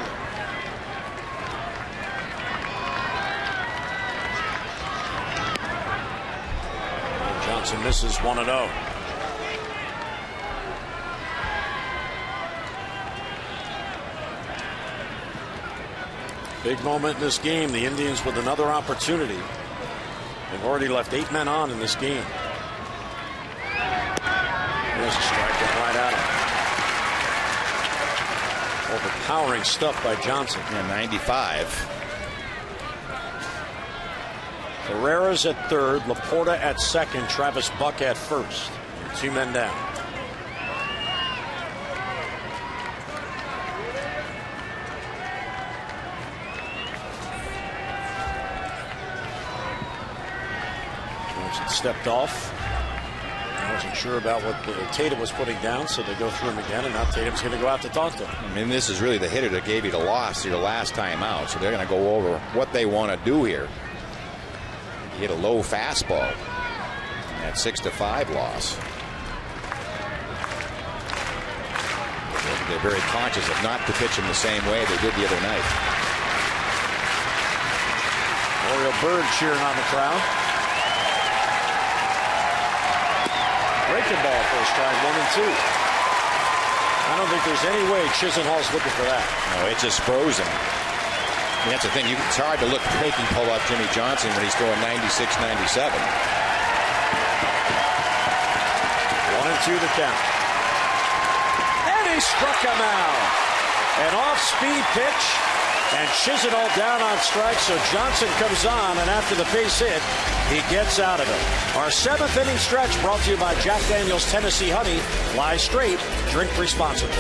And Johnson misses 1-0. Big moment in this game. The Indians with another opportunity. They've already left 8 men on in this game. There's a strike right at him. Overpowering stuff by Johnson. Yeah, 95. Carrera's at 3rd, LAPORTA at 2nd, Travis Buck at 1st. 2 men down. Stepped off. I wasn't sure about what Tatum was putting down, so they go through him again, and now Tatum's going to go out to talk to him. I mean, this is really the hitter that gave you the loss your last time out, so they're going to go over what they want to do here. He hit a low fastball in that 6-5 loss. They're very conscious of not to pitch him the same way they did the other night. Oriole Bird cheering on the crowd. Breaking ball for a strike, 1-2. I don't think there's any way Chisenhall's looking for that. No, it just froze him. I mean, that's the thing. It's hard to look taking pull up Jimmy Johnson when he's throwing 96, 97. 1-2 the count. And he struck him out. An off-speed pitch, and Chisenhall down on strike, so Johnson comes on, and after the base hit, he gets out of it. Our 7th inning stretch brought to you by Jack Daniel's Tennessee Honey. Fly straight, drink responsibly.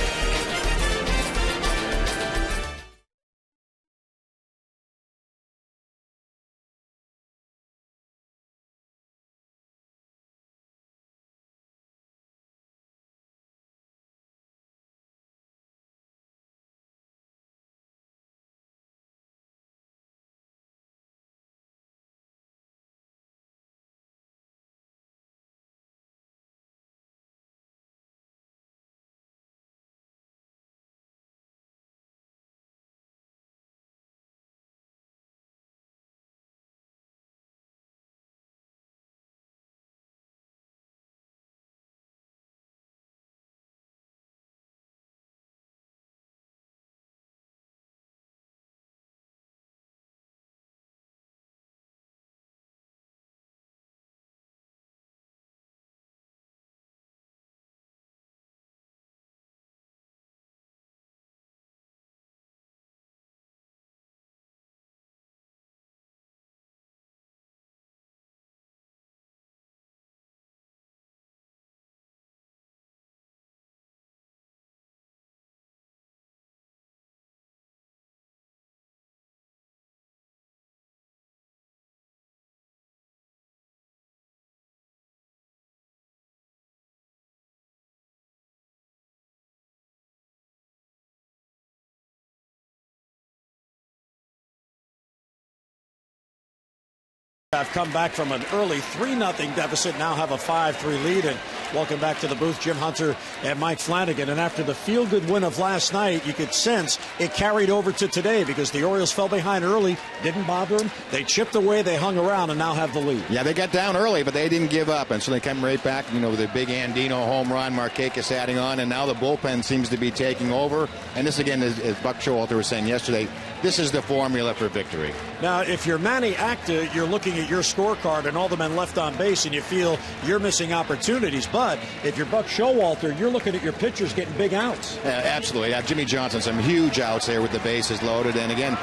I've come back from an early 3-0 deficit, now have a 5-3 lead, and welcome back to the booth, Jim Hunter and Mike Flanagan. And after the feel-good win of last night, you could sense it carried over to today because the Orioles fell behind early, didn't bother them. They chipped away, they hung around, and now have the lead. Yeah, they got down early, but they didn't give up, and so they come right back, with a big Andino home run, Markakis adding on, and now the bullpen seems to be taking over. And this, again, as Buck Showalter was saying yesterday, this is the formula for victory. Now, if you're Manny Acta, you're looking at your scorecard and all the men left on base, and you feel you're missing opportunities. But if you're Buck Showalter, you're looking at your pitchers getting big outs. Absolutely. Jimmy Johnson, some huge outs there with the bases loaded. And again,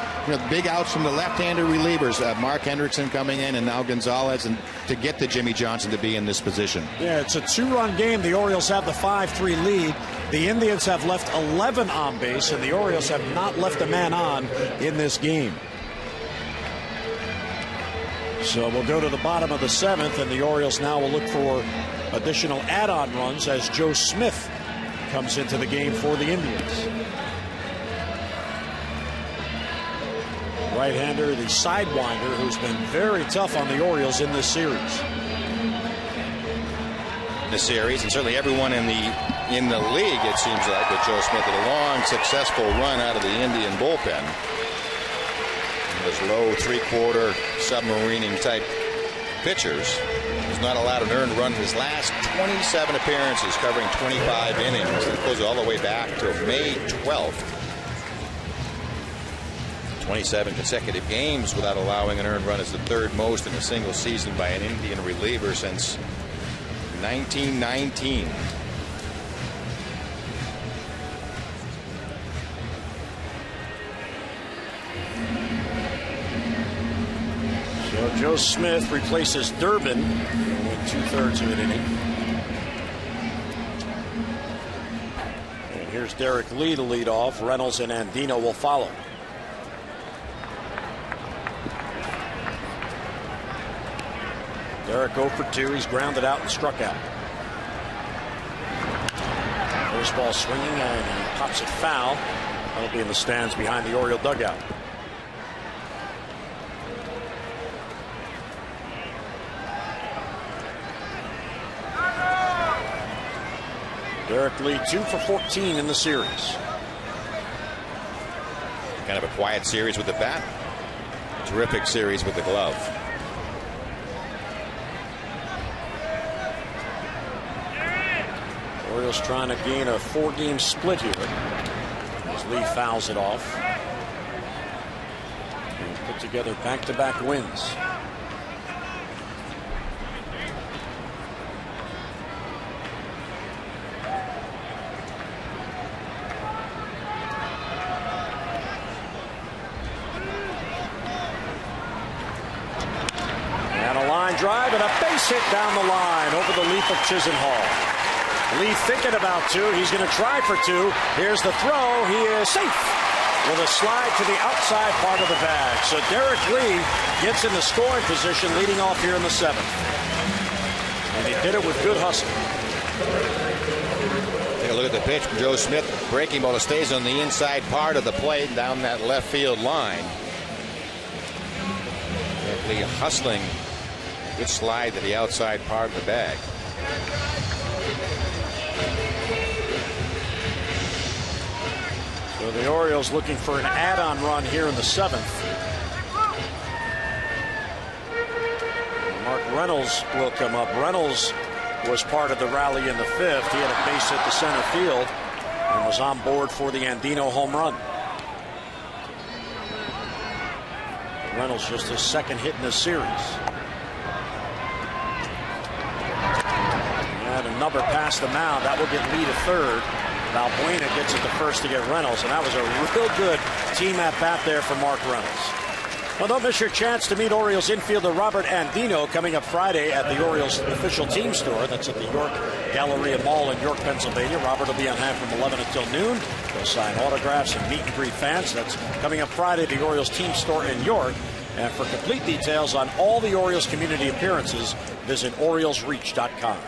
big outs from the left-handed relievers. Mark Hendrickson coming in, and now Gonzalez, and to get to Jimmy Johnson to be in this position. Yeah, it's a 2-run game. The Orioles have the 5-3 lead. The Indians have left 11 on base, and the Orioles have not left a man on in this game. So we'll go to the bottom of the 7th, and the Orioles now will look for additional add-on runs as Joe Smith comes into the game for the Indians. Right-hander, the sidewinder, who's been very tough on the Orioles in this series. And certainly everyone in the league, it seems like, with Joe Smith, had a long, successful run out of the Indian bullpen. Those low three-quarter submarining type pitchers. He's not allowed an earned run in his last 27 appearances, covering 25 innings. That goes all the way back to May 12th. 27 consecutive games without allowing an earned run is the third most in a single season by an Indian reliever since 1919. So Joe Smith replaces Durbin with 2/3 of an inning. And here's Derek Lee to lead off. Reynolds and Andino will follow. Derek 0 for 2. He's grounded out and struck out. First ball swinging, and he pops it foul. That'll be in the stands behind the Oriole dugout. Derek Lee 2 for 14 in the series. Kind of a quiet series with the bat. Terrific series with the glove. Orioles trying to gain a 4-game split here as Lee fouls it off. And put together back-to-back wins. Drive and a base hit down the line over the leap of Chisenhall. Lee thinking about 2. He's going to try for 2. Here's the throw. He is safe with a slide to the outside part of the bag. So Derek Lee gets in the scoring position leading off here in the 7th. And he did it with good hustle. Take a look at the pitch from Joe Smith. Breaking ball stays on the inside part of the plate down that left field line. Derek Lee hustling. Good slide to the outside part of the bag. So the Orioles looking for an add-on run here in the 7th. Mark Reynolds will come up. Reynolds was part of the rally in the 5th. He had a base hit to center field and was on board for the Andino home run. Reynolds just his 2nd hit in this series. A number past the mound. That will get Lee to 3rd. Valbuena gets it to 1st to get Reynolds, and that was a real good team at bat there for Mark Reynolds. Well, don't miss your chance to meet Orioles infielder Robert Andino coming up Friday at the Orioles official team store. That's at the York Galleria Mall in York, Pennsylvania. Robert will be on hand from 11 until noon. He'll sign autographs and meet and greet fans. That's coming up Friday at the Orioles team store in York. And for complete details on all the Orioles community appearances, visit OriolesReach.com.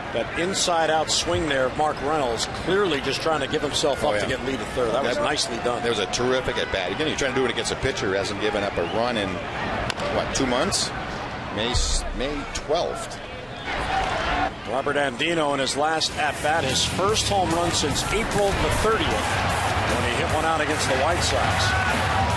That inside-out swing there of Mark Reynolds, clearly just trying to give himself up to get Lee to 3rd. That was nicely done. There was a terrific at-bat. Again, you're trying to do it against a pitcher who hasn't given up a run in, what, 2 months? May 12th. Robert Andino in his last at-bat, his first home run since April the 30th, when he hit one out against the White Sox.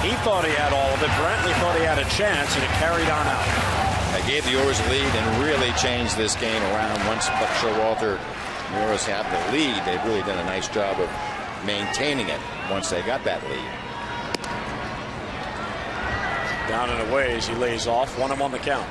He thought he had all of it. Brantley thought he had a chance, and it carried on out. They gave the Orioles the lead and really changed this game around. Once Buck Showalter and the Orioles had the lead, they've really done a nice job of maintaining it once they got that lead. Down and away as he lays off. 1 on the count.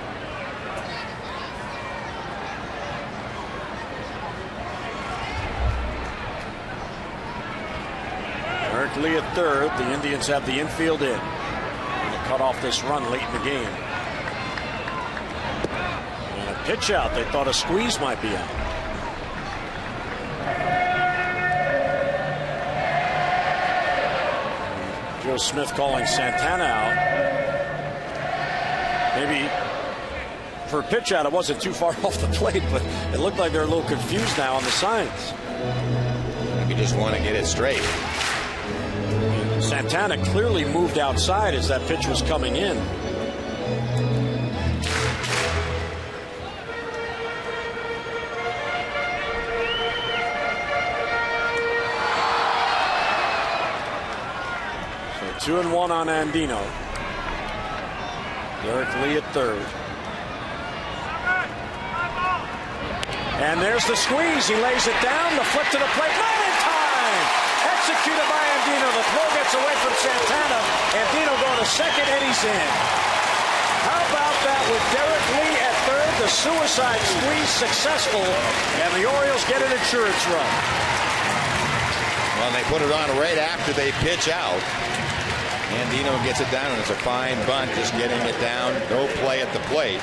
Derek Lee at 3rd. The Indians have the infield in. And they cut off this run late in the game. Pitch out. They thought a squeeze might be out. Joe Smith calling Santana out. Maybe for a pitch out, it wasn't too far off the plate, but it looked like they're a little confused now on the signs. You just want to get it straight. Santana clearly moved outside as that pitch was coming in. So 2-1 on Andino. Derek Lee at 3rd. And there's the squeeze. He lays it down. The flip to the plate. Right in time. Executed by Andino. The throw gets away from Santana. Andino going to 2nd, and he's in. How about that with Derek Lee at 3rd? The suicide squeeze successful, and the Orioles get an insurance run. Well, they put it on right after they pitch out. Andino gets it down, and it's a fine bunt, just getting it down. No play at the plate.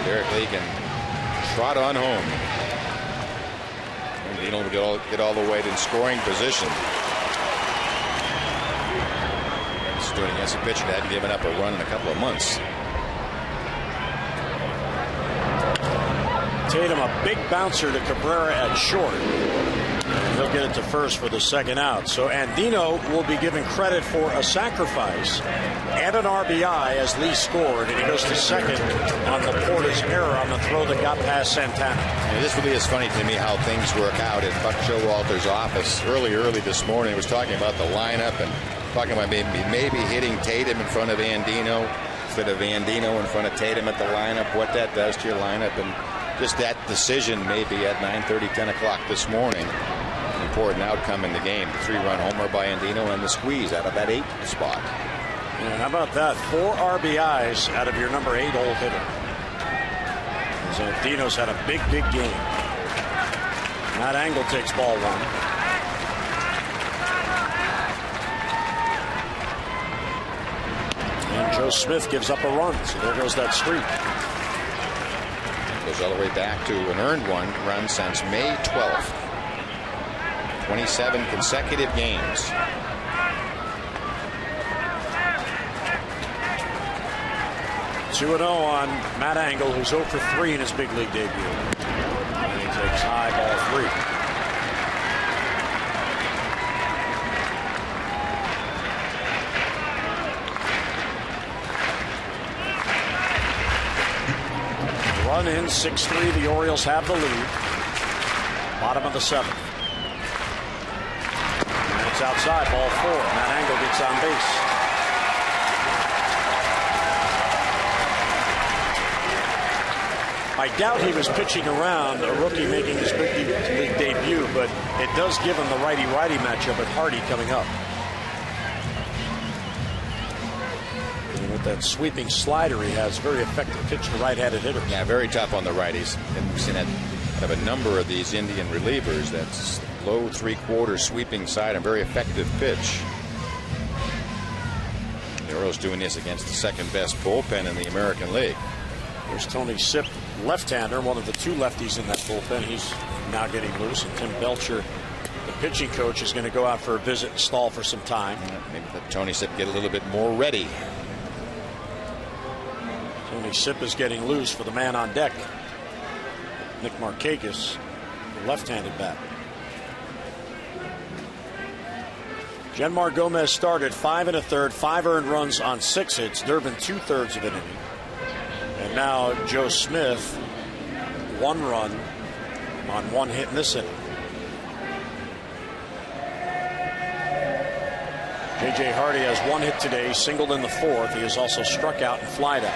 Derek Lee can trot on home. Andino will get all the way in scoring position. He's doing against a pitcher that hadn't given up a run in a couple of months. Tatum, a big bouncer to Cabrera at short. He'll get it to 1st for the 2nd out. So Andino will be given credit for a sacrifice and an RBI as Lee scored, and he goes to 2nd on LAPORTA's error on the throw that got past Santana. And this really is funny to me how things work out in Buck Showalter's office. Early this morning, he was talking about the lineup and talking about maybe hitting Tatum in front of Andino. outfit of Andino in front of Tatum at the lineup, what that does to your lineup, and just that decision maybe at 9:30, 10 o'clock this morning. An important outcome in the game. The 3-run homer by Andino and the squeeze out of that 8 spot. Yeah, how about that? 4 RBIs out of your number 8 hole hitter. So Andino's had a big game. Matt Engel takes ball 1. And Joe Smith gives up a run, so there goes that streak. Goes all the way back to an earned run since May 12th. 27 consecutive games. Two-0 on Matt Engel, who's 0 for 3 in his big league debut. And he takes high ball 3. Run in, 6-3. The Orioles have the lead. Bottom of the 7th. And it's outside, ball 4. Matt Engel gets on base. I doubt he was pitching around a rookie making his big league debut, but it does give him the righty-righty matchup with Hardy coming up. And with that sweeping slider he has, very effective pitch to right-handed hitters. Yeah, very tough on the righties. And we've seen that out of a number of these Indian relievers. That's low 3/4 sweeping side, a very effective pitch. The Orioles doing this against the second-best bullpen in the American League. There's Tony Sipp, left-hander, one of the 2 lefties in that bullpen. He's now getting loose, and Tim Belcher, the pitching coach, is going to go out for a visit and stall for some time. Yeah, maybe let Tony Sipp get a little bit more ready. Tony Sipp is getting loose for the man on deck, Nick Markakis, the left-handed bat. Genmar Gomez started 5 1/3, 5 earned runs on 6 hits. Durbin 2/3 of an inning. And now Joe Smith, 1 run on 1 hit in this inning. J.J. Hardy has 1 hit today, singled in the 4th. He has also struck out and flied out.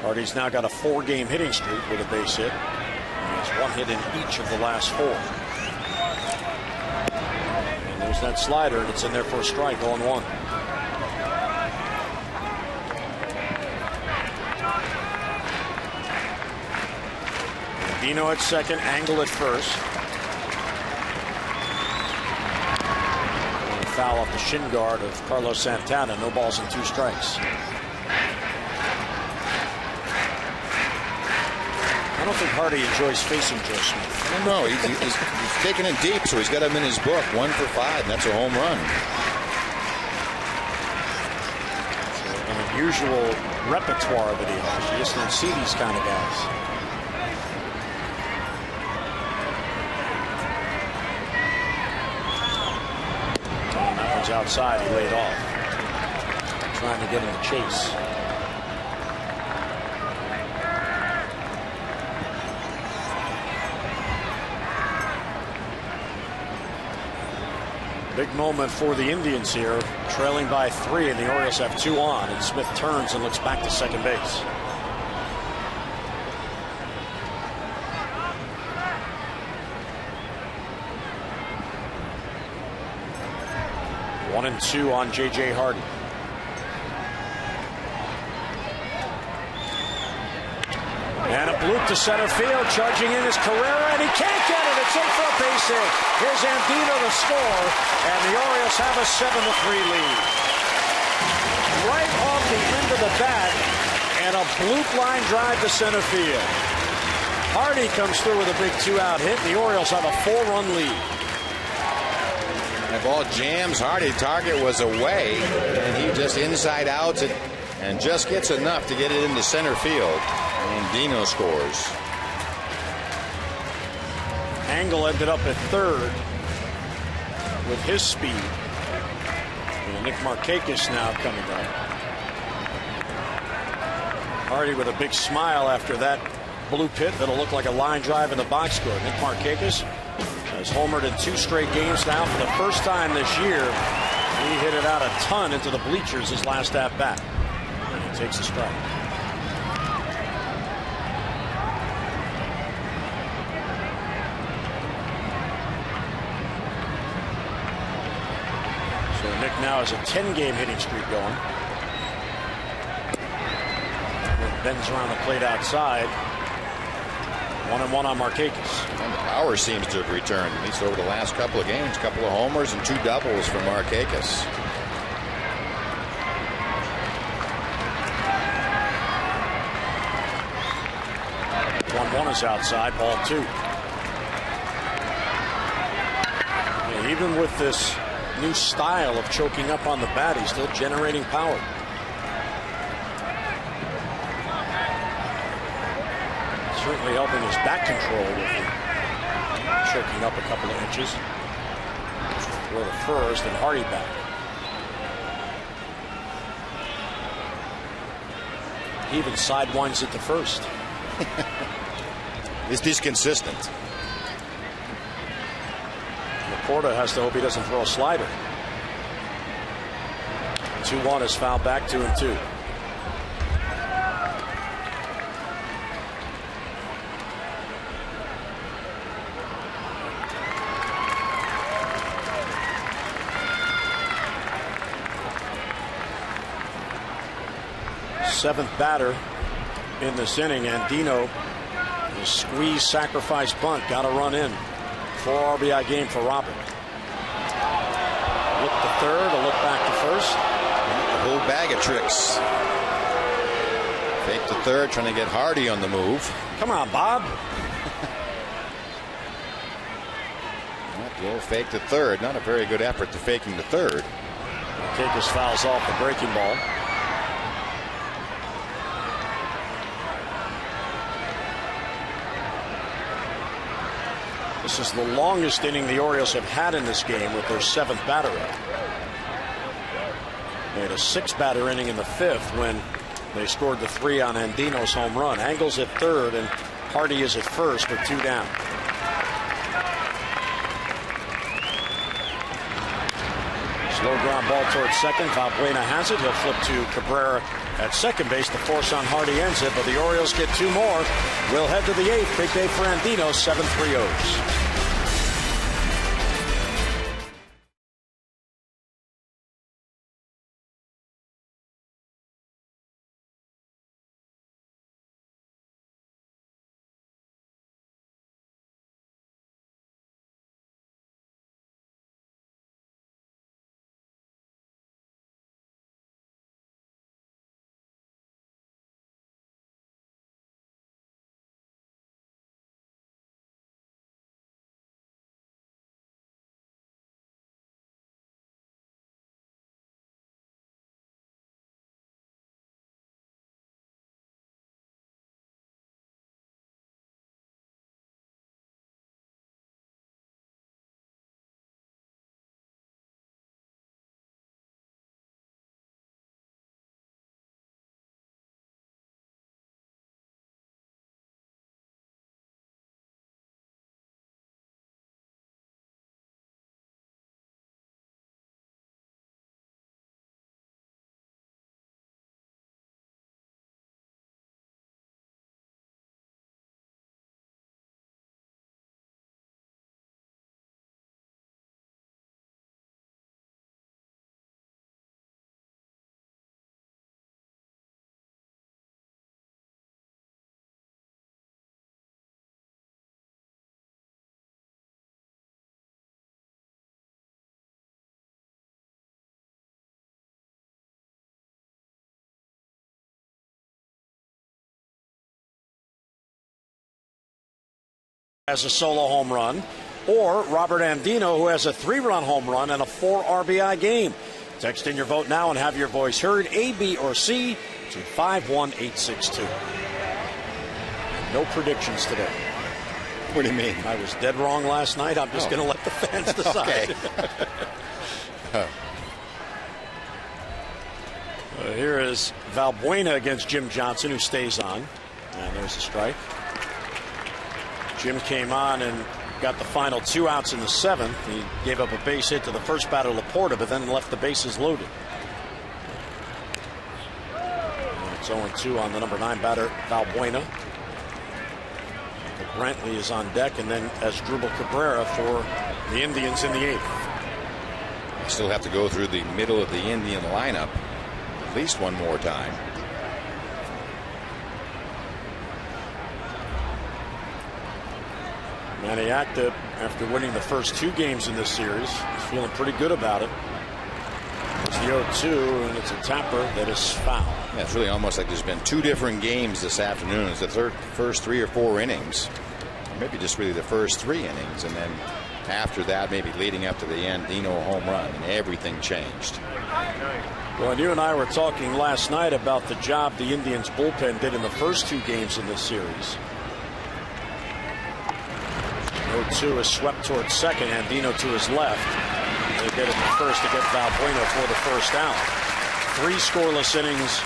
Hardy's now got a 4-game hitting streak with a base hit. He has 1 hit in each of the last 4. And there's that slider, and it's in there for a strike, 0-1. Dino at second, Engel at first. And a foul off the shin guard of Carlos Santana. No balls and 2 strikes. I don't think Hardy enjoys facing Joe Smith. No, he's taking it deep, so he's got him in his book. 1 for 5, and that's a home run. An unusual repertoire that he has. You just don't see these kind of guys. Outside, he laid off, trying to get in the chase. Big moment for the Indians here, trailing by 3, and the Orioles have 2 on, and Smith turns and looks back to second base. One and 2 on J.J. Hardy. And a bloop to center field. Charging in is Cabrera, and he can't get it. It's in for a base hit. Here's Andino to score, and the Orioles have a 7-3 lead. Right off the end of the bat, and a bloop line drive to center field. Hardy comes through with a big 2-out hit. The Orioles have a 4-run lead. The ball jams Hardy. Target was away, and he just inside outs it and just gets enough to get it into center field. And Dino scores. Engel ended up at third with his speed. And Nick Markakis now coming up. Hardy with a big smile after that blue pit that'll look like a line drive in the box score. Nick Markakis has homered in 2 straight games now. For the first time this year, he hit it out a ton into the bleachers his last at bat. And he takes a strike. So Nick now has a 10-game hitting streak going. Bends around the plate outside. 1-1 on Markakis. And the power seems to have returned, at least over the last couple of games. A couple of homers and 2 doubles for Markakis. One is outside, ball 2. Yeah, even with this new style of choking up on the bat, he's still generating power. Certainly helping his back control with him choking up a couple of inches. Throw to first and Hardy back. He even sidewinds it to first. He's consistent. LAPORTA has to hope he doesn't throw a slider. 2-1 is fouled back, 2-2. Seventh batter in this inning, Andino, the squeeze sacrifice bunt, got a run in. 4 RBI game for Robert. Look to third, a look back to first. A whole bag of tricks. Fake to third, trying to get Hardy on the move. Come on, Bob. The old fake to third, not a very good effort to faking to third. Markakis fouls off the breaking ball. This is the longest inning the Orioles have had in this game with their 7th batter out. They had a 6-batter inning in the 5th when they scored the 3 on Andino's home run. Angle's at third and Hardy is at first with 2 down. Slow ground ball towards second. Valbuena has it. He'll flip to Cabrera at second base. The force on Hardy ends it, but the Orioles get 2 more. We'll head to the 8th. Big day for Andino, 7-3 O's. Has a solo home run, or Robert Andino, who has a 3-run home run and a 4 RBI game. Text in your vote now and have your voice heard, A, B, or C, to 51862. No predictions today. What do you mean? I was dead wrong last night. I'm just going to let the fans decide. Okay. Here is Valbuena against Jim Johnson, who stays on. And there's a strike. Jim came on and got the final 2 outs in the 7th. He gave up a base hit to the first batter, LAPORTA, but then left the bases loaded. And it's 0-2 on the number 9 batter, Valbuena. Brantley is on deck, and then ASDRUBAL Cabrera for the Indians in the 8th. Still have to go through the middle of the Indian lineup at least one more time. Maniacta, after winning the first 2 games in this series, is feeling pretty good about it. It's the 0-2, and it's a tapper that is foul. Yeah, it's really almost like there's been 2 different games this afternoon. It's the first 3 or 4 innings. Maybe just really the first 3 innings, and then after that, maybe leading up to the end, Dino home run, and everything changed. Well, and you and I were talking last night about the job the Indians bullpen did in the first 2 games in this series. 0-2 is swept towards second, and Dino to his left. They get it to first to get Valbuena for the first out. 3 scoreless innings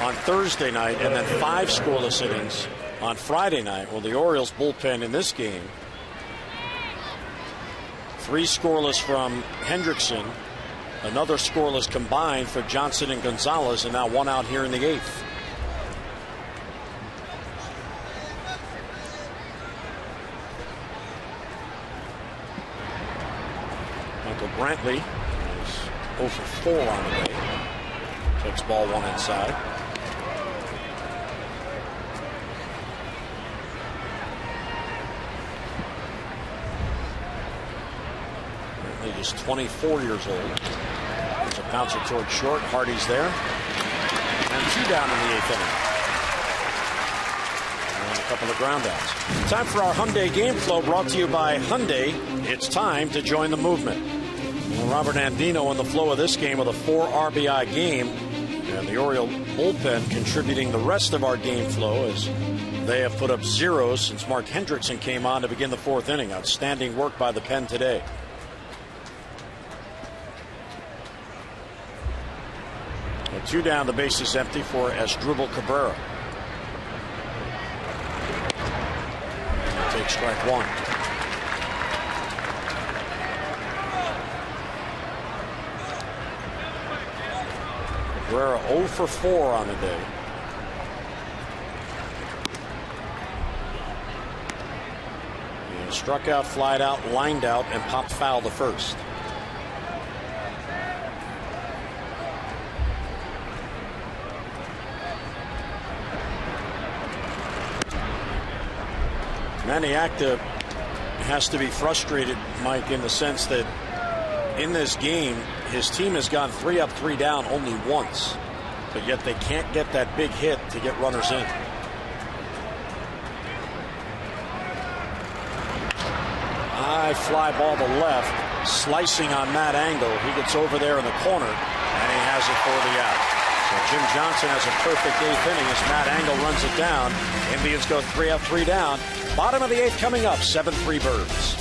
on Thursday night, and then 5 scoreless innings on Friday night. Well, the Orioles bullpen in this game, 3 scoreless from Hendrickson, another scoreless combined for Johnson and Gonzalez, and now 1 out here in the 8th. Brantley is 0 for 4 on the day. Takes ball 1 inside. Brantley is 24 years old. There's a bouncer towards short. Hardy's there. And 2 down in the 8th inning. And a couple of ground outs. Time for our Hyundai Game Flow, brought to you by Hyundai. It's time to join the movement. Robert Andino in the flow of this game with a 4 RBI game, and the Oriole bullpen contributing the rest of our game flow as they have put up 0 since Mark Hendrickson came on to begin the 4th inning. Outstanding work by the pen today. And 2 down, the base is empty for ASDRUBAL Cabrera. Takes strike 1. Cabrera 0 for 4 on the day. He struck out, flied out, lined out, and popped foul the first. Maniacta has to be frustrated, Mike, in the sense that in this game, his team has gone 3 up, 3 down only once, but yet they can't get that big hit to get runners in. High fly ball to left, slicing on Matt Angle. He gets over there in the corner, and he has it for the out. So Jim Johnson has a perfect 8th inning as Matt Angle runs it down. Indians go 3 up, 3 down. Bottom of the 8th coming up, 7-3 Birds.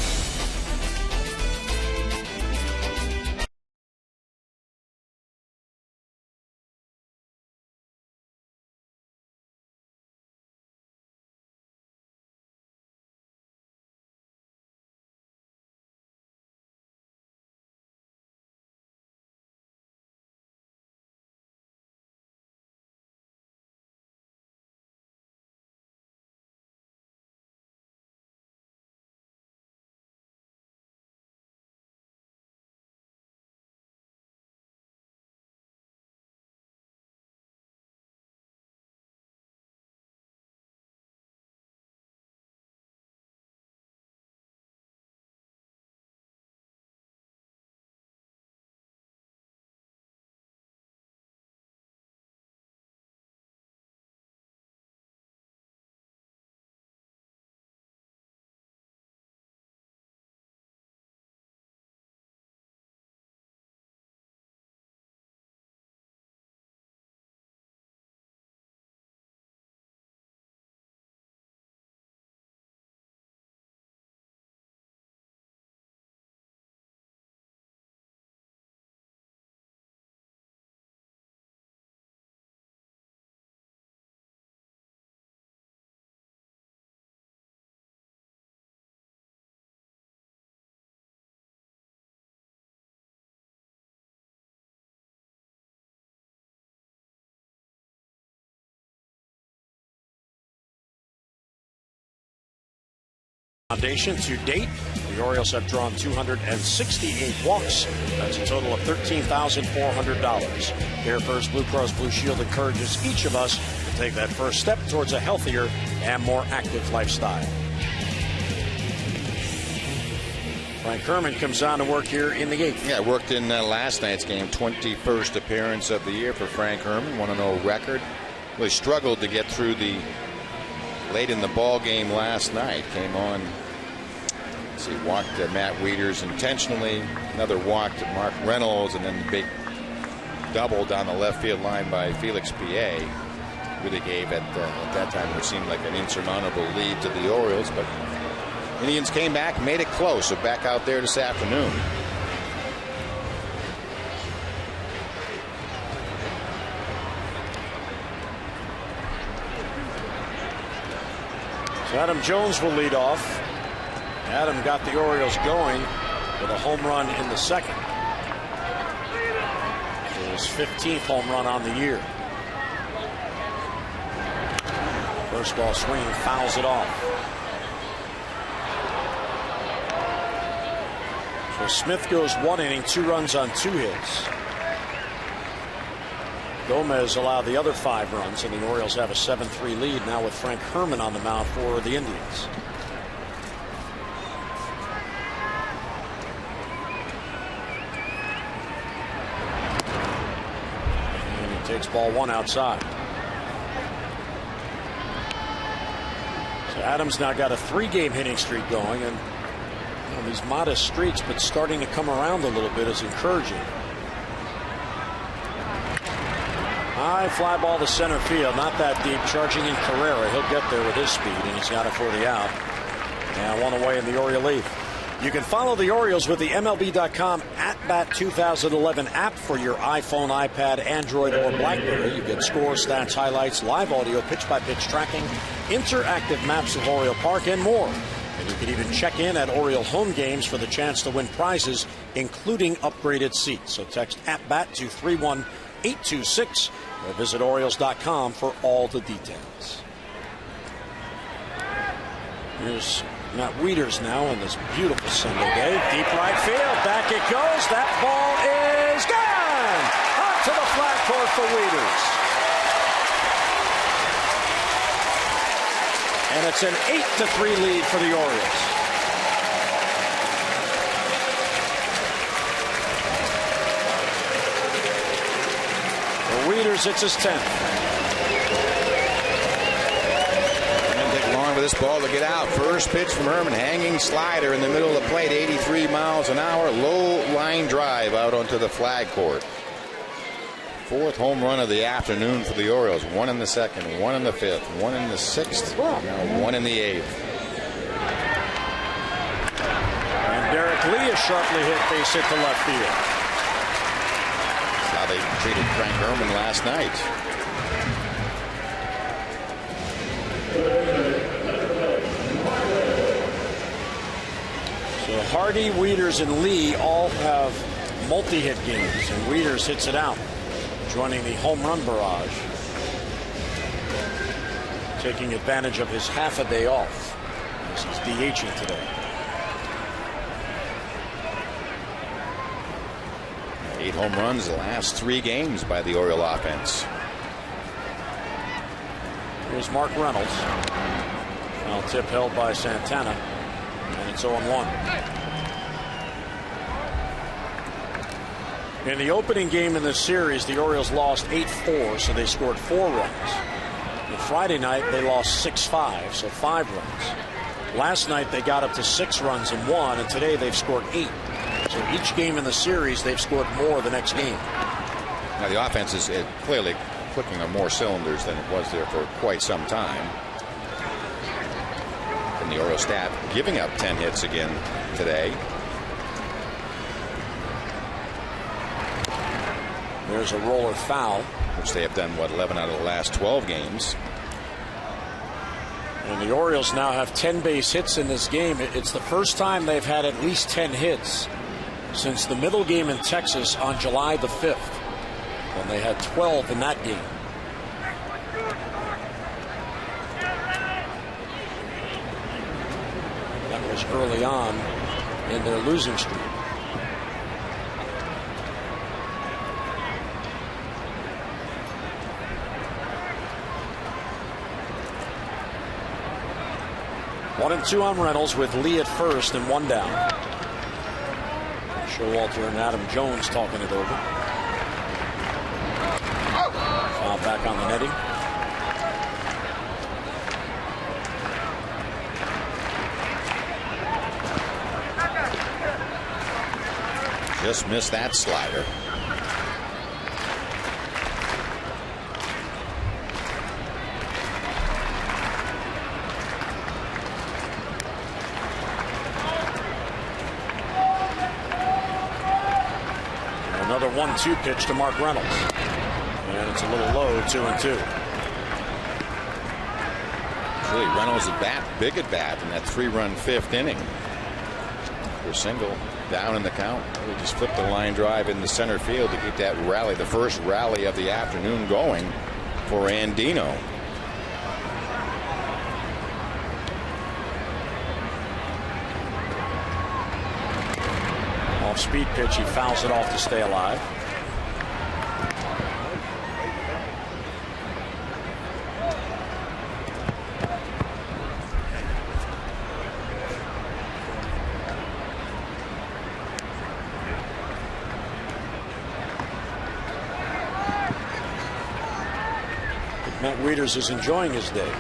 Foundation. To date, the Orioles have drawn 268 walks. That's a total of $13,400. Care First Blue Cross Blue Shield encourages each of us to take that first step towards a healthier and more active lifestyle. Frank Herman comes on to work here in the 8th. Yeah, worked in last night's game. 21st appearance of the year for Frank Herman. 1-0 record. Really struggled to get through the late in the ball game last night. Came on. He walked Matt Wieters intentionally. Another walk to Mark Reynolds, and then the big double down the left field line by Felix Piet. Really gave at that time what seemed like an insurmountable lead to the Orioles, but Indians came back, made it close. So back out there this afternoon. So Adam Jones will lead off. Adam got the Orioles going with a home run in the second. His 15th home run on the year. First ball swinging, fouls it off. So Smith goes 1 inning, 2 runs on 2 hits. Gomez allowed the other 5 runs, and the Orioles have a 7-3 lead now with Frank Herman on the mound for the Indians. And he takes ball 1 outside. So Adams now got a 3-game hitting streak going, and these modest streaks, but starting to come around a little bit is encouraging. High fly ball to center field, not that deep, charging in Cabrera. He'll get there with his speed, and he's got it for the out. And 1 away in the Oriole lead. You can follow the Orioles with the MLB.com At-Bat 2011 app for your iPhone, iPad, Android, or BlackBerry. You get scores, stats, highlights, live audio, pitch-by-pitch tracking, interactive maps of Oriole Park, and more. And you can even check in at Oriole home games for the chance to win prizes, including upgraded seats. So text At-Bat to 31826 or visit Orioles.com for all the details. Here's Matt Wieters now on this beautiful Sunday day. Deep right field. Back it goes. That ball is gone. Out to the flat court for Wieters. And it's an 8-3 lead for the Orioles. For Wieters, it's his 10th. Didn't take long for this ball to get out. First pitch from Herman, hanging slider in the middle of the plate, 83 miles an hour, low line drive out onto the flag court. 4th home run of the afternoon for the Orioles. 1 in the 2nd, 1 in the 5th, 1 in the 6th, now 1 in the 8th. And Derek Lee is sharply hit, base hit to left field. That's how they treated Frank Herman last night. So Hardy, Wieters, and Lee all have multi-hit games, and Wieters hits it out, joining the home run barrage, taking advantage of his half a day off as he's DHing today. 8 home runs the last 3 games by the Oriole offense. Here's Mark Reynolds. Foul tip held by Santana, and it's 0-1. In the opening game in this series, the Orioles lost 8-4, so they scored 4 runs. And Friday night, they lost 6-5, so 5 runs. Last night, they got up to 6 runs and 1, and today they've scored 8. So each game in the series, they've scored more the next game. Now, the offense is clearly clicking on more cylinders than it was there for quite some time. And the Orioles staff giving up 10 hits again today. There's a roller foul, which they have done, 11 out of the last 12 games. And the Orioles now have 10 base hits in this game. It's the first time they've had at least 10 hits since the middle game in Texas on July the 5th, when they had 12 in that game. That was early on in their losing streak. One and two on Reynolds with Lee at first and one down. Showalter and Adam Jones talking it over. Foul back on the netting. Just missed that slider. Another 1-2 pitch to Mark Reynolds. And it's a little low, 2-2. It's really Reynolds at bat, big at bat in that 3-run 5th inning. For single down in the count. Really just flipped the line drive in the center field to keep that rally, the first rally of the afternoon, going for Andino. Off-speed pitch, he fouls it off to stay alive. Matt Wieters is enjoying his day.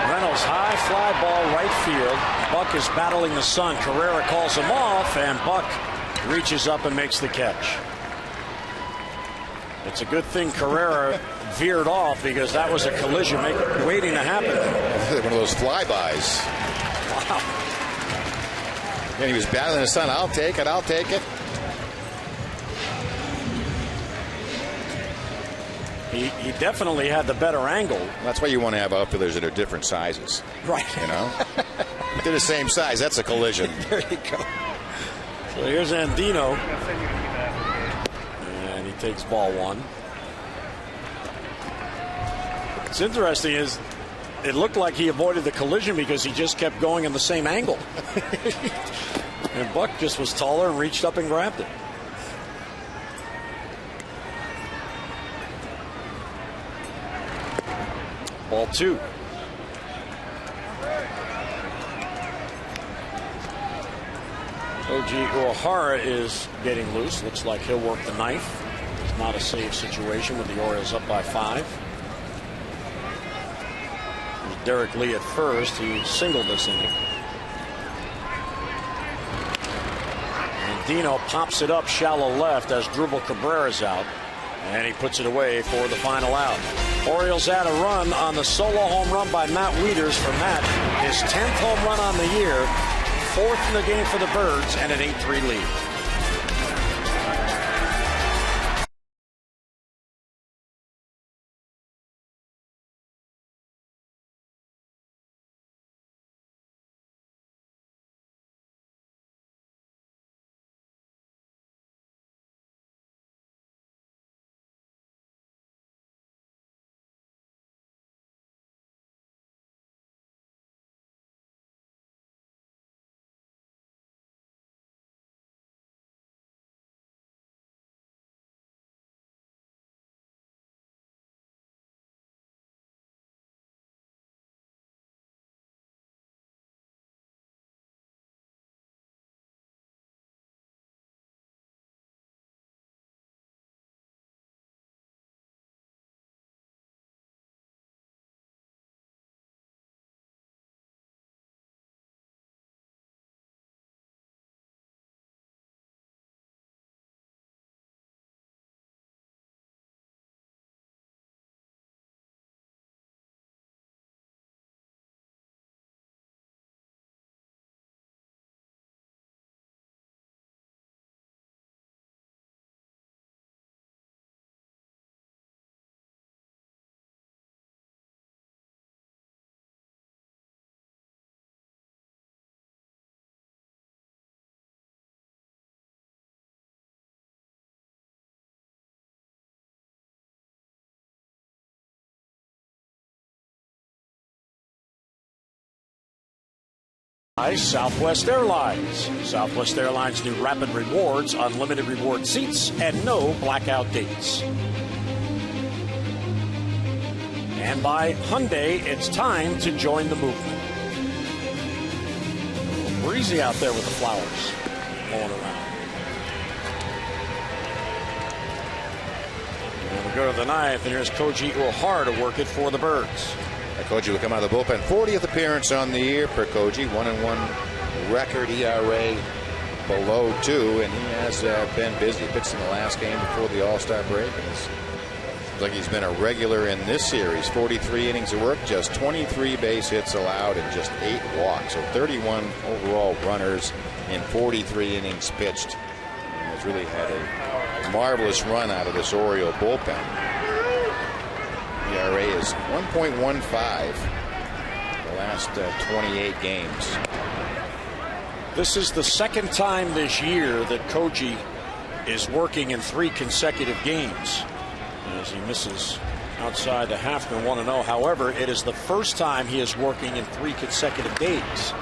Reynolds, high fly ball, right field. Buck is battling the sun. Cabrera calls him off, and Buck reaches up and makes the catch. It's a good thing Cabrera veered off, because that was a collision waiting to happen. One of those flybys. Wow. And he was battling the sun. I'll take it. I'll take it. He definitely had the better angle. That's why you want to have outfielders that are different sizes. Right. You know? If they're the same size, that's a collision. There you go. So here's Andino. And he takes ball one. What's interesting is it looked like he avoided the collision because he just kept going in the same angle. And Buck just was taller and reached up and grabbed it. Ball two. O.G. O'Hara is getting loose. Looks like he'll work the knife. It's not a safe situation with the Orioles up by 5. There's Derek Lee at first. He singled this inning. And Dino pops it up shallow left as ASDRUBAL Cabrera's out. And he puts it away for the final out. Orioles add a run on the solo home run by Matt Wieters for Matt. His 10th home run on the year. 4th in the game for the Birds, and an 8-3 lead. Southwest Airlines. Southwest Airlines' new Rapid Rewards, unlimited reward seats, and no blackout dates. And by Hyundai, it's time to join the movement. Breezy out there with the flowers blowing around. And we go to the ninth, and here's Koji Uhara to work it for the Birds. Koji will come out of the bullpen. 40th appearance on the year for Koji. 1-1 record, ERA below 2, and he has been busy. He pitched in the last game before the All-Star break. And it's like he's been a regular in this series. 43 innings of work, just 23 base hits allowed, and just 8 walks. So 31 overall runners in 43 innings pitched. And has really had a marvelous run out of this Oriole bullpen. ERA is 1.15 the last 28 games. This is the second time this year that Koji is working in 3 consecutive games as he misses outside the Hafner 1-0. However, it is the first time he is working in 3 consecutive days.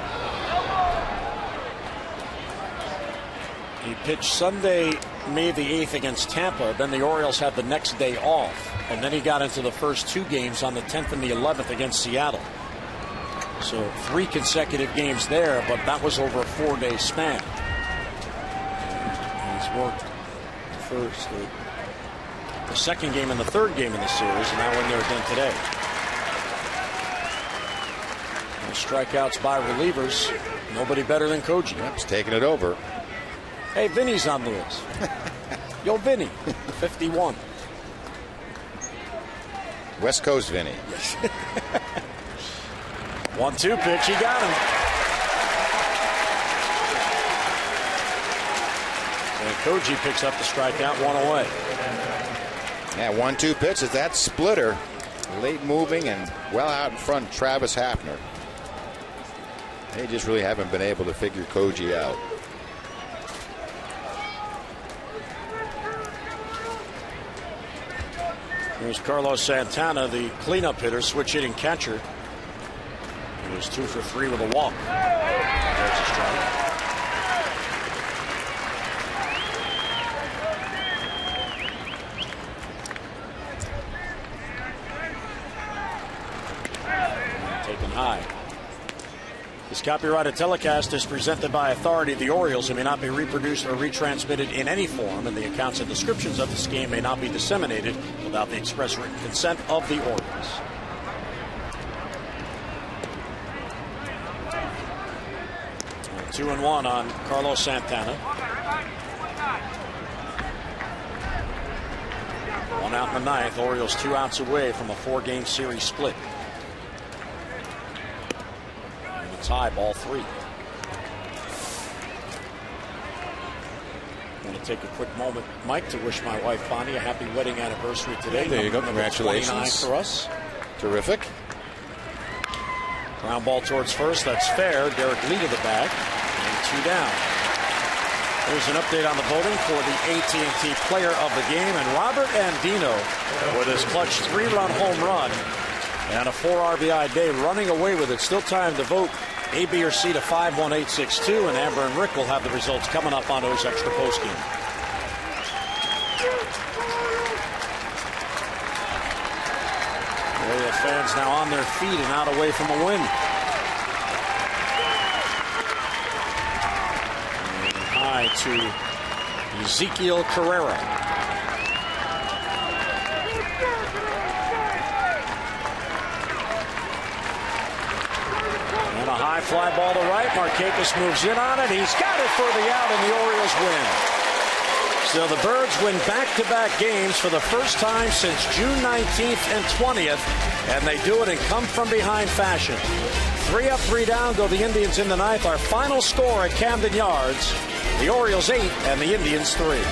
He pitched Sunday, May the 8th against Tampa. Then the Orioles had the next day off. And then he got into the first 2 games on the 10th and the 11th against Seattle. So 3 consecutive games there, but that was over a 4-day span. And he's worked the second game and the third game in the series, and now in there again today. And strikeouts by relievers. Nobody better than Koji. Yep, he's taking it over. Hey, Vinny's on the list. Yo, Vinny, 51. West Coast Vinny. 1-2 pitch, he got him. And Koji picks up the strikeout, 1 away. Yeah, 1-2 pitch is that splitter. Late moving and well out in front, Travis Hafner. They just really haven't been able to figure Koji out. Here's Carlos Santana, the cleanup hitter, switch hitting catcher. He was 2 for 3 with a walk. There's a strike. Taken high. This copyrighted telecast is presented by authority of the Orioles and may not be reproduced or retransmitted in any form, and the accounts and descriptions of this game may not be disseminated without the express written consent of the Orioles. And 2-1 on Carlos Santana. 1 out in the 9th. Orioles 2 outs away from a 4-game series split. Tie, ball 3. I want to take a quick moment, Mike, to wish my wife Bonnie a happy wedding anniversary today. There you go. Congratulations. For us. Terrific. Ground ball towards first. That's fair. Derek Lee to the bag. And 2 down. There's an update on the voting for the AT&T Player of the Game. And Robert Andino with his clutch 3-run home run and a 4 RBI day, running away with it. Still time to vote A, B, or C to 51862, and Amber and Rick will have the results coming up on those extra postgame. The fans now on their feet and out away from the wind. And high to Ezekiel Carrera. A high fly ball to right. Markakis moves in on it. He's got it for the out, and the Orioles win. So the Birds win back-to-back games for the first time since June 19th and 20th, and they do it in come-from-behind fashion. 3 up, 3 down go the Indians in the 9th. Our final score at Camden Yards, the Orioles 8 and the Indians 3.